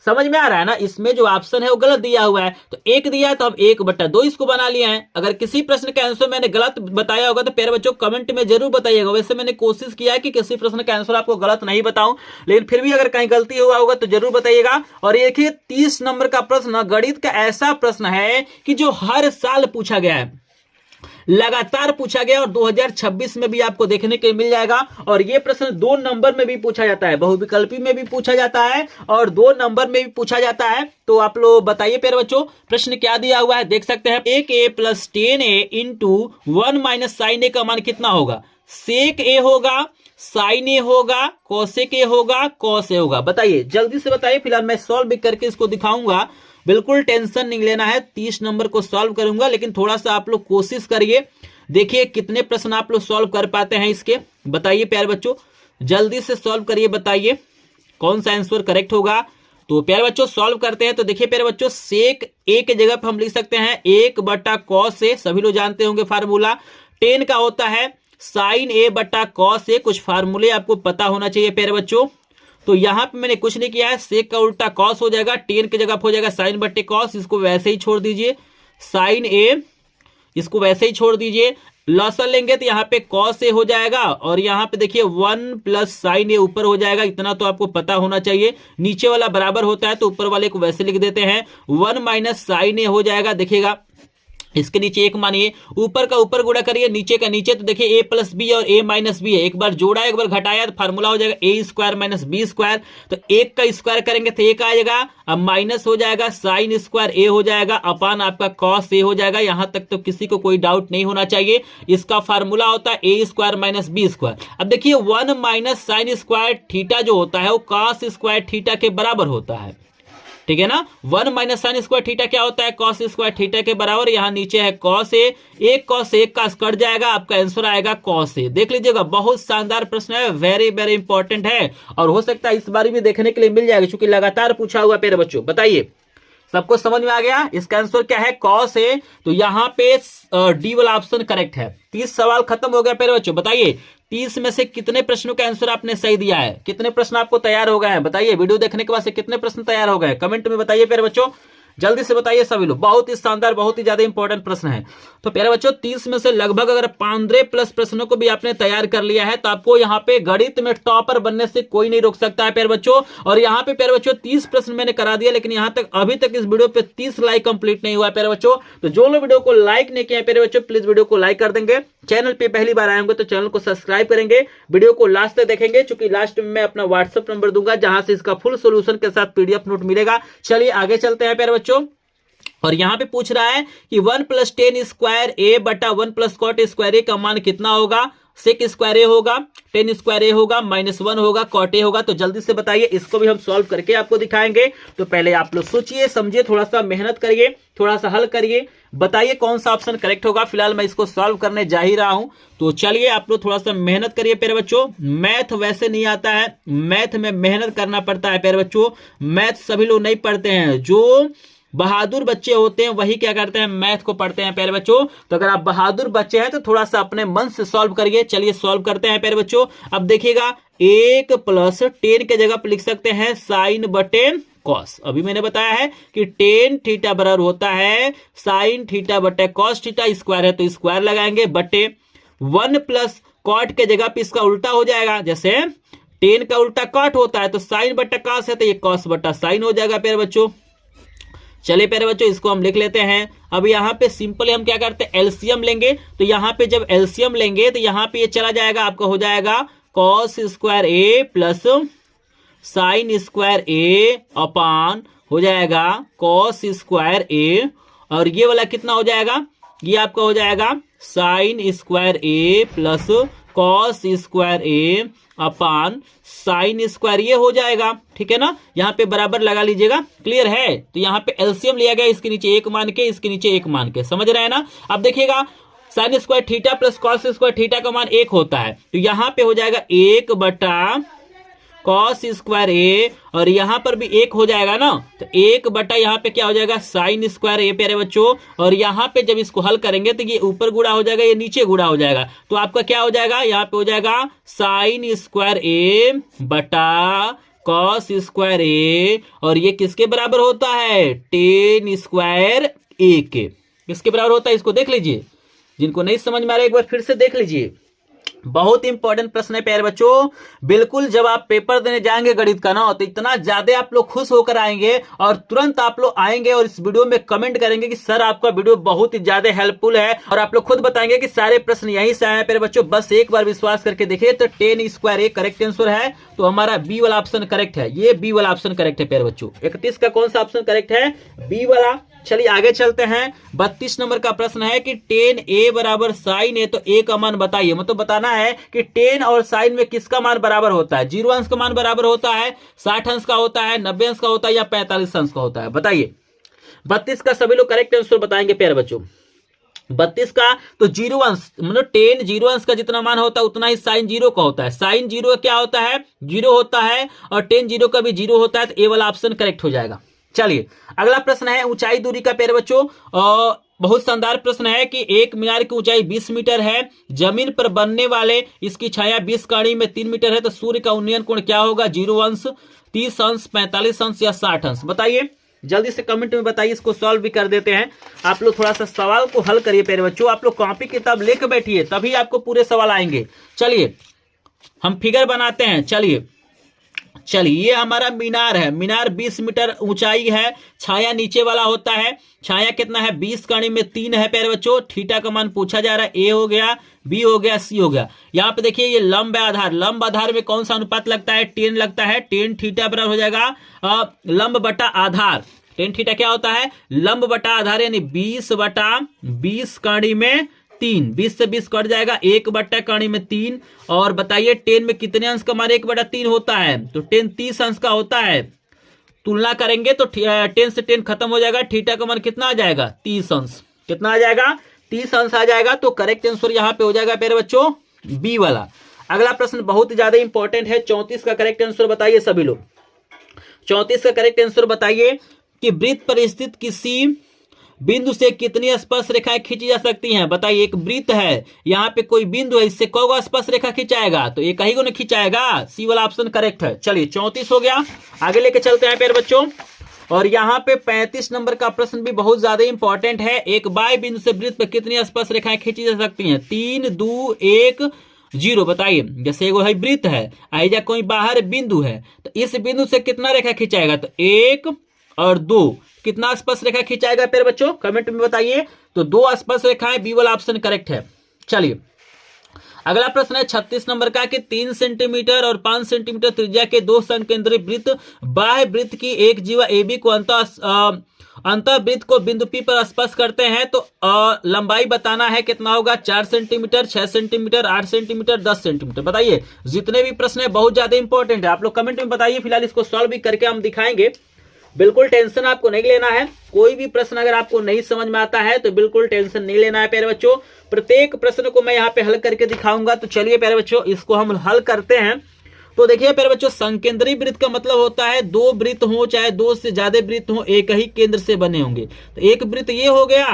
समझ में आ रहा है ना। इसमें जो ऑप्शन है वो गलत दिया हुआ है, तो 1 दिया है तो हम 1/2 इसको बना लिए हैं। अगर किसी प्रश्न का आंसर मैंने गलत बताया होगा तो प्यारे बच्चों कमेंट में जरूर बताइएगा। वैसे मैंने कोशिश किया है कि किसी प्रश्न का आंसर आपको गलत नहीं बताऊं, लेकिन फिर भी अगर कहीं गलती हुआ होगा तो जरूर बताइएगा। और देखिए 30 नंबर का प्रश्न गणित का ऐसा प्रश्न है कि जो हर साल पूछा गया है, लगातार पूछा गया, और 2026 में भी आपको देखने के मिल जाएगा। और यह प्रश्न 2 नंबर में भी पूछा जाता है, बहुविकल्पी में भी पूछा जाता है और 2 नंबर में भी पूछा जाता है। तो आप लोग बताइए प्यारे बच्चों प्रश्न क्या दिया हुआ है, देख सकते हैं। 1a + 10a into 1 - sin a का मान कितना होगा, sec a होगा, sin a होगा, cosec a होगा, cos a होगा। बताइए जल्दी से बताइए, फिलहाल मैं सॉल्व भी करके इसको दिखाऊंगा, बिल्कुल टेंशन नहीं लेना है। 30 नंबर को सॉल्व करूंगा, लेकिन थोड़ा सा आप लोग कोशिश करिए, देखिए कितने प्रश्न आप लोग सॉल्व कर पाते हैं इसके। बताइए प्यारे बच्चों जल्दी से सॉल्व करिए, बताइए कौन सा आंसर करेक्ट होगा। तो प्यारे बच्चों सॉल्व करते हैं। तो देखिए प्यारे बच्चों सेक ए के जगह पर हम लिख सकते हैं 1/cos a, सभी लोग जानते होंगे फार्मूला। 10 का होता है sin a/cos a, कुछ फार्मूले आपको पता होना चाहिए प्यारे बच्चों। तो यहां पे मैंने कुछ नहीं किया है, सेक का उल्टा कॉस हो जाएगा, 10 की जगह हो जाएगा sin/cos, इसको वैसे ही छोड़ दीजिए, sin a इसको वैसे ही छोड़ दीजिए। लॉसन लेंगे तो यहाँ पे cos a हो जाएगा, और यहाँ पे देखिए 1 + sin a ऊपर हो जाएगा, इतना तो आपको पता होना चाहिए। नीचे वाला बराबर होता है तो ऊपर वाले को वैसे लिख देते हैं, 1 - sin a हो जाएगा। देखिएगा इसके नीचे 1 मानिए, ऊपर का ऊपर गुणा करिए, नीचे का नीचे, तो देखिए a + b और a - b है, एक बार जोड़ा एक बार घटाया तो फार्मूला हो जाएगा a² - b²। तो 1 का स्क्वायर करेंगे तो 1 आ जाएगा, अब माइनस हो जाएगा sin² a हो जाएगा, अपान आपका cos a हो जाएगा। यहां तक तो किसी को कोई डाउट नहीं होना चाहिए, इसका फार्मूला होता है a² - b²। अब देखिए 1 - sin² थीटा जो होता है वो cos² थीटा के बराबर होता है, ठीक है ना। 1 - sin² थीटा क्या होता है, cos² थीटा के बराबर। यहां नीचे है cos a, एक cos 1 का कट जाएगा, आपका आंसर आएगा cos a। देख लीजिएगा बहुत शानदार प्रश्न है, वेरी वेरी इंपॉर्टेंट है, और हो सकता है इस बार भी देखने के लिए मिल जाएगा क्योंकि लगातार पूछा हुआ प्यारे बच्चों। बताइए सबको समझ में आ गया, इसका आंसर क्या है cos a। तो यहां पे डी वाला ऑप्शन करेक्ट है। 30 सवाल खत्म हो गया प्यारे बच्चों। बताइए 30 में से कितने प्रश्नों का आंसर आपने सही दिया है, कितने प्रश्न आपको तैयार हो गए हैं। बताइए वीडियो देखने के बाद से कितने प्रश्न तैयार हो गए, कमेंट में बताइए प्यारे बच्चों, जल्दी से बताइए सभी लोग। बहुत ही शानदार बहुत ही ज्यादा इंपॉर्टेंट प्रश्न है। तो प्यारे बच्चों 30 में से लगभग अगर 15+ प्रश्नों को भी आपने तैयार कर लिया है तो आपको यहाँ पे गणित में टॉपर बनने से कोई नहीं रोक सकता है प्यारे बच्चों। और यहाँ पे प्यारे बच्चों 30 प्रश्न मैंने करा दिया, लेकिन यहाँ तक अभी तक इस वीडियो पे 30 लाइक कंप्लीट नहीं हुआ है प्यारे बच्चों। तो जो लोग वीडियो को लाइक नहीं किया प्यारे बच्चों प्लीज वीडियो को लाइक कर देंगे, चैनल पे पहली बार आए होंगे तो चैनल को सब्सक्राइब करेंगे, वीडियो को लास्ट तक देखेंगे, क्योंकि लास्ट में मैं अपना व्हाट्सएप नंबर दूंगा जहां से इसका फुल सोल्यूशन के साथ पीडीएफ नोट मिलेगा। चलिए आगे चलते हैं प्यारे बच्चों। और यहां पे पूछ रहा है कि 1 + tan² a/1 + cot² a का मान कितना होगा। sec² a होगा, tan² a होगा, -1 होगा, cot a होगा। तो जल्दी से बताइए, इसको भी हम सॉल्व करके आपको दिखाएंगे। तो पहले आप लोग सोचिए समझिए, थोड़ा सा मेहनत करिए, थोड़ा सा हल करिए, बताइए कौन सा ऑप्शन करेक्ट होगा। फिलहाल मैं इसको सॉल्व करने जा ही रहा हूं, तो चलिए आप लोग थोड़ा सा मेहनत करिए प्यारे बच्चों। मैथ वैसे नहीं आता है, मैथ में मेहनत करना पड़ता है प्यारे बच्चों। मैथ सभी लोग नहीं पढ़ते हैं, जो बहादुर बच्चे होते हैं वही क्या करते हैं, मैथ को पढ़ते हैं प्यारे बच्चों। तो अगर आप बहादुर बच्चे हैं तो थोड़ा सा अपने मन से सॉल्व करिए। चलिए सॉल्व करते हैं प्यारे बच्चों। अब देखिएगा 1 + tan के जगह पर लिख सकते हैं sin/cos। अभी मैंने बताया है कि tan थीटा बराबर होता है sin θ/cos θ, स्क्वायर है तो स्क्वायर लगाएंगे, बटे 1 + cot के जगह पे इसका उल्टा हो जाएगा। जैसे tan का उल्टा cot होता है तो sin/cos है तो ये cos/sin हो जाएगा प्यारे बच्चों। चलिए प्यारे बच्चों इसको हम लिख लेते हैं। अब यहाँ पे सिंपली हम क्या करते हैं, एलसीएम लेंगे। तो यहाँ पे जब एलसीएम लेंगे तो यहाँ पे ये चला जाएगा, आपका हो जाएगा कॉस स्क्वायर ए प्लस साइन स्क्वायर ए अपान हो जाएगा कॉस स्क्वायर ए, और ये वाला कितना हो जाएगा, ये आपका हो जाएगा साइन स्क्वायर ए प्लस कॉस स्क्वायर ए अपान साइन स्क्वायर ये हो जाएगा। ठीक है ना, यहाँ पे बराबर लगा लीजिएगा। क्लियर है, तो यहाँ पे एलसीएम लिया गया, इसके नीचे 1 मान के, इसके नीचे 1 मान के, समझ रहे हैं ना। अब देखिएगा sine square theta plus cos square theta का मान 1 होता है, तो यहाँ पे हो जाएगा 1 बटा कॉस स्क्वायर ए, और यहाँ पर भी 1 हो जाएगा ना, तो 1 बटा यहाँ पे क्या हो जाएगा साइन स्क्वायर ए प्यारे बच्चों। और यहाँ पे जब इसको हल करेंगे तो ये ऊपर गुणा हो जाएगा, ये नीचे गुणा हो जाएगा, तो आपका क्या हो जाएगा, यहाँ पे हो जाएगा साइन स्क्वायर ए बटा कॉस स्क्वायर ए, और ये किसके बराबर होता है, टेन स्क्वायर ए के। किसके बराबर होता है, इसको देख लीजिए, जिनको नहीं समझ में आ रहा है एक बार फिर से देख लीजिए। बहुत इंपॉर्टेंट प्रश्न है प्यारे बच्चों, बिल्कुल जब आप पेपर देने जाएंगे गणित का ना, तो इतना ज्यादा आप लोग खुश होकर आएंगे और तुरंत आप लोग आएंगे और इस वीडियो में कमेंट करेंगे कि सर आपका वीडियो बहुत ही ज्यादा हेल्पफुल है, और आप लोग खुद बताएंगे कि सारे प्रश्न यहीं से आए हैं प्यारे बच्चों। बस एक बार विश्वास करके देखिए, तो ten square A correct answer है, तो हमारा बी वाला ऑप्शन करेक्ट है, ये बी वाला ऑप्शन करेक्ट है प्यारे बच्चों। 31 का कौन सा ऑप्शन करेक्ट है, बी वाला। चलिए आगे चलते हैं। 32 नंबर का प्रश्न है कि टेन ए बराबर साइन ए, तो ए का मान बताइए। मतलब बताना है कि टेन और साइन में किसका मान बराबर होता है, 0 अंश का मान बराबर होता है, 60 अंश का होता है, 90 अंश का होता है, या 45 अंश का होता है, बताइए। 32 का सभी लोग करेक्ट आंसर बताएंगे प्यारे बच्चों। 32 का तो 0 अंश, मतलब टेन 0 अंश का जितना मान होता है उतना ही साइन 0 का होता है। साइन 0 क्या होता है, 0 होता है, और टेन 0 का भी 0 होता है, तो ए वाला ऑप्शन करेक्ट हो जाएगा। चलिए अगला प्रश्न है ऊंचाई दूरी का प्यारे बच्चों। बहुत शानदार प्रश्न है कि एक मीनार की ऊंचाई 20 मीटर है, जमीन पर बनने वाले इसकी छाया 20 कड़ी में 3 मीटर है, तो सूर्य का उन्नयन कोण क्या होगा, 0 अंश, 30 अंश, 45 अंश, या 60 अंश, बताइए। जल्दी से कमेंट में बताइए, इसको सॉल्व भी कर देते हैं। आप लोग थोड़ा सा सवाल को हल करिए प्यारे बच्चों, आप लोग कॉपी किताब लेकर बैठिए, तभी आपको पूरे सवाल आएंगे। चलिए हम फिगर बनाते हैं। चलिए ये हमारा मीनार है, मीनार 20 मीटर ऊंचाई है, छाया नीचे वाला होता है, छाया कितना है, 20 कड़ी में 3 है प्यारे बच्चों। थीटा का मान पूछा जा रहा है, ए हो गया, बी हो गया, सी हो गया। यहाँ पे देखिए ये लंब आधार, लंब आधार में कौन सा अनुपात लगता है, टेन लगता है, टेन थीटा बराबर हो जाएगा लंब बटा आधार। टेन थीटा क्या होता है, लंब बटा आधार, यानी 20 बटा 20 कड़ी में 3, 20 से 20 कट जाएगा, 1 बटा कड़ी में 3। और बताइए टेन में कितने अंश का मान 1 बटा 3 होता है, तो टेन 30 अंश का होता है। तुलना करेंगे तो 10 से 10 खत्म हो जाएगा, थीटा का मान कितना आ जाएगा, 30 अंश। कितना आ जाएगा, 30 अंश आ जाएगा। तो करेक्ट आंसर यहाँ पे हो जाएगा प्यारे बच्चों बी वाला। अगला प्रश्न बहुत ही ज्यादा इंपॉर्टेंट है, 34 का करेक्ट आंसर बताइए सभी लोग। 34 का करेक्ट आंसर बताइए कि वृत्त पर स्थित किसी बिंदु से कितनी स्पर्श रेखाएं खींची जा सकती हैं, बताइए। एक वृत्त है, यहाँ पे कोई बिंदु है, इससे कौन स्पर्श रेखा खिंचाएगा, तो एक ही को नहीं खिंचाएगा, सी वाला ऑप्शन करेक्ट है। चलिए 34 हो गया, आगे लेके चलते हैं प्यारे बच्चों। और यहाँ पे 35 नंबर का प्रश्न भी बहुत ज्यादा इंपॉर्टेंट है। एक बाह्य बिंदु से वृत्त पर कितनी स्पर्श रेखाएं खींची जा सकती हैं, 3, 2, 1, 0, बताइए। जैसे एगो है वृत्त है, आइजा कोई बाहर बिंदु है, तो इस बिंदु से कितना रेखा खिंचाएगा, तो 1 और 2, कितना स्पर्श रेखा खिंचाएगा प्यारे बच्चों, कमेंट में बताइए। तो 2 स्पर्श रेखाएं, बी वाला ऑप्शन करेक्ट है। चलिए अगला प्रश्न है 36 नंबर का कि 3 सेंटीमीटर और 5 सेंटीमीटर त्रिज्या के 2 संकेंद्रित वृत्त बाह्य वृत्त की एक जीवा AB को अंतर वृत्त को बिंदु P पर स्पर्श करते हैं, तो लंबाई बताना है कितना होगा, 4 सेंटीमीटर, 6 सेंटीमीटर, 8 सेंटीमीटर, 10 सेंटीमीटर, बताइए। जितने भी प्रश्न है बहुत ज्यादा इंपॉर्टेंट है, आप लोग कमेंट में बताइए। फिलहाल इसको सॉल्व भी करके हम दिखाएंगे, बिल्कुल टेंशन आपको नहीं लेना है। कोई भी प्रश्न अगर आपको नहीं समझ में आता है तो बिल्कुल टेंशन नहीं लेना है प्यारे बच्चों, प्रत्येक प्रश्न को मैं यहाँ पे हल करके दिखाऊंगा। तो चलिए प्यारे बच्चों इसको हम हल करते हैं। तो देखिए प्यारे बच्चों, संकेंद्रीय वृत्त का मतलब होता है 2 वृत्त हो, चाहे 2 से ज्यादा वृत्त हो, एक ही केंद्र से बने होंगे। तो एक वृत्त ये हो गया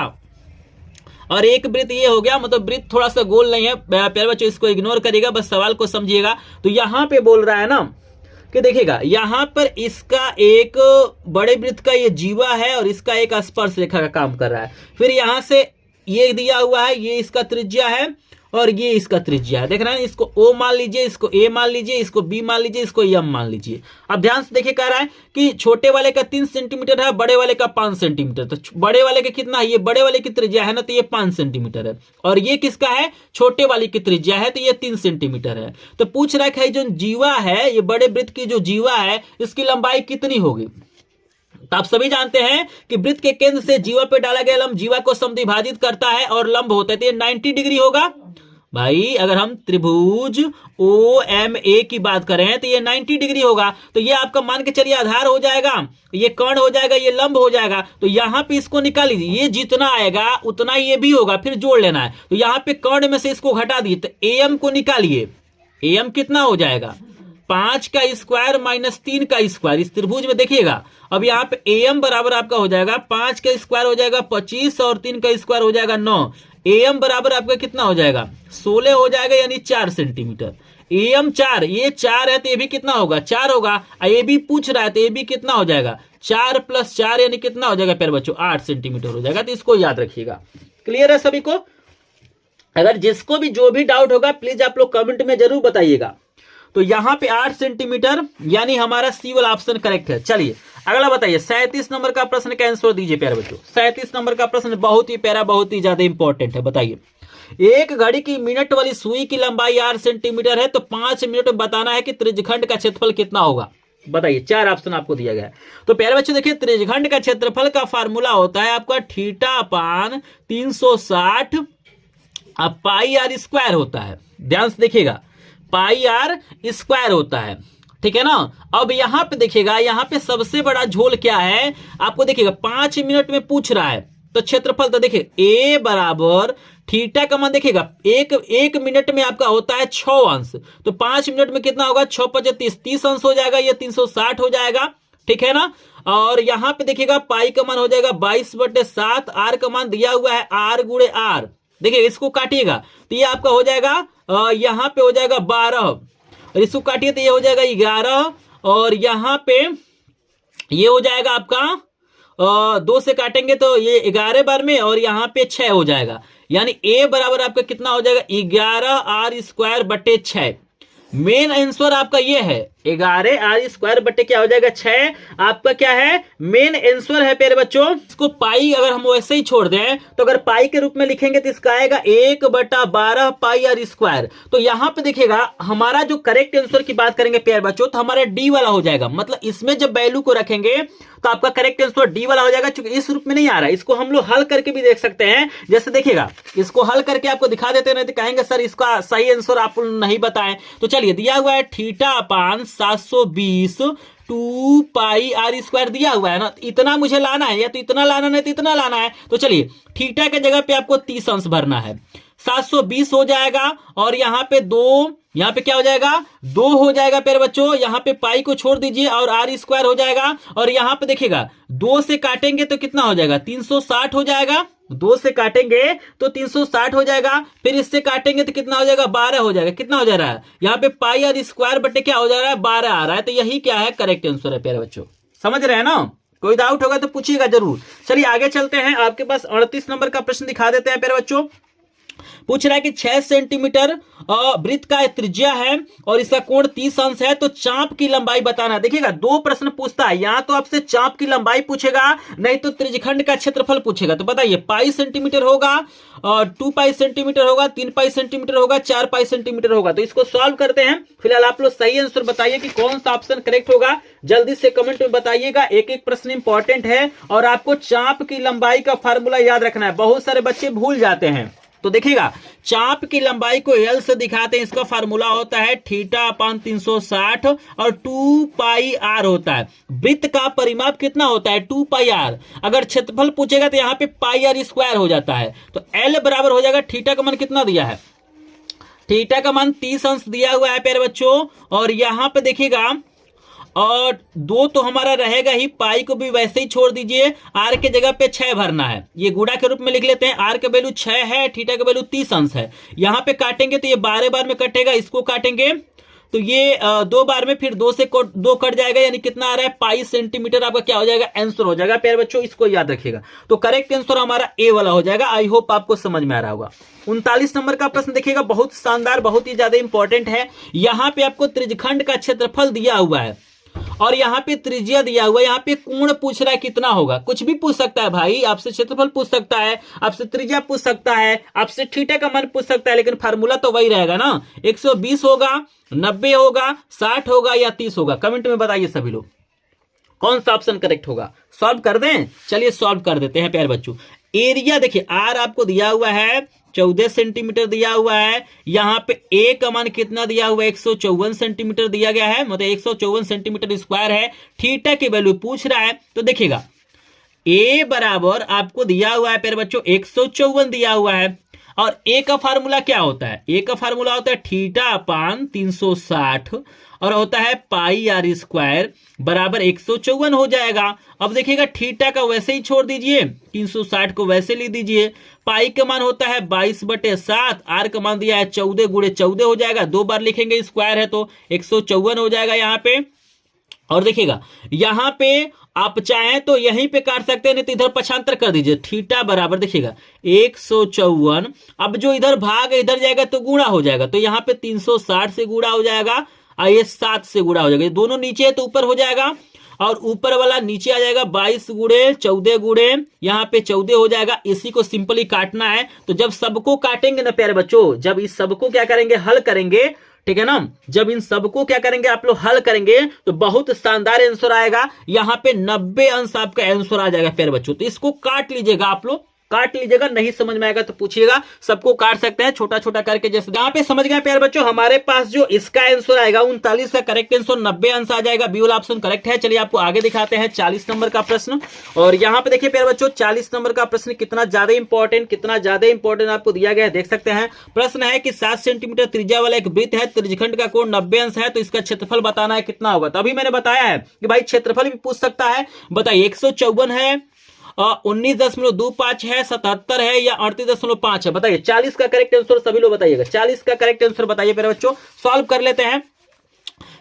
और एक वृत्त ये हो गया, मतलब वृत्त थोड़ा सा गोल नहीं है प्यारे बच्चों, इसको इग्नोर करिएगा, बस सवाल को समझिएगा। तो यहाँ पे बोल रहा है ना कि देखिएगा यहाँ पर इसका एक बड़े वृत्त का ये जीवा है और इसका एक स्पर्श रेखा का काम कर रहा है। फिर यहाँ से ये दिया हुआ है, ये इसका त्रिज्या है, और ये इसका त्रिज्या है। देख रहे हैं, इसको O मान लीजिए, इसको A मान लीजिए, इसको B मान लीजिए, इसको M मान लीजिए। अब ध्यान से देखिए, कह रहा है कि छोटे वाले का 3 सेंटीमीटर है, बड़े वाले का 5 सेंटीमीटर। तो बड़े वाले का कितना है, ये बड़े वाले की त्रिज्या है ना, तो ये 5 सेंटीमीटर है। और ये किसका है, छोटे वाले की त्रिज्या है, तो ये 3 सेंटीमीटर है। तो पूछ रहा है जो जीवा है, ये बड़े वृत्त की जो जीवा है, इसकी लंबाई कितनी होगी। तो आप सभी जानते हैं कि वृत्त के केंद्र से जीवा पे डाला गया लंब जीवा को समद्विभाजित करता है और लंब होता है, तो ये 90 डिग्री होगा। भाई अगर हम त्रिभुज OMA की बात करें तो ये 90 डिग्री होगा। तो ये आपका मान के चलिए आधार हो जाएगा, ये कर्ण हो जाएगा, ये लंब हो जाएगा। तो यहां पे इसको निकाल लीजिए, ये जितना आएगा उतना ये भी होगा, फिर जोड़ लेना है। तो यहां पे कर्ण में से इसको घटा दिए, तो AM को निकालिए। AM कितना हो जाएगा, 5 का स्क्वायर माइनस 3 का स्क्वायर। इस त्रिभुज में देखिएगा, अब यहाँ पे AM बराबर आपका हो जाएगा 5 का स्क्वायर हो जाएगा 25 और 3 का स्क्वायर हो जाएगा 9। AM बराबर आपका कितना हो जाएगा, 16 हो जाएगा, यानी 4 सेंटीमीटर। AM 4, ये 4 है तो ये भी कितना होगा, 4 होगा। ये भी पूछ रहा है तो ये भी कितना हो जाएगा, 4 + 4 यानी कितना हो जाएगा प्यारे बच्चों, 8 सेंटीमीटर हो जाएगा। तो इसको याद रखिएगा। क्लियर है सभी को। अगर जिसको भी जो भी डाउट होगा प्लीज आप लोग कमेंट में जरूर बताइएगा। तो यहां पे 8 सेंटीमीटर यानी हमारा सी वाला ऑप्शन करेक्ट है। चलिए अगला बताइए, 37 नंबर का प्रश्न का आंसर दीजिए प्यारे बच्चों। 37 नंबर का प्रश्न बहुत ही प्यारा, बहुत ही ज्यादा इंपॉर्टेंट है। बताइए, एक घड़ी की मिनट वाली सुई की लंबाई 8 सेंटीमीटर है, तो 5 मिनट में बताना है कि त्रिज्यखंड का क्षेत्रफल कितना होगा। बताइए, 4 ऑप्शन आपको दिया गया है। तो प्यारे बच्चों देखिए, त्रिज्यखंड का क्षेत्रफल का फार्मूला होता है आपका θ/360 πr² होता है। ध्यान से देखिएगा, πr² होता है, ठीक है ना। अब यहां पे देखिएगा, यहां पे सबसे बड़ा झोल क्या है, आपको देखिएगा 5 मिनट में पूछ रहा है। तो क्षेत्रफल तो देखिए A बराबर थीटा का मान देखिएगा, एक मिनट में आपका होता है 6 अंश। तो 5 मिनट में कितना होगा, 6 × 5 = 30 अंश हो जाएगा, ये 360 हो जाएगा, ठीक है ना। और यहां पे देखिएगा पाई का मान हो जाएगा 22/7, आर का मान दिया हुआ है R × R। देखिए इसको काटिएगा तो ये आपका हो जाएगा, यहां पे हो जाएगा 12, और इसको काटिए तो ये हो जाएगा 11, और यहां पे ये हो जाएगा आपका 2 से काटेंगे तो ये 11 बार में, और यहां पे 6 हो जाएगा। यानी A बराबर आपका कितना हो जाएगा, 11r²/6। मेन आंसर आपका ये है 11r² क्या हो जाएगा, 6 आपका क्या है, मेन आंसर है प्यारे बच्चों। इसको पाई अगर हम वैसे ही छोड़ दें तो अगर पाई के रूप में लिखेंगे तो इसका आएगा 1/12 πr²। तो यहां पे देखिएगा हमारा जो करेक्ट आंसर की बात करेंगे प्यारे बच्चों, तो हमारा D वाला हो जाएगा। मतलब इसमें जब वैल्यू को रखेंगे तो आपका करेक्ट आंसर D वाला हो जाएगा। क्योंकि इस रूप में नहीं आ रहा है, इसको हम लोग हल करके भी देख सकते हैं। जैसे देखिएगा, इसको हल करके आपको दिखा देते हैं, तो कहेंगे सर इसका सही आंसर आप नहीं बताएं। तो चलिए, दिया हुआ है θ/720 2πr² दिया हुआ है ना, इतना मुझे लाना है, या तो इतना लाना है तो इतना लाना है। तो चलिए, थीटा के जगह पे आपको 30 अंश भरना है, 720 हो जाएगा, और यहाँ पे 2, यहाँ पे क्या हो जाएगा, 2 हो जाएगा प्यारे बच्चों। यहाँ पे पाई को छोड़ दीजिए और r² हो जाएगा, और यहाँ पे देखिएगा 2 से काटेंगे तो कितना हो जाएगा, 360 हो जाएगा। 2 से काटेंगे तो 360 हो जाएगा, फिर इससे काटेंगे तो कितना हो जाएगा, 12 हो जाएगा। कितना हो जा रहा है, यहाँ पे πr² क्या हो जा रहा है, 12 आ रहा है। तो यही क्या है, करेक्ट आंसर है प्यारे बच्चों। समझ रहे हैं ना। कोई डाउट होगा तो पूछिएगा जरूर। चलिए आगे चलते हैं, आपके पास 38 नंबर का प्रश्न दिखा देते हैं प्यारे बच्चों। पूछ रहा है कि 6 सेंटीमीटर वृत्त का त्रिज्या है और इसका कोण 30 अंश है, तो चाप की लंबाई बताना। देखिएगा 2 प्रश्न पूछता है, या तो आपसे चाप की लंबाई पूछेगा, नहीं तो त्रिज्यखंड का क्षेत्रफल पूछेगा। तो बताइए, पाई सेंटीमीटर होगा, 2 पाई सेंटीमीटर होगा, 3 पाई सेंटीमीटर होगा, 4 पाई सेंटीमीटर होगा। तो इसको सॉल्व करते हैं। फिलहाल आप लोग सही आंसर बताइए कि कौन सा ऑप्शन करेक्ट होगा, जल्दी से कमेंट में बताइएगा। एक एक प्रश्न इंपॉर्टेंट है और आपको चाप की लंबाई का फार्मूला याद रखना है, बहुत सारे बच्चे भूल जाते हैं। तो देखिएगा, चाप की लंबाई को L से दिखाते हैं, इसका फार्मूला होता है θ/360 और 2πr होता है। वृत्त का परिमाप कितना होता है, 2πr। अगर क्षेत्रफल पूछेगा तो यहाँ पे πr² हो जाता है। तो L बराबर हो जाएगा, थीटा का मान कितना दिया है, थीटा का मान 30 अंश दिया हुआ है प्यारे बच्चों। और यहाँ पे देखिएगा, और 2 तो हमारा रहेगा ही, पाई को भी वैसे ही छोड़ दीजिए, आर के जगह पे 6 भरना है। ये गुणा के रूप में लिख लेते हैं, आर का वैल्यू 6 है, थीटा का वैल्यू 30 अंश है। यहाँ पे काटेंगे तो ये 12 बार में कटेगा, इसको काटेंगे तो ये 2 बार में फिर 2 से 2 कट जाएगा, यानी कितना आ रहा है पाई सेंटीमीटर आपका क्या हो जाएगा आंसर हो जाएगा प्यारे बच्चों, इसको याद रखिएगा। तो करेक्ट आंसर हमारा ए वाला हो जाएगा। आई होप आपको समझ में आ रहा होगा। 39 नंबर का प्रश्न देखिएगा, बहुत शानदार, बहुत ही ज्यादा इंपॉर्टेंट है। यहां पे आपको त्रिज्यखंड का क्षेत्रफल दिया हुआ है और यहाँ पे त्रिज्या दिया हुआ है, यहाँ पे कोण पूछ रहा है कितना होगा। कुछ भी पूछ सकता है भाई, आपसे क्षेत्रफल पूछ सकता है, आपसे त्रिज्या पूछ सकता है, आपसे थीटा का मान पूछ सकता है, लेकिन फार्मूला तो वही रहेगा ना। 120 होगा, 90 होगा, 60 होगा या 30 होगा। कमेंट में बताइए सभी लोग कौन सा ऑप्शन करेक्ट होगा। सॉल्व कर दें, चलिए सॉल्व कर देते हैं प्यारे बच्चों। एरिया देखिए आर आपको दिया हुआ है 14 सेंटीमीटर दिया हुआ है, यहां पे ए का मान कितना दिया हुआ है 154 सेंटीमीटर दिया गया है, मतलब 154 सेंटीमीटर स्क्वायर है। थीटा की वैल्यू पूछ रहा है, तो देखिएगा ए बराबर आपको दिया हुआ है प्यारे बच्चों 154 दिया हुआ है, और ए का फार्मूला क्या होता है, ए का फार्मूला होता है थीटा अपान 360 और होता है पाई आर स्क्वायर बराबर 154 हो जाएगा। अब देखिएगा थीटा का वैसे ही छोड़ दीजिए, 360 को वैसे ले दीजिए, पाई का मान होता है 22/7, आर का मान दिया है 14 गुणे 14 हो जाएगा, 2 बार लिखेंगे स्क्वायर है तो 154 हो जाएगा यहाँ पे। और देखिएगा यहां पे आप चाहें तो यहीं पे काट सकते हैं, नहीं तो इधर पक्षांतर कर दीजिए। थीटा बराबर देखिएगा 154, अब जो इधर भाग इधर जाएगा तो गुणा हो जाएगा, तो यहाँ पे 360 से गुणा हो जाएगा और ये 7 से गुणा हो जाएगा। ये दोनों नीचे है तो ऊपर हो जाएगा, और ऊपर वाला नीचे आ जाएगा 22 गुणे 14 गुणे यहाँ पे 14 हो जाएगा। इसी को सिंपली काटना है। तो जब सबको काटेंगे ना प्यारे बच्चों, जब इस सबको क्या करेंगे हल करेंगे, ठीक है ना, जब इन सबको क्या करेंगे आप लोग हल करेंगे तो बहुत शानदार आंसर आएगा। यहाँ पे 90 अंश आपका आंसर आ जाएगा प्यारे बच्चों। तो इसको काट लीजिएगा, आप लोग काट लीजिएगा, नहीं समझ में आएगा तो पूछिएगा, सबको काट सकते हैं छोटा छोटा करके। जैसे यहाँ पे समझ गए प्यारे बच्चों, हमारे पास जो इसका आंसर आएगा 39 का करेक्ट आंसर 90 अंश आ जाएगा, बी वाला ऑप्शन करेक्ट है। चलिए आपको आगे दिखाते हैं 40 नंबर का प्रश्न। और यहाँ पे देखिए प्यारे बच्चों 40 नंबर का प्रश्न कितना ज्यादा इंपॉर्टेंट आपको दिया गया है, देख सकते हैं। प्रश्न है कि 7 सेंटीमीटर त्रिज्या वाला एक वृत्त है, त्रिज्यखंड का कोण 90 अंश है, तो इसका क्षेत्रफल बताना है कितना होगा। तो अभी मैंने बताया है कि भाई क्षेत्रफल भी पूछ सकता है। बताइए 154 है, 19.25 है, 77 है या 38.5 है। बताइए 40 का करेक्ट आंसर सभी लोग बताइएगा, 40 का करेक्ट आंसर बताइए मेरे बच्चों। सॉल्व कर लेते हैं।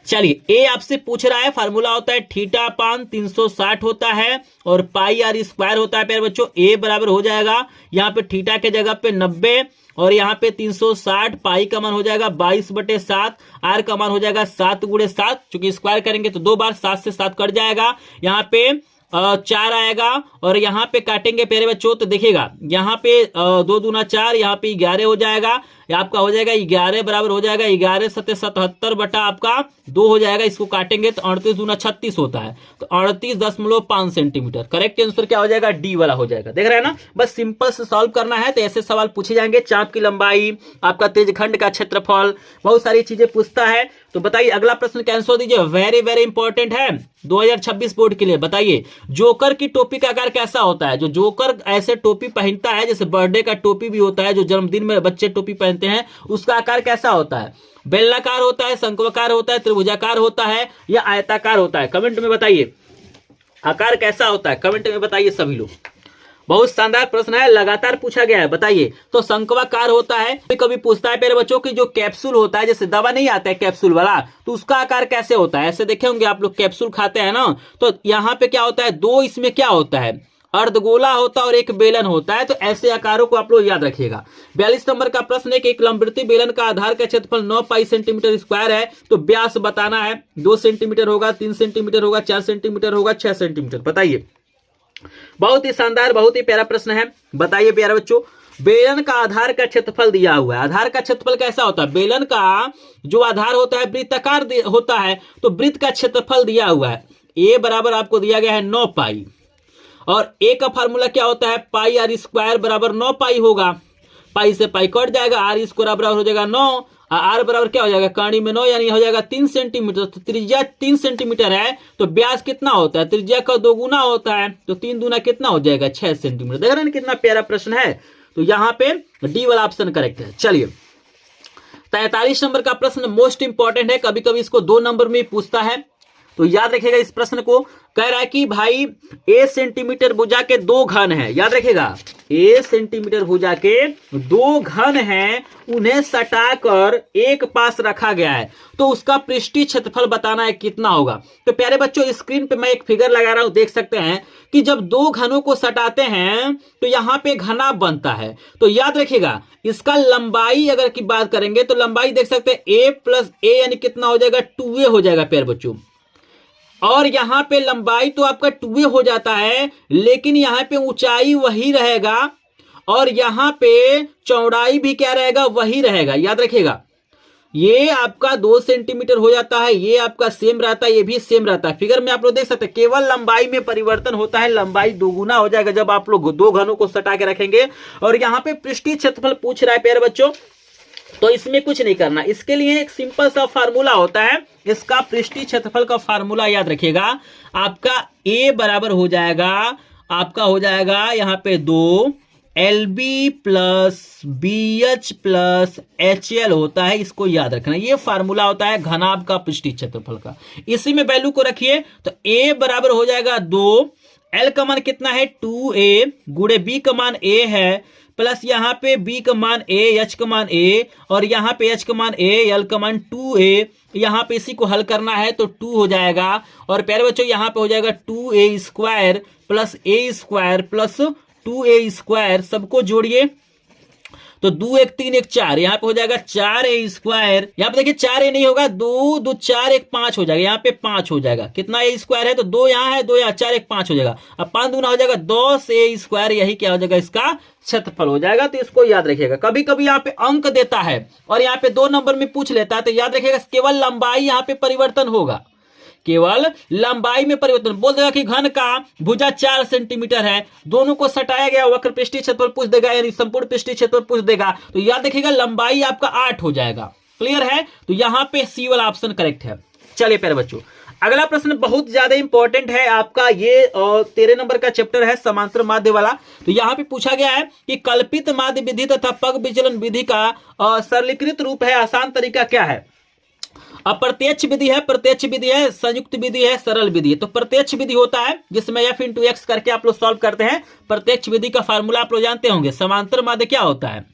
चलिए ए आपसे पूछ रहा है, फार्मूला होता है थीटा अपान 360 होता है और पाई आर स्क्वायर होता है प्यारे बच्चों। ए बराबर हो जाएगा यहाँ पे थीटा के जगह पे 90 और यहाँ पे 360, पाई का मान हो जाएगा 22/7, आर का मान हो जाएगा 7 गुणे 7, चूंकि स्क्वायर करेंगे तो 2 बार 7 से 7 कट जाएगा, यहाँ पे 4 आएगा और यहाँ पे काटेंगे प्यारे बच्चों तो देखिएगा यहाँ पे 2 दूना 4, यहाँ पे 11 हो जाएगा, आपका हो जाएगा 11 बराबर हो जाएगा 11 सत्ते 77 बटा आपका 2 हो जाएगा। इसको काटेंगे तो 38 दूना 36 होता है, तो 38.5 सेंटीमीटर। करेक्ट आंसर क्या हो जाएगा, डी वाला हो जाएगा। देख रहे हैं ना, बस सिंपल से सॉल्व करना है। तो ऐसे सवाल पूछे जाएंगे, चाप की लंबाई, आपका त्रिज्यखंड का क्षेत्रफल, बहुत सारी चीजें पूछता है। तो बताइए अगला प्रश्न का आंसर दीजिए, वेरी वेरी इंपॉर्टेंट है 2026 बोर्ड के लिए। बताइए जोकर की टोपी का आकार कैसा होता है। जो जोकर ऐसे टोपी पहनता है, जैसे बर्थडे का टोपी भी होता है, जो जन्मदिन में बच्चे टोपी पहनते हैं, उसका आकार कैसा होता है। बेलनाकार होता है, शंक्वाकार होता है, त्रिभुजाकार होता है या आयताकार होता है। कमेंट में बताइए आकार कैसा होता है, कमेंट में बताइए सभी लोग। बहुत शानदार प्रश्न है, लगातार पूछा गया है। बताइए तो शंक्वाकार होता है। कभी पूछता है मेरे बच्चों की जो कैप्सूल होता है, जैसे दवा नहीं आता है कैप्सूल वाला, तो उसका आकार कैसे होता है। ऐसे देखे होंगे आप लोग, कैप्सूल खाते हैं ना, तो यहाँ पे क्या होता है, 2 इसमें क्या होता है, अर्धगोला होता है और एक बेलन होता है। तो ऐसे आकारों को आप लोग याद रखिएगा। 42 नंबर का प्रश्न है कि एक लंबवृत्तीय बेलन का आधार का क्षेत्रफल 9 पाई सेंटीमीटर स्क्वायर है, तो व्यास बताना है। 2 सेंटीमीटर होगा, 3 सेंटीमीटर होगा, 4 सेंटीमीटर होगा, 6 सेंटीमीटर। बताइए, बहुत ही शानदार, बहुत ही प्यारा प्रश्न है। बताइए प्यारे बच्चों, बेलन का आधार का क्षेत्रफल दिया हुआ है। आधार का क्षेत्रफल कैसा होता है, बेलन का जो आधार होता है वृत्ताकार होता है, तो वृत्त का क्षेत्रफल दिया हुआ है। ए बराबर आपको दिया गया है 9 पाई, और ए का फार्मूला क्या होता है, पाई आर स्क्वायर बराबर 9 पाई होगा। पाई से पाई कट जाएगा, आर स्क्वायर बराबर हो जाएगा 9, आर बराबर क्या हो जाएगा, कहानी में 9 यानी हो जाएगा 3 सेंटीमीटर। तो त्रिज्या 3 सेंटीमीटर है, तो व्यास कितना होता है, त्रिज्या का 2 गुना होता है, तो 3 दूना कितना हो जाएगा, 6 सेंटीमीटर। देख रहे हैं कितना प्यारा प्रश्न है। तो यहाँ पे डी वाला ऑप्शन करेक्ट है। चलिए 43 नंबर का प्रश्न मोस्ट इंपॉर्टेंट है, कभी कभी इसको 2 नंबर में पूछता है। तो याद रखिएगा इस प्रश्न को। कह रहा है कि भाई ए सेंटीमीटर भुजा के दो घन हैं, याद रखिएगा ए सेंटीमीटर भुजा के दो घन हैं, उन्हें सटाकर एक पास रखा गया है, तो उसका पृष्ठीय क्षेत्रफल बताना है कितना होगा। तो प्यारे बच्चों स्क्रीन पे मैं एक फिगर लगा रहा हूं, देख सकते हैं कि जब दो घनों को सटाते हैं तो यहां पे घना बनता है। तो याद रखिएगा इसका लंबाई अगर की बात करेंगे तो लंबाई देख सकते हैं ए प्लस ए यानी कितना हो जाएगा 2a हो जाएगा प्यारे बच्चों। और यहां पे लंबाई तो आपका 2a हो जाता है, लेकिन यहां पे ऊंचाई वही रहेगा और यहां पे चौड़ाई भी क्या रहेगा, वही रहेगा। याद रखिएगा ये आपका 2 सेंटीमीटर हो जाता है, ये आपका सेम रहता है, ये भी सेम रहता है। फिगर में आप लोग देख सकते हैं केवल लंबाई में परिवर्तन होता है, लंबाई दोगुना हो जाएगा जब आप लोग दो घनों को सटा के रखेंगे। और यहां पे पृष्ठीय क्षेत्रफल पूछ रहा है प्यारे बच्चों, तो इसमें कुछ नहीं करना, इसके लिए एक सिंपल सा फार्मूला होता है, इसका पृष्ठीय क्षेत्रफल का फार्मूला याद रखिएगा। आपका ए बराबर हो जाएगा, आपका हो जाएगा यहां पे 2 LB plus BH plus HL होता है, इसको याद रखना। ये फार्मूला होता है घनाभ का पृष्ठीय क्षेत्रफल का, इसी में वैल्यू को रखिए। तो A बराबर हो जाएगा 2, L का मान कितना है 2A गुणे B का मान A है, प्लस यहाँ पे B का मान A, H का मान A और यहाँ पे H का मान A, L का मान 2A। यहाँ पे इसी को हल करना है तो 2 हो जाएगा। और प्यारे बच्चों यहाँ पे हो जाएगा 2A square plus A square plus 2A square, सबको जोड़िए तो 2 1 3 1 4, यहाँ पे हो जाएगा 4A स्क्वायर। यहाँ पे देखिए 4A नहीं होगा, 2 2 4 1 5 हो जाएगा, यहाँ पे 5 हो जाएगा। कितना A स्क्वायर है तो 2 यहाँ है, 2 यहाँ, 4 1 5 हो जाएगा। अब 5 दूना हो जाएगा 10A स्क्वायर, यही क्या हो जाएगा इसका क्षेत्रफल हो जाएगा। तो इसको याद रखिएगा। कभी कभी यहाँ पे अंक देता है और यहाँ पे 2 नंबर में पूछ लेता है, तो याद रखिएगा केवल लंबाई यहाँ पे परिवर्तन होगा, केवल लंबाई में परिवर्तन। बोल देगा कि घन का भुजा 4 सेंटीमीटर है, दोनों को सटाया गया, वक्र पृष्ठीय क्षेत्रफल पूछ देगा यानी संपूर्ण पृष्ठीय क्षेत्रफल पूछ देगा, तो याद रखिएगा लंबाई आपका 8 हो जाएगा। क्लियर है, तो यहां पे सी वाला ऑप्शन करेक्ट है। चलिए प्यारे बच्चों अगला प्रश्न बहुत ज्यादा इंपॉर्टेंट है आपका, ये 13 नंबर का चैप्टर है समांतर माध्य वाला। तो यहां पे पूछा गया है कि कल्पित माध्य विधि तथा पग विचलन विधि का सरलीकृत रूप है, आसान तरीका क्या है। अप्रत्यक्ष विधि है, प्रत्यक्ष विधि है, संयुक्त विधि है, सरल विधि है। तो प्रत्यक्ष विधि होता है जिसमें f इंटू एक्स करके आप लोग सॉल्व करते हैं। प्रत्यक्ष विधि का फार्मूला आप लोग जानते होंगे। समांतर माध्य क्या होता है,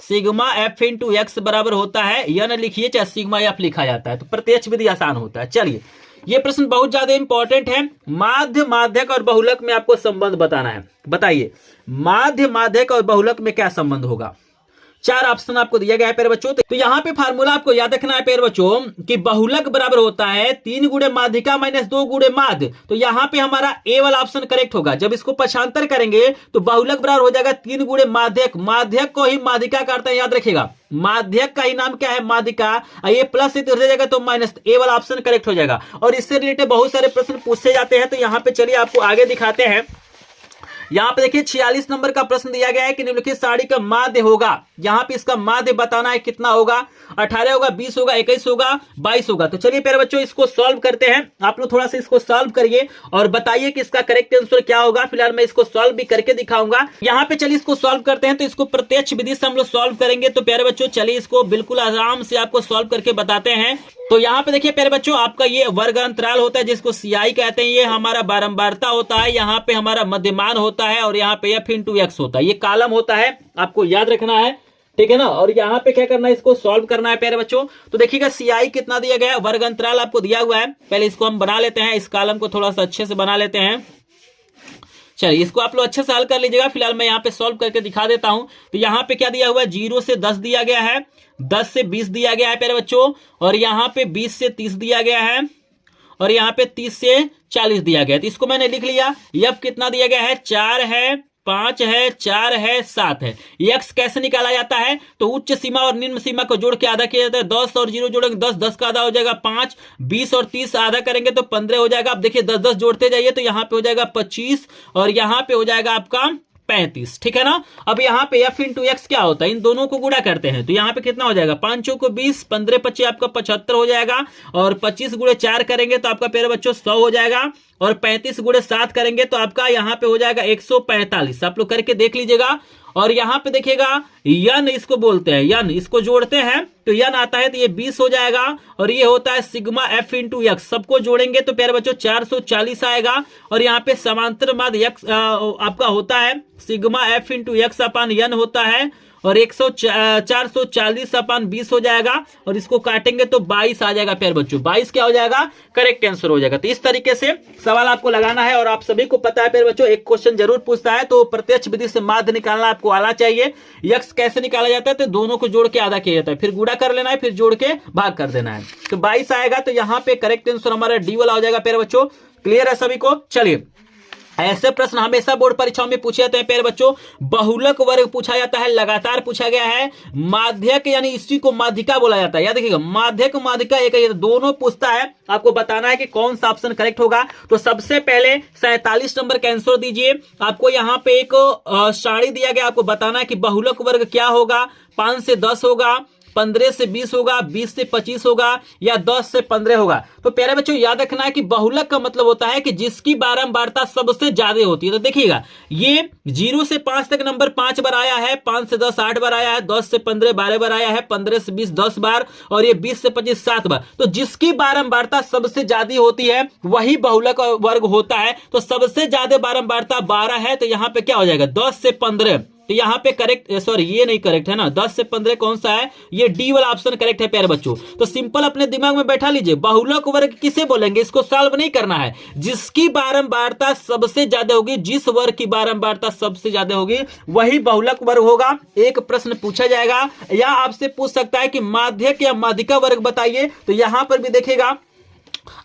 सिग्मा f इंटू एक्स बराबर होता है n लिखिए चाहे सिग्मा f लिखा जाता है। तो प्रत्यक्ष विधि आसान होता है। चलिए ये प्रश्न बहुत ज्यादा इंपॉर्टेंट है। माध्य माध्यक और बहुलक में आपको संबंध बताना है। बताइए माध्य माध्यक और बहुलक में क्या संबंध होगा। 4 ऑप्शन आपको दिया गया है प्यारे बच्चों। तो यहाँ पे फार्मूला आपको याद रखना है प्यारे बच्चों कि बहुलक बराबर होता है 3 गुणे माध्यिका माइनस 2 गुणे माध्य। तो यहाँ पे हमारा ए वाला ऑप्शन करेक्ट होगा। जब इसको पक्षांतर करेंगे तो बहुलक बराबर हो जाएगा 3 गुणे माध्यक। माध्यक को ही माध्यिका करते हैं, याद रखिएगा माध्यक का ही नाम क्या है माध्यिका। ये प्लस से हो जाएगा तो माइनस, ए वाला ऑप्शन करेक्ट हो जाएगा। और इससे रिलेटेड बहुत सारे प्रश्न पूछे जाते हैं। तो यहाँ पे चलिए आपको आगे दिखाते हैं। यहाँ पे देखिए 46 नंबर का प्रश्न दिया गया है कि निम्नलिखित सारणी का माध्य होगा। यहाँ पे इसका माध्य बताना है कितना होगा, 18 होगा, 20 होगा, 21 होगा, 22 होगा। तो चलिए प्यारे बच्चों इसको सॉल्व करते हैं। आप लोग थोड़ा सा इसको सॉल्व करिए और बताइए कि इसका करेक्ट आंसर क्या होगा। फिलहाल मैं इसको सॉल्व भी करके दिखाऊंगा। यहाँ पे चलिए इसको सॉल्व करते हैं। तो इसको प्रत्यक्ष विधि से हम लोग सॉल्व करेंगे। तो प्यारे बच्चों चलिए इसको बिल्कुल आराम से आपको सॉल्व करके बताते हैं। तो यहाँ पे देखिए प्यारे बच्चों आपका ये वर्ग अंतराल होता है जिसको CI कहते हैं। ये हमारा बारंबारता होता है, यहाँ पे हमारा मध्यमान होता है और यहाँ पे f इंटू एक्स होता है। ये कॉलम होता है, आपको याद रखना है, ठीक है ना। और यहाँ पे क्या करना है, इसको सॉल्व करना है प्यारे बच्चों। तो देखिएगा CI कितना दिया गया है, वर्ग अंतराल आपको दिया हुआ है। पहले इसको हम बना लेते हैं, इस कॉलम को थोड़ा सा अच्छे से बना लेते हैं। चलिए इसको आप लोग अच्छे से हल कर लीजिएगा। फिलहाल मैं यहाँ पे सॉल्व करके दिखा देता हूं। तो यहाँ पे क्या दिया हुआ है, 0 से 10 दिया गया है, 10 से 20 दिया गया है प्यारे बच्चों, और यहाँ पे 20 से 30 दिया गया है, और यहाँ पे 30 से 40 दिया गया है। तो इसको मैंने लिख लिया। f कितना दिया गया है, 4 है, 5 है, 4 है, 7 है। x कैसे निकाला जाता है, तो उच्च सीमा और निम्न सीमा को जोड़ के आधा किया जाता है। 10 और 0 जोड़ेंगे 10, 10 का आधा हो जाएगा 5, 20 और 30 आधा करेंगे तो 15 हो जाएगा। अब देखिए 10 10 जोड़ते जाइए तो यहाँ पे हो जाएगा 25 और यहाँ पे हो जाएगा आपका 35, ठीक है ना। अब यहाँ पे f इंटू एक्स क्या होता है, इन दोनों को गुणा करते हैं। तो यहाँ पे कितना हो जाएगा, 5 को 20, 15 25 आपका 75 हो जाएगा, और 25 गुणे 4 करेंगे तो आपका प्यारे बच्चों 100 हो जाएगा, और 35 गुणे 7 करेंगे तो आपका यहाँ पे हो जाएगा 145। आप लोग करके देख लीजिएगा। और यहां पे देखिएगा यन इसको बोलते हैं, यन इसको जोड़ते हैं तो यन आता है तो ये 20 हो जाएगा और ये होता है सिग्मा एफ इंटू एक्स, सबको जोड़ेंगे तो प्यारे बच्चों 440 आएगा और यहाँ पे समांतर माद एक्स आपका होता है सिग्मा एफ इंटू एक्स अपान यन होता है और 440 अपान 20 हो जाएगा और इसको काटेंगे तो 22 आ जाएगा प्यारे बच्चों, 22 क्या हो जाएगा, करेक्ट आंसर हो जाएगा। तो इस तरीके से सवाल आपको लगाना है और आप सभी को पता है प्यारे बच्चों एक क्वेश्चन जरूर पूछता है तो प्रत्यक्ष विधि से माध्य निकालना आपको आना चाहिए। यक्स कैसे निकाला जाता है तो दोनों को जोड़ के आधा किया जाता है, फिर गुणा कर लेना है, फिर जोड़ के भाग कर देना है। तो 22 आएगा तो यहाँ पे करेक्ट आंसर हमारा डी वाला हो जाएगा प्यारे बच्चों। क्लियर है सभी को? चलिए, ऐसे प्रश्न हमेशा बोर्ड परीक्षाओं में पूछे जाते हैं प्यारे बच्चों। बहुलक वर्ग पूछा जाता है, लगातार पूछा गया है। माध्यक यानी इसी को माध्यिका बोला जाता है, याद रखिएगा माध्यक माध्यिका एक है, दोनों पूछता है। आपको बताना है कि कौन सा ऑप्शन करेक्ट होगा। तो सबसे पहले 47 नंबर का आंसर दीजिए। आपको यहाँ पे एक सारणी दिया गया, आपको बताना है कि बहुलक वर्ग क्या होगा। 5 से 10 होगा, 15 से 20 होगा, 20 से 25 होगा या 10 से 15 होगा। तो प्यारे बच्चों याद रखना है कि बहुलक का मतलब होता है कि जिसकी बारंबारता सबसे ज्यादा होती है। तो देखिएगा ये 0 से 5 तक नंबर 5 बार आया है, 5 से 10 8 बार आया है, 10 से 15 12 बार आया है, 15 से 20 10 बार और ये 20 से 25 7 बार। तो जिसकी बारंबारता सबसे ज्यादा होती है वही बहुलक वर्ग होता है। तो सबसे ज्यादा बारंबारता 12 है तो यहां पे क्या हो जाएगा 10 से 15। तो यहाँ पे करेक्ट, सॉरी ये नहीं करेक्ट है ना, 10 से 15 कौन सा है, ये डी वाला ऑप्शन करेक्ट है प्यारे बच्चों। तो सिंपल अपने दिमाग में बैठा लीजिए, बहुलक वर्ग किसे बोलेंगे, इसको सॉल्व नहीं करना है। जिसकी बारंबारता सबसे ज्यादा होगी, जिस वर्ग की बारंबारता सबसे ज्यादा होगी वही बहुलक वर्ग होगा। एक प्रश्न पूछा जाएगा या आपसे पूछ सकता है कि माध्यक या माध्यिका वर्ग बताइए। तो यहां पर भी देखिएगा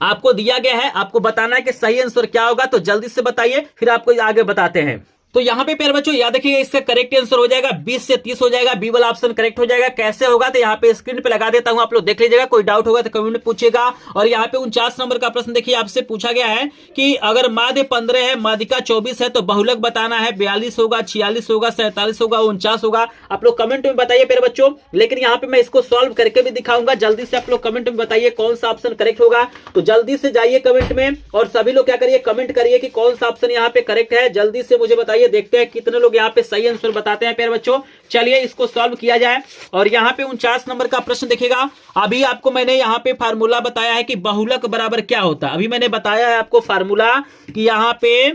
आपको दिया गया है, आपको बताना है कि सही आंसर क्या होगा। तो जल्दी से बताइए, फिर आपको आगे बताते हैं। तो यहां पे प्यारे बच्चों याद रखिएगा इसका करेक्ट आंसर हो जाएगा 20 से 30 हो जाएगा, बी वाला ऑप्शन करेक्ट हो जाएगा। कैसे होगा तो यहाँ पे स्क्रीन पे लगा देता हूं, आप लोग देख लीजिएगा। कोई डाउट होगा तो कमेंट में पूछिएगा। और यहाँ पे 49 नंबर का प्रश्न देखिए, आपसे पूछा गया है कि अगर माध्य 15 है, माध्यिका 24 है तो बहुलक बताना है। 42 होगा, 46 होगा, 47 होगा, 49 होगा। आप लोग कमेंट में बताइए प्यारे बच्चों। लेकिन यहाँ पे मैं इसको सॉल्व करके भी दिखाऊंगा। जल्दी से आप लोग कमेंट में बताइए कौन सा ऑप्शन करेक्ट होगा। तो जल्दी से जाइए कमेंट में और सभी लोग क्या करिए, कमेंट करिए कि कौन सा ऑप्शन यहाँ पे करेक्ट है। जल्दी से मुझे बताइए, देखते हैं कितने लोग यहाँ पे सही आंसर बताते हैं प्यारे बच्चों। चलिए इसको सॉल्व किया जाए। और यहाँ पे 49 नंबर का प्रश्न देखिएगा। अभी आपको मैंने यहाँ पे फार्मूला बताया है कि बहुलक बराबर क्या होता है। अभी मैंने बताया है आपको फार्मूला कि यहाँ पे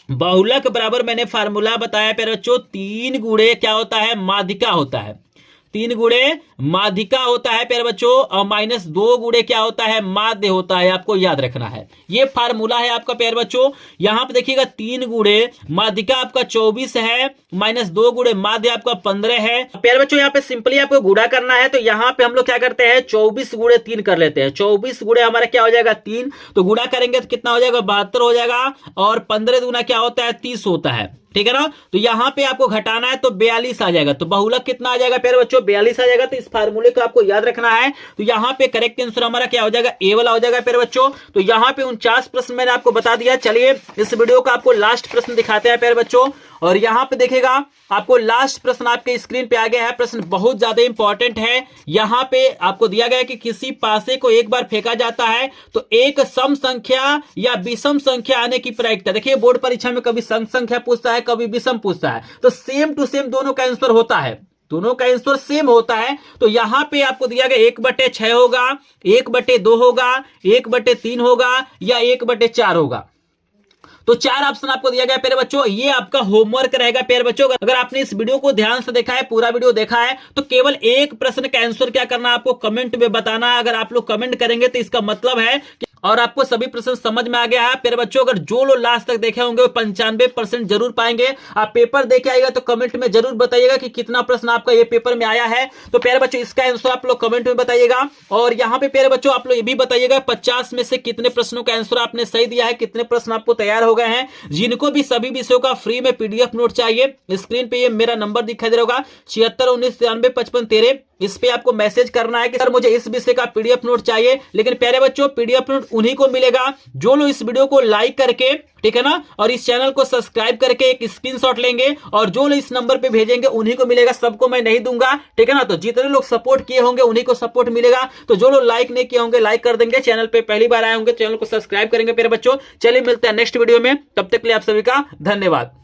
बहुलक बराबर मैंने फार्मूला बताया प्यारे बच्चों, 3 गुणे क्या होता है, माध्यिका होता है। 3 गुणे माध्यिका होता है प्यारे बच्चों और -2 गुणे क्या होता है, माध्य होता है। आपको याद रखना है, ये फार्मूला है आपका प्यारे बच्चों। यहां पे देखिएगा 3 गुणे माध्यिका आपका 24 है, -2 गुणे माध्य आपका 15 है। प्यारे बच्चों यहाँ पे सिंपली आपको गुणा करना है। तो यहाँ पे हम लोग क्या करते हैं, 24 गुणे 3 कर लेते हैं। 24 गुणे हमारा क्या हो जाएगा 3, तो गुणा करेंगे तो कितना हो जाएगा 72 हो जाएगा। और 15 दूना क्या होता है 30 होता है, ठीक है ना। तो यहां पे आपको घटाना है तो 42 आ जाएगा। तो बहुलक कितना आ जाएगा प्यारे बच्चों, 42 आ जाएगा। तो इस फार्मूले को आपको याद रखना है। तो यहां पे करेक्ट आंसर हमारा क्या हो जाएगा, ए वाला हो जाएगा प्यारे बच्चों। तो यहां पे 49 प्रश्न मैंने आपको बता दिया। चलिए इस वीडियो का आपको लास्ट प्रश्न दिखाते हैं प्यारे बच्चों। और यहां पे देखिएगा आपको लास्ट प्रश्न आपके स्क्रीन पे आ गया है। प्रश्न बहुत ज्यादा इंपॉर्टेंट है। यहां पे आपको दिया गया है कि किसी पासे को एक बार फेंका जाता है तो एक सम संख्या या विषम संख्या आने की प्रायिकता। देखिए बोर्ड परीक्षा में कभी सम संख्या पूछता है, कभी विषम पूछता है। तो सेम टू सेम दोनों का आंसर होता है, दोनों का आंसर सेम होता है। तो यहां पे आपको दिया गया 1/6 होगा, 1/2 होगा, 1/3 होगा या 1/4 होगा। तो 4 ऑप्शन आपको दिया गया प्यारे बच्चों। ये आपका होमवर्क रहेगा प्यारे बच्चों। अगर आपने इस वीडियो को ध्यान से देखा है, पूरा वीडियो देखा है, तो केवल एक प्रश्न का आंसर क्या करना है आपको कमेंट में बताना है। अगर आप लोग कमेंट करेंगे तो इसका मतलब है कि और आपको सभी प्रश्न समझ में आ गया है प्यारे बच्चों। अगर जो लोग लास्ट तक देखे होंगे वो 95% जरूर पाएंगे। आप पेपर देके आएगा तो कमेंट में जरूर बताइएगा कि कितना प्रश्न आपका ये पेपर में आया है। तो प्यारे बच्चों इसका आंसर आप लोग कमेंट में बताइएगा। और यहाँ पे प्यारे बच्चों आप लोग ये भी बताइएगा 50 में से कितने प्रश्नों का आंसर आपने सही दिया है, कितने प्रश्न आपको तैयार हो गए हैं। जिनको भी सभी विषयों का फ्री में PDF नोट चाहिए, स्क्रीन पे ये मेरा नंबर दिखाई दे रहा होगा 7619935513। इस पे आपको मैसेज करना है कि सर मुझे इस विषय का PDF नोट चाहिए। लेकिन प्यारे बच्चों PDF नोट उन्हीं को मिलेगा जो लोग इस वीडियो को लाइक करके, ठीक है ना, और इस चैनल को सब्सक्राइब करके एक स्क्रीनशॉट लेंगे और जो लोग इस नंबर पे भेजेंगे उन्हीं को मिलेगा, सबको मैं नहीं दूंगा, ठीक है ना। तो जितने लोग सपोर्ट किए होंगे उन्हीं को सपोर्ट मिलेगा। तो जो लोग लाइक नहीं किए होंगे लाइक कर देंगे, चैनल पे पहली बार आए होंगे चैनल को सब्सक्राइब करेंगे प्यारे बच्चों। चलिए मिलते हैं नेक्स्ट वीडियो में, तब तक के लिए आप सभी का धन्यवाद।